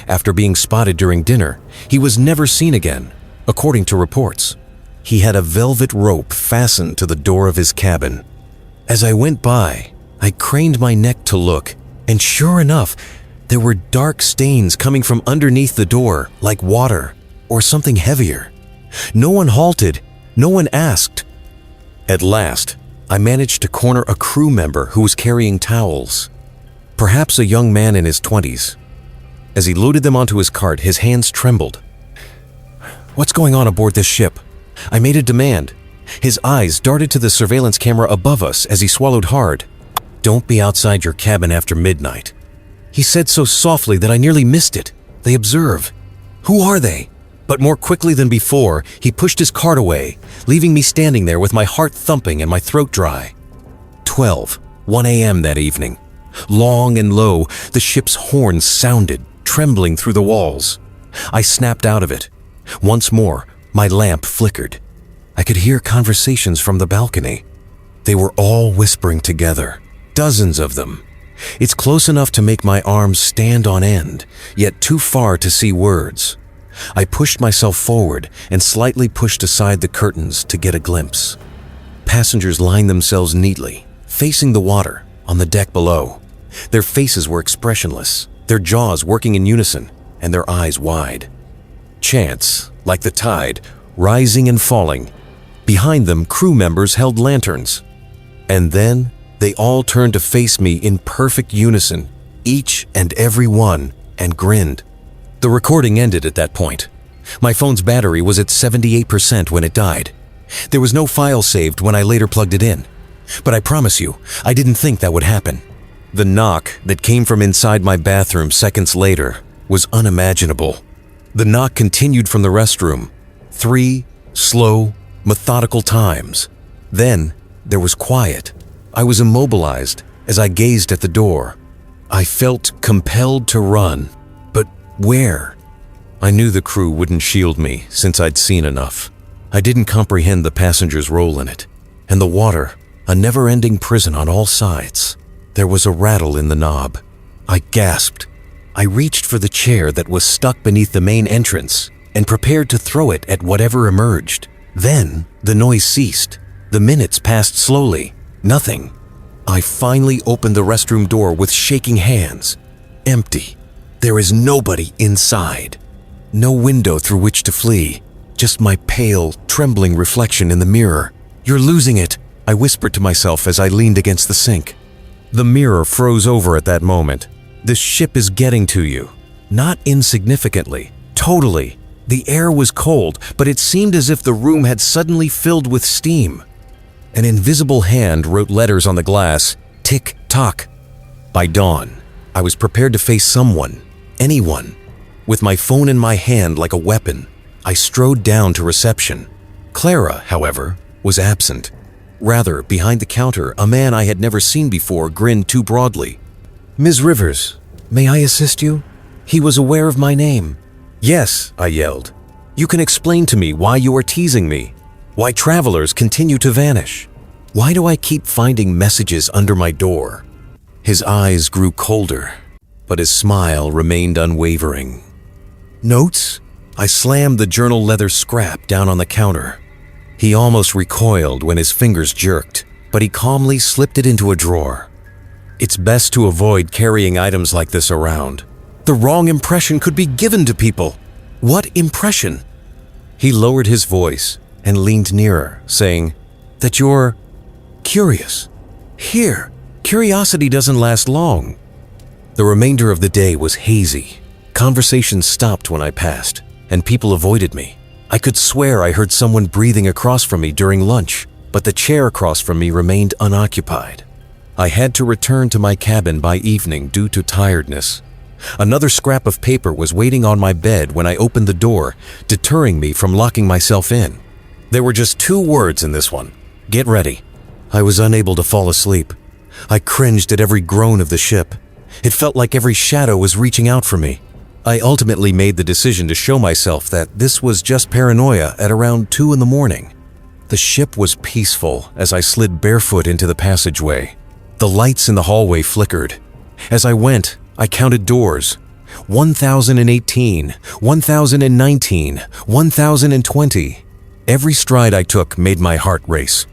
[SPEAKER 1] After being spotted during dinner, he was never seen again, according to reports. He had a velvet rope fastened to the door of his cabin. As I went by, I craned my neck to look, and sure enough, there were dark stains coming from underneath the door, like water or something heavier. No one halted, no one asked. At last, I managed to corner a crew member who was carrying towels. Perhaps a young man in his 20s. As he loaded them onto his cart, his hands trembled. What's going on aboard this ship? I made a demand. His eyes darted to the surveillance camera above us as he swallowed hard. Don't be outside your cabin after midnight. He said so softly that I nearly missed it. They observe. Who are they? But more quickly than before, he pushed his cart away, leaving me standing there with my heart thumping and my throat dry. 1 a.m. that evening. Long and low, the ship's horn sounded, trembling through the walls. I snapped out of it. Once more, my lamp flickered. I could hear conversations from the balcony. They were all whispering together, dozens of them. It's close enough to make my arms stand on end, yet too far to see words. I pushed myself forward and slightly pushed aside the curtains to get a glimpse. Passengers lined themselves neatly, facing the water, on the deck below. Their faces were expressionless, their jaws working in unison, and their eyes wide. Chants, like the tide, rising and falling. Behind them, crew members held lanterns. And then, they all turned to face me in perfect unison, each and every one, and grinned. The recording ended at that point. My phone's battery was at 78% when it died. There was no file saved when I later plugged it in. But I promise you, I didn't think that would happen. The knock that came from inside my bathroom seconds later was unimaginable. The knock continued from the restroom. 3 slow, methodical times. Then, there was quiet. I was immobilized as I gazed at the door. I felt compelled to run. But where? I knew the crew wouldn't shield me since I'd seen enough. I didn't comprehend the passenger's role in it. And the water, a never-ending prison on all sides. There was a rattle in the knob. I gasped. I reached for the chair that was stuck beneath the main entrance and prepared to throw it at whatever emerged. Then, the noise ceased. The minutes passed slowly. Nothing. I finally opened the restroom door with shaking hands. Empty. There is nobody inside. No window through which to flee. Just my pale, trembling reflection in the mirror. "You're losing it," I whispered to myself as I leaned against the sink. The mirror froze over at that moment. This ship is getting to you. Not insignificantly. Totally. The air was cold, but it seemed as if the room had suddenly filled with steam. An invisible hand wrote letters on the glass, tick-tock. By dawn, I was prepared to face someone, anyone. With my phone in my hand like a weapon, I strode down to reception. Clara, however, was absent. Rather, behind the counter, a man I had never seen before grinned too broadly. "Ms. Rivers, may I assist you?" He was aware of my name. "Yes," I yelled. "You can explain to me why you are teasing me. Why travelers continue to vanish. Why do I keep finding messages under my door?" His eyes grew colder, but his smile remained unwavering. "Notes?" I slammed the journal leather scrap down on the counter. He almost recoiled when his fingers jerked, but he calmly slipped it into a drawer. It's best to avoid carrying items like this around. The wrong impression could be given to people. What impression? He lowered his voice and leaned nearer, saying, "That you're curious. Here, curiosity doesn't last long." The remainder of the day was hazy. Conversations stopped when I passed, and people avoided me. I could swear I heard someone breathing across from me during lunch, but the chair across from me remained unoccupied. I had to return to my cabin by evening due to tiredness. Another scrap of paper was waiting on my bed when I opened the door, deterring me from locking myself in. There were just 2 words in this one: "Get ready." I was unable to fall asleep. I cringed at every groan of the ship. It felt like every shadow was reaching out for me. I ultimately made the decision to show myself that this was just paranoia at around 2 in the morning. The ship was peaceful as I slid barefoot into the passageway. The lights in the hallway flickered. As I went, I counted doors. 1,018, 1,019, 1,020. Every stride I took made my heart race.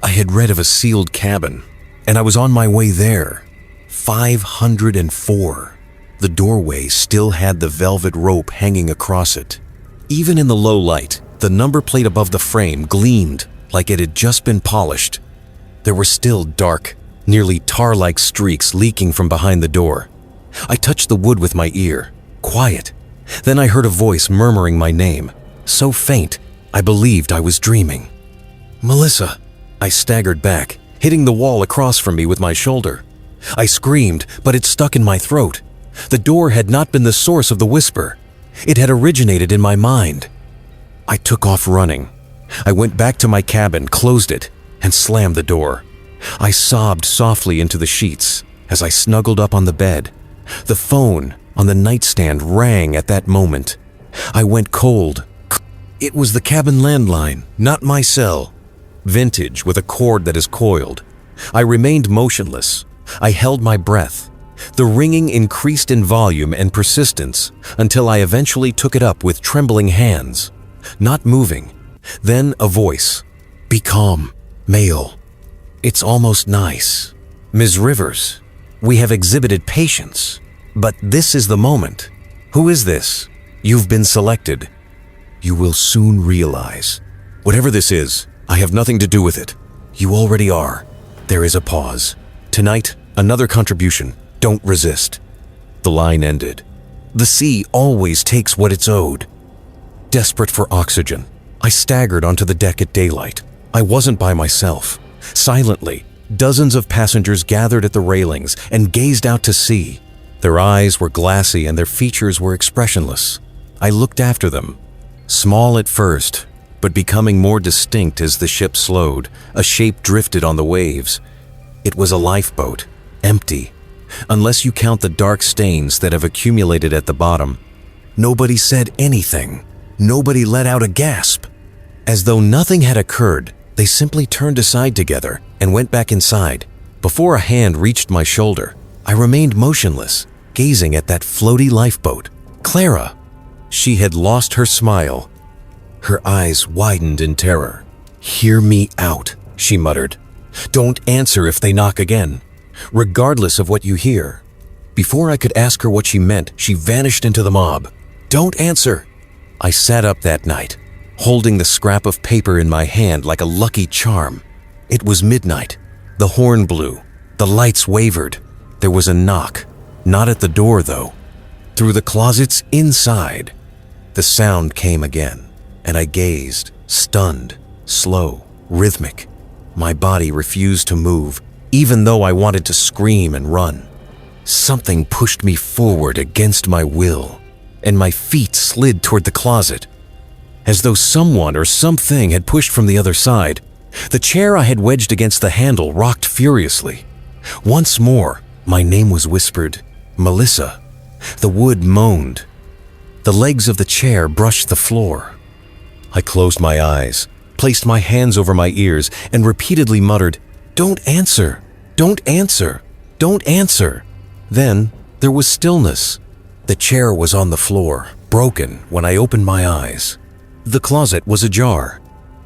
[SPEAKER 1] I had read of a sealed cabin, and I was on my way there. 504. The doorway still had the velvet rope hanging across it. Even in the low light, the number plate above the frame gleamed like it had just been polished. There were still dark, nearly tar-like streaks leaking from behind the door. I touched the wood with my ear. Quiet. Then I heard a voice murmuring my name, so faint I believed I was dreaming. "Melissa." I staggered back, hitting the wall across from me with my shoulder. I screamed, but it stuck in my throat. The door had not been the source of the whisper. It had originated in my mind. I took off running. I went back to my cabin, closed it, and slammed the door. I sobbed softly into the sheets as I snuggled up on the bed. The phone on the nightstand rang at that moment. I went cold. It was the cabin landline, not my cell. Vintage with a cord that is coiled. I remained motionless. I held my breath. The ringing increased in volume and persistence until I eventually took it up with trembling hands. Not moving. Then a voice. "Be calm. Male." It's almost nice. Ms. Rivers, we have exhibited patience, but this is the moment. Who is this? You've been selected. You will soon realize. Whatever this is, I have nothing to do with it. You already are. There is a pause. Tonight, another contribution. Don't resist. The line ended. The sea always takes what it's owed. Desperate for oxygen, I staggered onto the deck at daylight. I wasn't by myself. Silently, dozens of passengers gathered at the railings and gazed out to sea. Their eyes were glassy and their features were expressionless. I looked after them. Small at first, but becoming more distinct as the ship slowed, a shape drifted on the waves. It was a lifeboat, empty, unless you count the dark stains that have accumulated at the bottom. Nobody said anything. Nobody let out a gasp. As though nothing had occurred, they simply turned aside together and went back inside. Before a hand reached my shoulder, I remained motionless, gazing at that floaty lifeboat. Clara! She had lost her smile. Her eyes widened in terror. "Hear me out," she muttered. "Don't answer if they knock again, regardless of what you hear." Before I could ask her what she meant, she vanished into the mob. "Don't answer." I sat up that night, holding the scrap of paper in my hand like a lucky charm. It was midnight. The horn blew. The lights wavered. There was a knock. Not at the door, though. Through the closets inside. The sound came again, and I gazed, stunned, slow, rhythmic. My body refused to move, even though I wanted to scream and run. Something pushed me forward against my will, and my feet slid toward the closet. As though someone or something had pushed from the other side, the chair I had wedged against the handle rocked furiously. Once more, my name was whispered, "Melissa." The wood moaned. The legs of the chair brushed the floor. I closed my eyes, placed my hands over my ears, and repeatedly muttered, "Don't answer, don't answer, don't answer." Then there was stillness. The chair was on the floor, broken when I opened my eyes. The closet was ajar.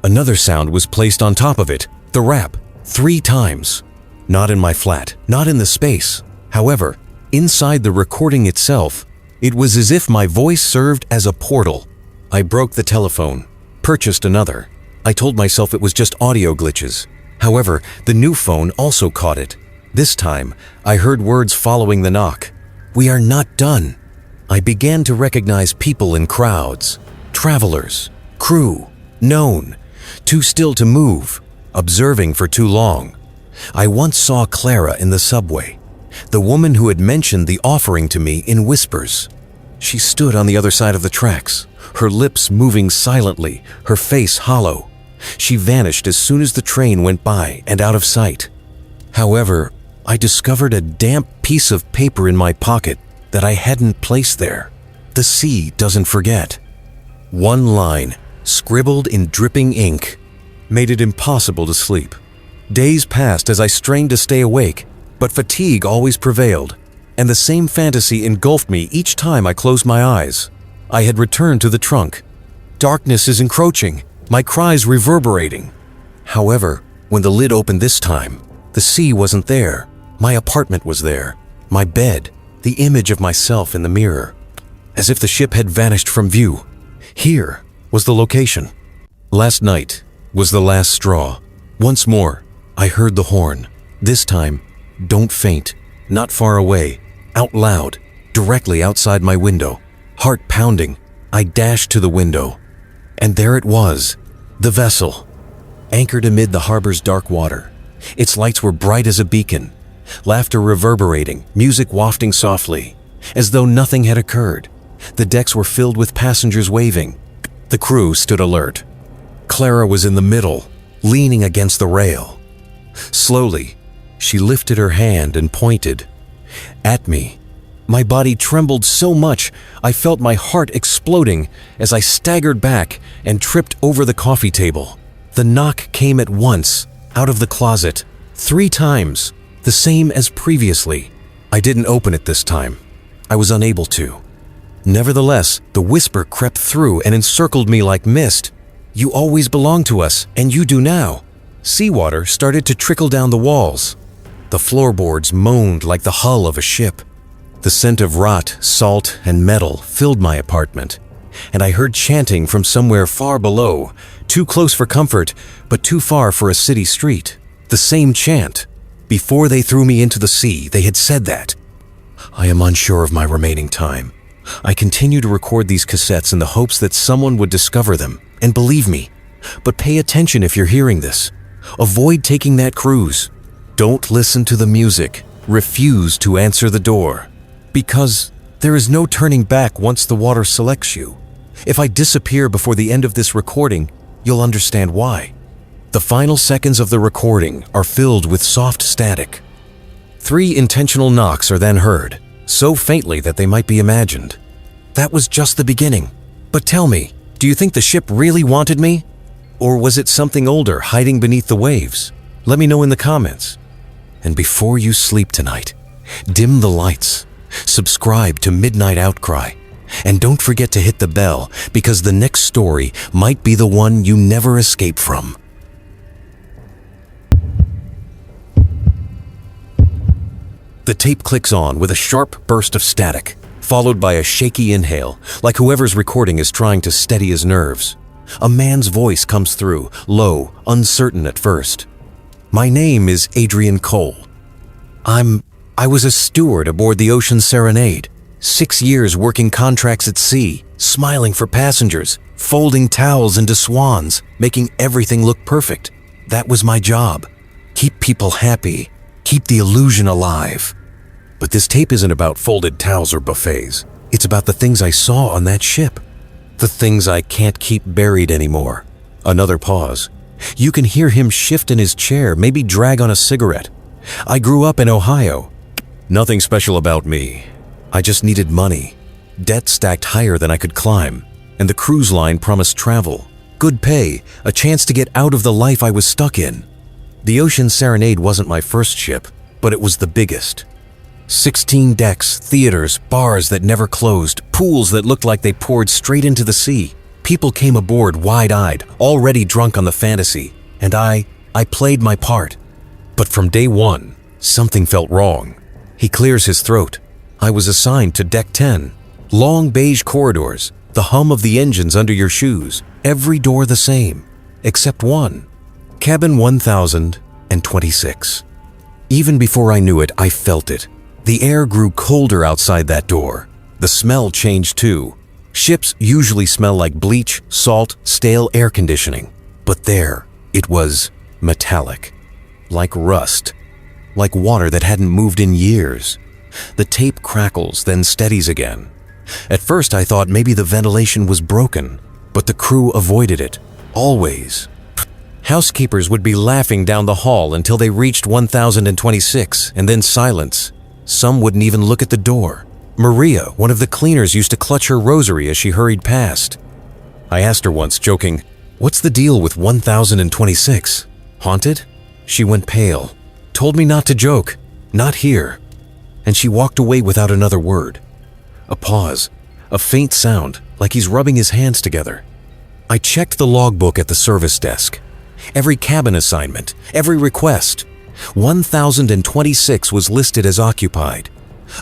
[SPEAKER 1] Another sound was placed on top of it, the rap, 3 times. Not in my flat, not in the space. However, inside the recording itself, it was as if my voice served as a portal. I broke the telephone, purchased another. I told myself it was just audio glitches. However, the new phone also caught it. This time, I heard words following the knock. "We are not done." I began to recognize people in crowds. Travelers, crew, known, too still to move, observing for too long. I once saw Clara in the subway, the woman who had mentioned the offering to me in whispers. She stood on the other side of the tracks, her lips moving silently, her face hollow. She vanished as soon as the train went by and out of sight. However, I discovered a damp piece of paper in my pocket that I hadn't placed there. The sea doesn't forget. One line, scribbled in dripping ink, made it impossible to sleep. Days passed as I strained to stay awake, but fatigue always prevailed, and the same fantasy engulfed me each time I closed my eyes. I had returned to the trunk. Darkness is encroaching, my cries reverberating. However, when the lid opened this time, the sea wasn't there. My apartment was there, my bed, the image of myself in the mirror. As if the ship had vanished from view. Here was the location. Last night was the last straw. Once more, I heard the horn. This time, don't faint, not far away, out loud, directly outside my window. Heart pounding, I dashed to the window. And there it was, the vessel, anchored amid the harbor's dark water. Its lights were bright as a beacon, laughter reverberating, music wafting softly, as though nothing had occurred. The decks were filled with passengers waving. The crew stood alert. Clara was in the middle, leaning against the rail. Slowly, she lifted her hand and pointed at me. My body trembled so much I felt my heart exploding as I staggered back and tripped over the coffee table. The knock came at once, out of the closet, 3 times, the same as previously. I didn't open it this time. I was unable to. Nevertheless, the whisper crept through and encircled me like mist. "You always belonged to us, and you do now. Seawater started to trickle down the walls. The floorboards moaned like the hull of a ship. The scent of rot, salt, and metal filled my apartment, and I heard chanting from somewhere far below, too close for comfort, but too far for a city street. The same chant. Before they threw me into the sea, they had said that. I am unsure of my remaining time. I continue to record these cassettes in the hopes that someone would discover them, and believe me. But pay attention if you're hearing this. Avoid taking that cruise. Don't listen to the music. Refuse to answer the door. Because there is no turning back once the water selects you. If I disappear before the end of this recording, you'll understand why. The final seconds of the recording are filled with soft static. 3 intentional knocks are then heard, so faintly that they might be imagined. That was just the beginning. But tell me, do you think the ship really wanted me? Or was it something older hiding beneath the waves? Let me know in the comments. And before you sleep tonight, dim the lights, subscribe to Midnight Outcry, and don't forget to hit the bell because the next story might be the one you never escape from. The tape clicks on with a sharp burst of static, followed by a shaky inhale, like whoever's recording is trying to steady his nerves. A man's voice comes through, low, uncertain at first. My name is Adrian Cole. I was a steward aboard the Ocean Serenade, 6 years working contracts at sea, smiling for passengers, folding towels into swans, making everything look perfect. That was my job. Keep people happy, keep the illusion alive. But this tape isn't about folded towels or buffets. It's about the things I saw on that ship. The things I can't keep buried anymore. Another pause. You can hear him shift in his chair, maybe drag on a cigarette. I grew up in Ohio. Nothing special about me. I just needed money. Debt stacked higher than I could climb. And the cruise line promised travel, good pay, a chance to get out of the life I was stuck in. The Ocean Serenade wasn't my first ship, but it was the biggest. 16 decks, theaters, bars that never closed, pools that looked like they poured straight into the sea. People came aboard wide-eyed, already drunk on the fantasy, and I played my part. But from day one, something felt wrong. He clears his throat. I was assigned to Deck 10. Long beige corridors, the hum of the engines under your shoes, every door the same, except one. Cabin 1026. Even before I knew it, I felt it. The air grew colder outside that door. The smell changed too. Ships usually smell like bleach, salt, stale air conditioning. But there, it was metallic. Like rust. Like water that hadn't moved in years. The tape crackles, then steadies again. At first I thought maybe the ventilation was broken, but the crew avoided it. Always. Housekeepers would be laughing down the hall until they reached 1026, and then silence. Some wouldn't even look at the door. Maria, one of the cleaners, used to clutch her rosary as she hurried past. I asked her once, joking, "What's the deal with 1026? Haunted?" She went pale, told me not to joke, not here, and she walked away without another word. A pause, a faint sound, like he's rubbing his hands together. I checked the logbook at the service desk. Every cabin assignment, every request. 1026 was listed as occupied.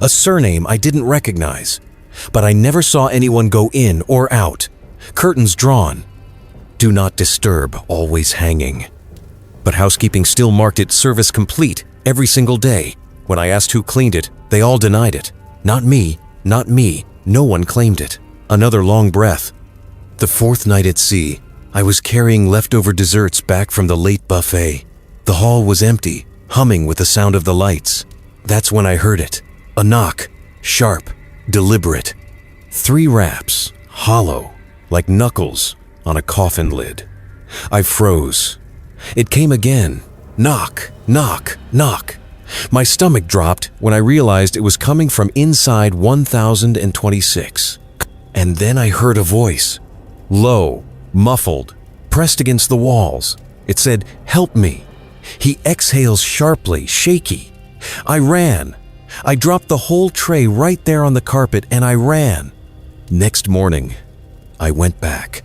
[SPEAKER 1] A surname I didn't recognize, but I never saw anyone go in or out. Curtains drawn. Do not disturb, always hanging. But housekeeping still marked it service complete every single day. When I asked who cleaned it, they all denied it. Not me, not me. No one claimed it. Another long breath. The 4th night at sea, I was carrying leftover desserts back from the late buffet. The hall was empty, humming with the sound of the lights. That's when I heard it. A knock, sharp, deliberate. 3 raps, hollow, like knuckles on a coffin lid. I froze. It came again. Knock, knock, knock. My stomach dropped when I realized it was coming from inside 1026. And then I heard a voice. Low, muffled, pressed against the walls. It said, "Help me." He exhales sharply, shaky. I ran. I dropped the whole tray right there on the carpet and I ran. Next morning, I went back.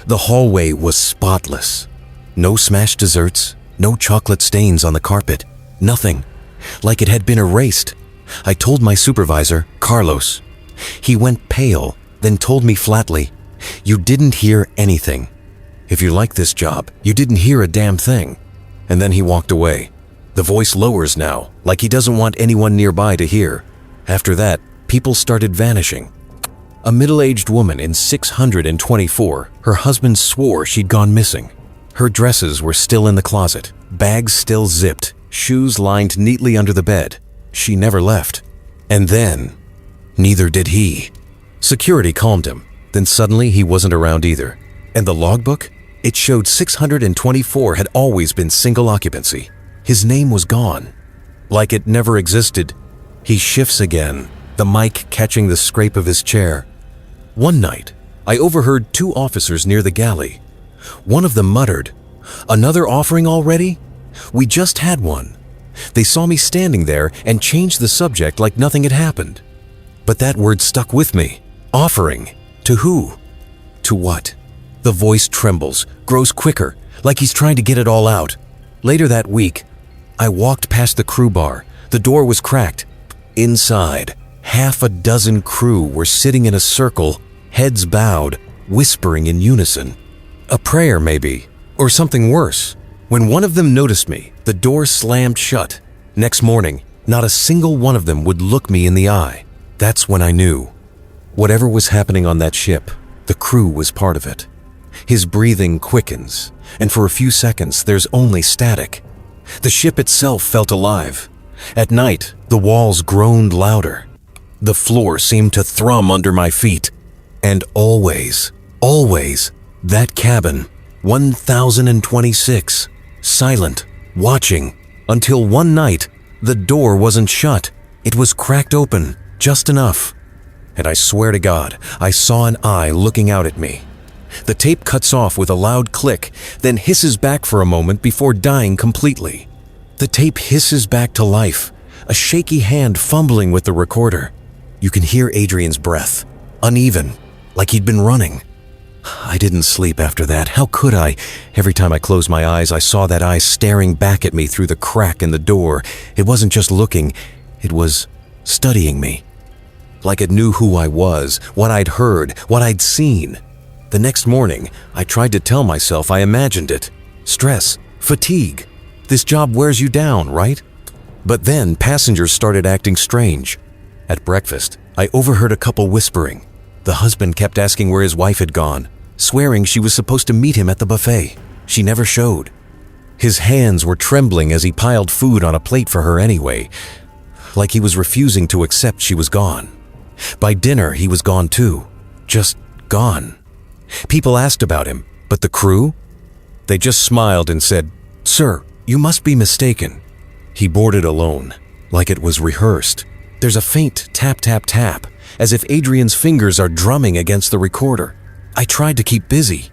[SPEAKER 1] The hallway was spotless. No smashed desserts, No chocolate stains on the carpet. Nothing. Like it had been erased. I told my supervisor, Carlos. He went pale, then told me flatly, "You didn't hear anything. If you like this job, you didn't hear a damn thing." And then he walked away. The voice lowers now, like he doesn't want anyone nearby to hear. After that, people started vanishing. A middle-aged woman in 624, her husband swore she'd gone missing. Her dresses were still in the closet, bags still zipped, shoes lined neatly under the bed. She never left. And then, neither did he. Security calmed him. Then suddenly he wasn't around either. And the logbook? It showed 624 had always been single occupancy. His name was gone. Like it never existed. He shifts again, the mic catching the scrape of his chair. One night, I overheard two officers near the galley. One of them muttered, "Another offering already? We just had one." They saw me standing there and changed the subject like nothing had happened. But that word stuck with me. Offering. To who? To what? The voice trembles, grows quicker, like he's trying to get it all out. Later that week, I walked past the crew bar. The door was cracked. Inside, half a dozen crew were sitting in a circle, heads bowed, whispering in unison. A prayer, maybe, or something worse. When one of them noticed me, the door slammed shut. Next morning, not a single one of them would look me in the eye. That's when I knew. Whatever was happening on that ship, the crew was part of it. His breathing quickens, and for a few seconds there's only static. The ship itself felt alive. At night, the walls groaned louder. The floor seemed to thrum under my feet. And always, that cabin, 1026, silent, watching, until one night, the door wasn't shut. It was cracked open, just enough. And I swear to God, I saw an eye looking out at me. The tape cuts off with a loud click, then hisses back for a moment before dying completely. The tape hisses back to life, a shaky hand fumbling with the recorder. You can hear Adrian's breath, uneven, like he'd been running. I didn't sleep after that. How could I? Every time I closed my eyes, I saw that eye staring back at me through the crack in the door. It wasn't just looking, it was studying me. Like it knew who I was, what I'd heard, what I'd seen. The next morning, I tried to tell myself I imagined it. Stress, fatigue. This job wears you down, right? But then passengers started acting strange. At breakfast, I overheard a couple whispering. The husband kept asking where his wife had gone, swearing she was supposed to meet him at the buffet. She never showed. His hands were trembling as he piled food on a plate for her anyway, like he was refusing to accept she was gone. By dinner, he was gone too. Just gone. People asked about him, but the crew? They just smiled and said, "Sir, you must be mistaken." He boarded alone, like it was rehearsed. There's a faint tap, tap, tap, as if Adrian's fingers are drumming against the recorder. I tried to keep busy.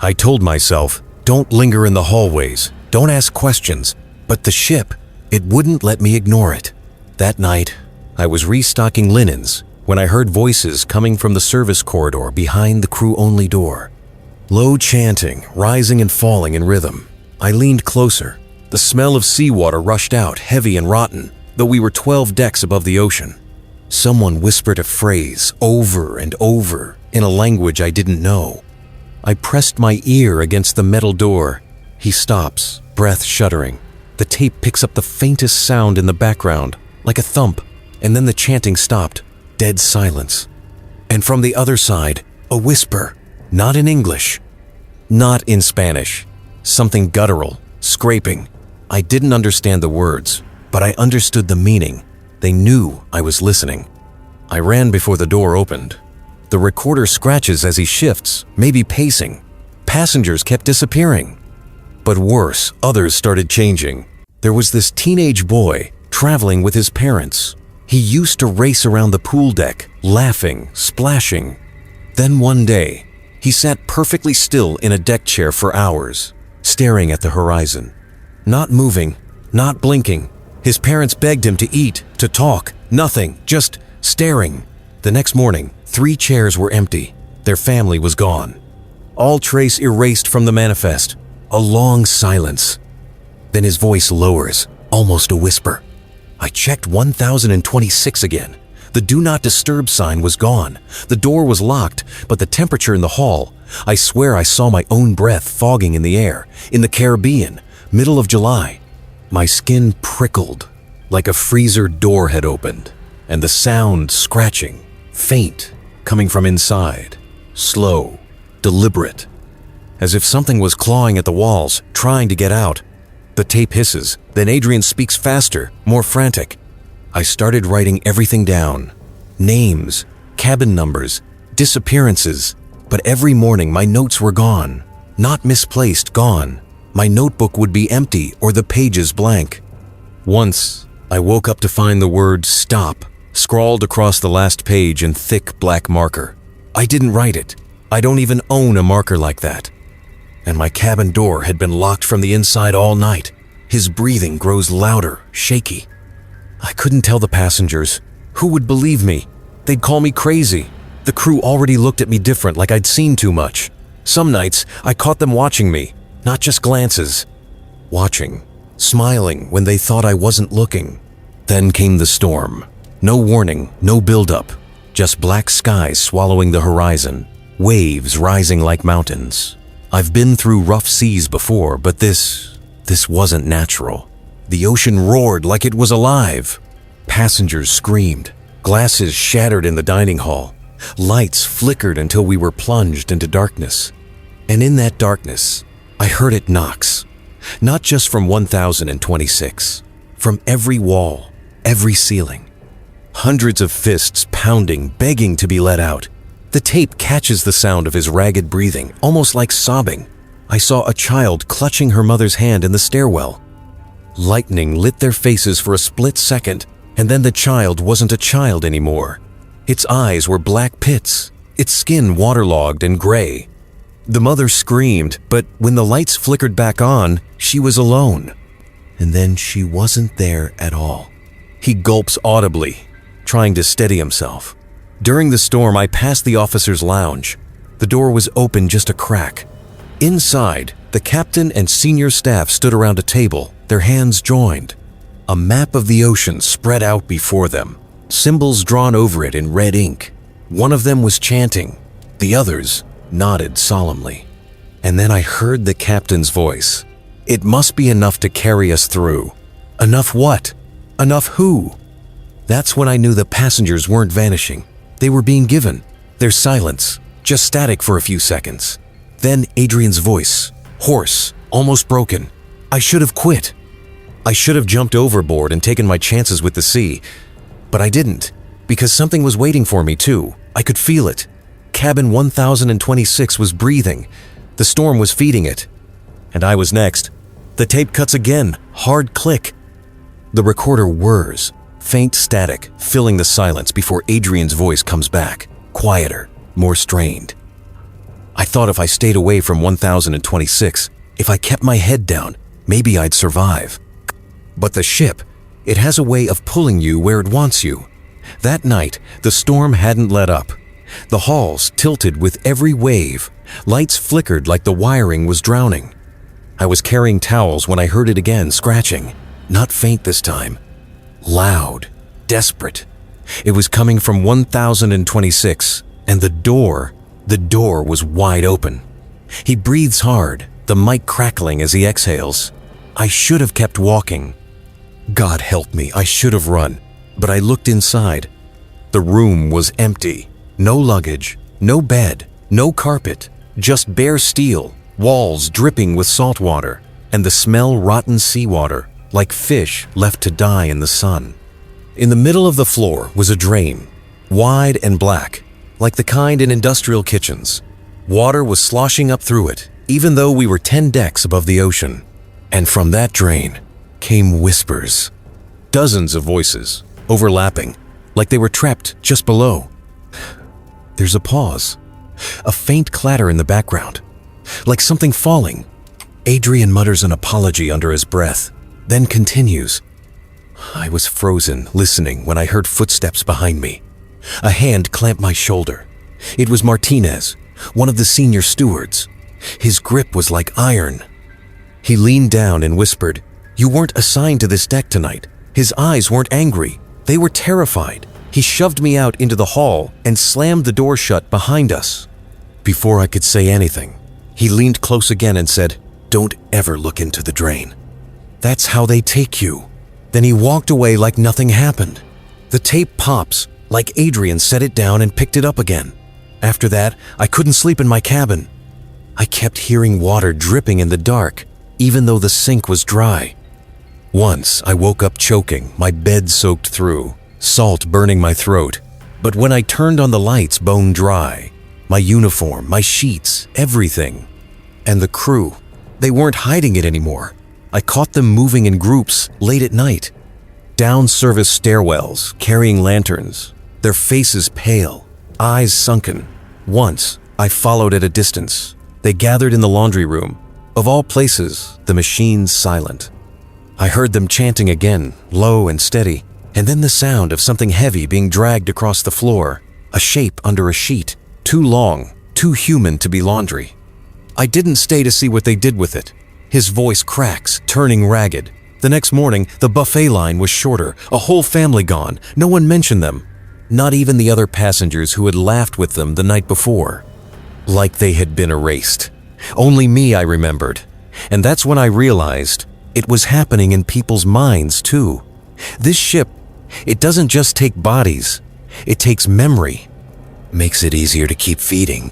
[SPEAKER 1] I told myself, don't linger in the hallways, don't ask questions, but the ship, it wouldn't let me ignore it. That night, I was restocking linens when I heard voices coming from the service corridor behind the crew-only door. Low chanting, rising and falling in rhythm. I leaned closer. The smell of seawater rushed out, heavy and rotten, though we were 12 decks above the ocean. Someone whispered a phrase over and over in a language I didn't know. I pressed my ear against the metal door. He stops, breath shuddering. The tape picks up the faintest sound in the background, like a thump, and then the chanting stopped. Dead silence. And from the other side, a whisper, not in English, not in Spanish, something guttural, scraping. I didn't understand the words, but I understood the meaning. They knew I was listening. I ran before the door opened. The recorder scratches as he shifts, maybe pacing. Passengers kept disappearing. But worse, others started changing. There was this teenage boy traveling with his parents. He used to race around the pool deck, laughing, splashing. Then one day, he sat perfectly still in a deck chair for hours, staring at the horizon. Not moving, not blinking. His parents begged him to eat, to talk, nothing, just staring. The next morning, 3 chairs were empty. Their family was gone. All trace erased from the manifest. A long silence. Then his voice lowers, almost a whisper. I checked 1026 again. The do not disturb sign was gone. The door was locked, but the temperature in the hall, I swear I saw my own breath fogging in the air, in the Caribbean, middle of July. My skin prickled, like a freezer door had opened, and the sound scratching, faint, coming from inside, slow, deliberate, as if something was clawing at the walls, trying to get out. The tape hisses, then Adrian speaks faster, more frantic. I started writing everything down. Names, cabin numbers, disappearances. But every morning my notes were gone. Not misplaced, gone. My notebook would be empty or the pages blank. Once, I woke up to find the word "stop" scrawled across the last page in thick black marker. I didn't write it. I don't even own a marker like that. And my cabin door had been locked from the inside all night. His breathing grows louder, shaky. I couldn't tell the passengers. Who would believe me? They'd call me crazy. The crew already looked at me different, like I'd seen too much. Some nights, I caught them watching me, not just glances. Watching, smiling when they thought I wasn't looking. Then came the storm. No warning, no buildup. Just black skies swallowing the horizon. Waves rising like mountains. I've been through rough seas before, but this wasn't natural. The ocean roared like it was alive. Passengers screamed. Glasses shattered in the dining hall. Lights flickered until we were plunged into darkness. And in that darkness, I heard it knocks. Not just from 1026, from every wall, every ceiling. Hundreds of fists pounding, begging to be let out. The tape catches the sound of his ragged breathing, almost like sobbing. I saw a child clutching her mother's hand in the stairwell. Lightning lit their faces for a split second, and then the child wasn't a child anymore. Its eyes were black pits, its skin waterlogged and gray. The mother screamed, but when the lights flickered back on, she was alone. And then she wasn't there at all. He gulps audibly, trying to steady himself. During the storm, I passed the officer's lounge. The door was open just a crack. Inside, the captain and senior staff stood around a table, their hands joined. A map of the ocean spread out before them, symbols drawn over it in red ink. One of them was chanting. The others nodded solemnly. And then I heard the captain's voice. It must be enough to carry us through. Enough what? Enough who? That's when I knew the passengers weren't vanishing. They were being given. Their silence, just static for a few seconds. Then Adrian's voice, hoarse, almost broken. I should have quit. I should have jumped overboard and taken my chances with the sea. But I didn't, because something was waiting for me too. I could feel it. Cabin 1026 was breathing. The storm was feeding it. And I was next. The tape cuts again, hard click. The recorder whirs, faint static filling the silence before Adrian's voice comes back, quieter, more strained. I thought if I stayed away from 1026, if I kept my head down, maybe I'd survive. But the ship, it has a way of pulling you where it wants you. That night, the storm hadn't let up. The halls tilted with every wave. Lights flickered like the wiring was drowning. I was carrying towels when I heard it again, scratching. Not faint this time. Loud, desperate. It was coming from 1026, and the door was wide open. He breathes hard, the mic crackling as he exhales. I should have kept walking. God help me, I should have run. But I looked inside. The room was empty. No luggage, no bed, no carpet, just bare steel, walls dripping with salt water, and the smell rotten seawater, like fish left to die in the sun. In the middle of the floor was a drain, wide and black, like the kind in industrial kitchens. Water was sloshing up through it, even though we were 10 decks above the ocean. And from that drain came whispers. Dozens of voices, overlapping, like they were trapped just below. There's a pause, a faint clatter in the background, like something falling. Adrian mutters an apology under his breath, then continues. I was frozen, listening when I heard footsteps behind me. A hand clamped my shoulder. It was Martinez, one of the senior stewards. His grip was like iron. He leaned down and whispered, You weren't assigned to this deck tonight." His eyes weren't angry. They were terrified. He shoved me out into the hall and slammed the door shut behind us. Before I could say anything, he leaned close again and said, "Don't ever look into the drain. That's how they take you." Then he walked away like nothing happened. The tape pops, like Adrian set it down and picked it up again. After that, I couldn't sleep in my cabin. I kept hearing water dripping in the dark, even though the sink was dry. Once, I woke up choking, my bed soaked through, salt burning my throat. But when I turned on the lights, bone dry. My uniform, my sheets, everything. And the crew, they weren't hiding it anymore. I caught them moving in groups late at night. Down service stairwells, carrying lanterns, their faces pale, eyes sunken. Once, I followed at a distance. They gathered in the laundry room. Of all places, the machines silent. I heard them chanting again, low and steady, and then the sound of something heavy being dragged across the floor, a shape under a sheet, too long, too human to be laundry. I didn't stay to see what they did with it. His voice cracks, turning ragged. The next morning, the buffet line was shorter, a whole family gone. No one mentioned them. Not even the other passengers who had laughed with them the night before. Like they had been erased. Only me I remembered. And that's when I realized it was happening in people's minds too. This ship, it doesn't just take bodies, it takes memory. Makes it easier to keep feeding.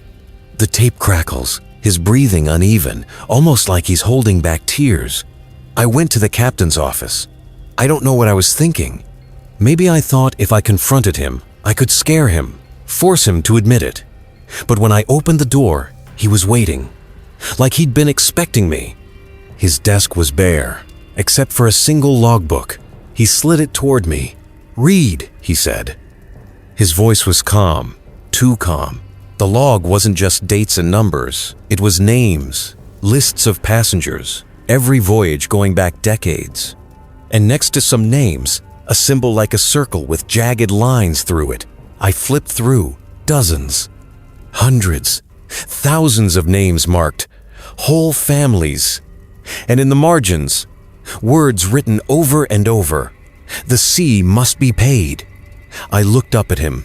[SPEAKER 1] The tape crackles, his breathing uneven, almost like he's holding back tears. I went to the captain's office. I don't know what I was thinking. Maybe I thought if I confronted him, I could scare him, force him to admit it. But when I opened the door, he was waiting. Like he'd been expecting me. His desk was bare, except for a single logbook. He slid it toward me. "Read," he said. His voice was calm, too calm. The log wasn't just dates and numbers. It was names, lists of passengers, every voyage going back decades. And next to some names, a symbol like a circle with jagged lines through it. I flipped through, dozens, hundreds, thousands of names marked, whole families. And in the margins, words written over and over. "The sea must be paid." I looked up at him.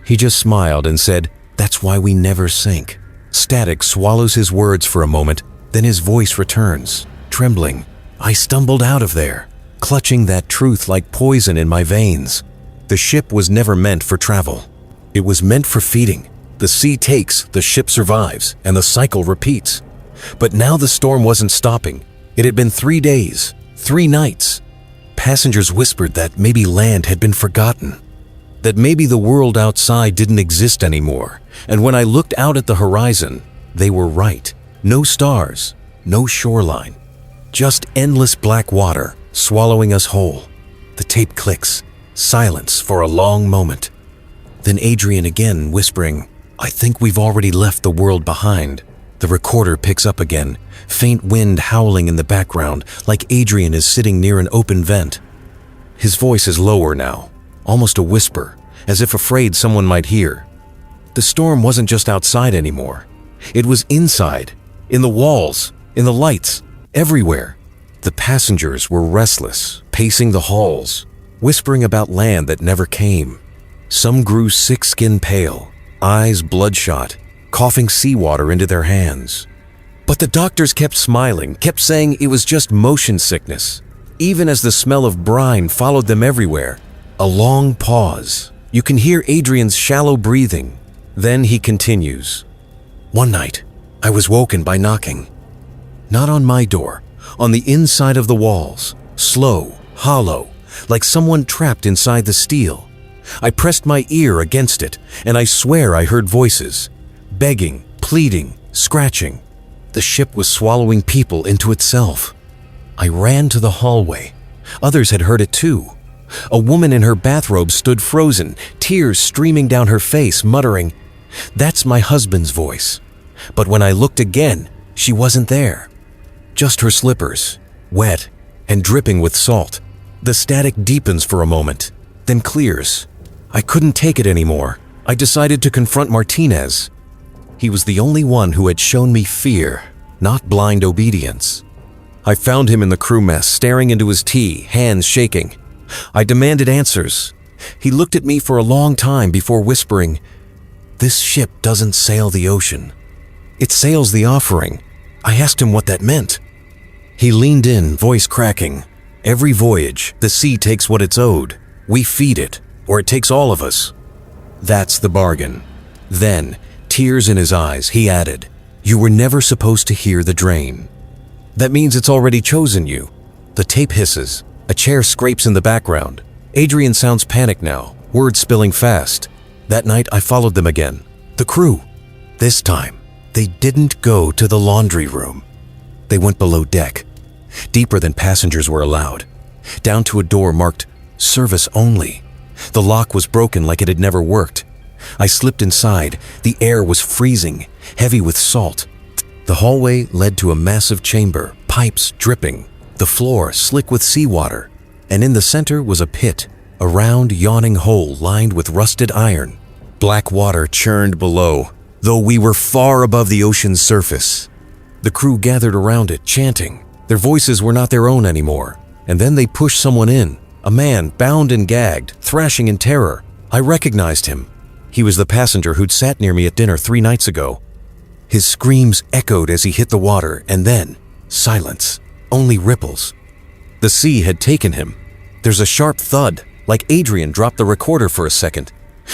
[SPEAKER 1] He just smiled and said, "That's why we never sink." Static swallows his words for a moment, then his voice returns, trembling. I stumbled out of there, clutching that truth like poison in my veins. The ship was never meant for travel. It was meant for feeding. The sea takes, the ship survives, and the cycle repeats. But now the storm wasn't stopping. It had been 3 days, 3 nights. Passengers whispered that maybe land had been forgotten, that maybe the world outside didn't exist anymore. And when I looked out at the horizon, they were right. No stars, no shoreline, just endless black water swallowing us whole. The tape clicks, silence for a long moment. Then Adrian again whispering, "I think we've already left the world behind." The recorder picks up again, faint wind howling in the background, like Adrian is sitting near an open vent. His voice is lower now, almost a whisper, as if afraid someone might hear. The storm wasn't just outside anymore. It was inside, in the walls, in the lights, everywhere. The passengers were restless, pacing the halls, whispering about land that never came. Some grew sick skin pale, eyes bloodshot, coughing seawater into their hands. But the doctors kept smiling, kept saying it was just motion sickness, even as the smell of brine followed them everywhere. A long pause. You can hear Adrian's shallow breathing. Then he continues. "One night, I was woken by knocking. Not on my door, on the inside of the walls, slow, hollow, like someone trapped inside the steel. I pressed my ear against it, and I swear I heard voices, begging, pleading, scratching. The ship was swallowing people into itself. I ran to the hallway. Others had heard it too. A woman in her bathrobe stood frozen, tears streaming down her face, muttering, 'That's my husband's voice.' But when I looked again, she wasn't there. Just her slippers, wet and dripping with salt. The static deepens for a moment, then clears. I couldn't take it anymore. I decided to confront Martinez. He was the only one who had shown me fear, not blind obedience. I found him in the crew mess, staring into his tea, hands shaking. I demanded answers. He looked at me for a long time before whispering, "This ship doesn't sail the ocean. It sails the offering." I asked him what that meant. He leaned in, voice cracking. "Every voyage, the sea takes what it's owed. We feed it, or it takes all of us. That's the bargain." Then, tears in his eyes, he added, "You were never supposed to hear the drain. That means it's already chosen you." The tape hisses. A chair scrapes in the background. Adrian sounds panicked now, words spilling fast. That night, I followed them again. The crew. This time, they didn't go to the laundry room. They went below deck, deeper than passengers were allowed, down to a door marked "Service Only." The lock was broken like it had never worked. I slipped inside. The air was freezing, heavy with salt. The hallway led to a massive chamber, pipes dripping, the floor slick with seawater, and in the center was a pit, a round, yawning hole lined with rusted iron. Black water churned below, though we were far above the ocean's surface. The crew gathered around it, chanting. Their voices were not their own anymore. And then they pushed someone in, a man bound and gagged, thrashing in terror. I recognized him. He was the passenger who'd sat near me at dinner 3 nights ago. His screams echoed as he hit the water, and then silence, only ripples. The sea had taken him. There's a sharp thud, like Adrian dropped the recorder for a second.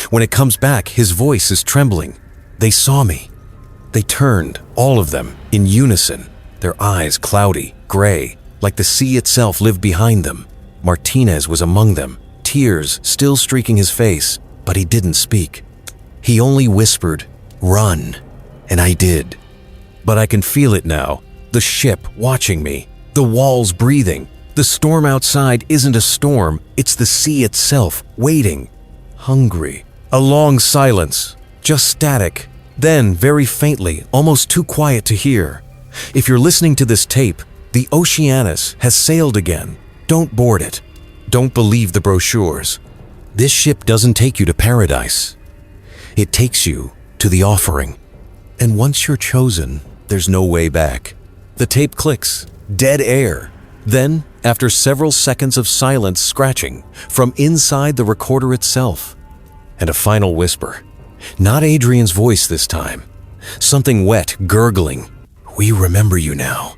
[SPEAKER 1] When it comes back, his voice is trembling. They saw me. They turned, all of them, in unison, their eyes cloudy, gray, like the sea itself lived behind them. Martinez was among them, tears still streaking his face, but he didn't speak. He only whispered, "Run," and I did. But I can feel it now, the ship watching me, the walls breathing. The storm outside isn't a storm, it's the sea itself, waiting, hungry. A long silence, just static. Then, very faintly, almost too quiet to hear. If you're listening to this tape, the Oceanus has sailed again. Don't board it. Don't believe the brochures. This ship doesn't take you to paradise. It takes you to the offering. And once you're chosen, there's no way back. The tape clicks. Dead air. Then, after several seconds of silence scratching from inside the recorder itself, and a final whisper. Not Adrian's voice this time. Something wet, gurgling. "We remember you now."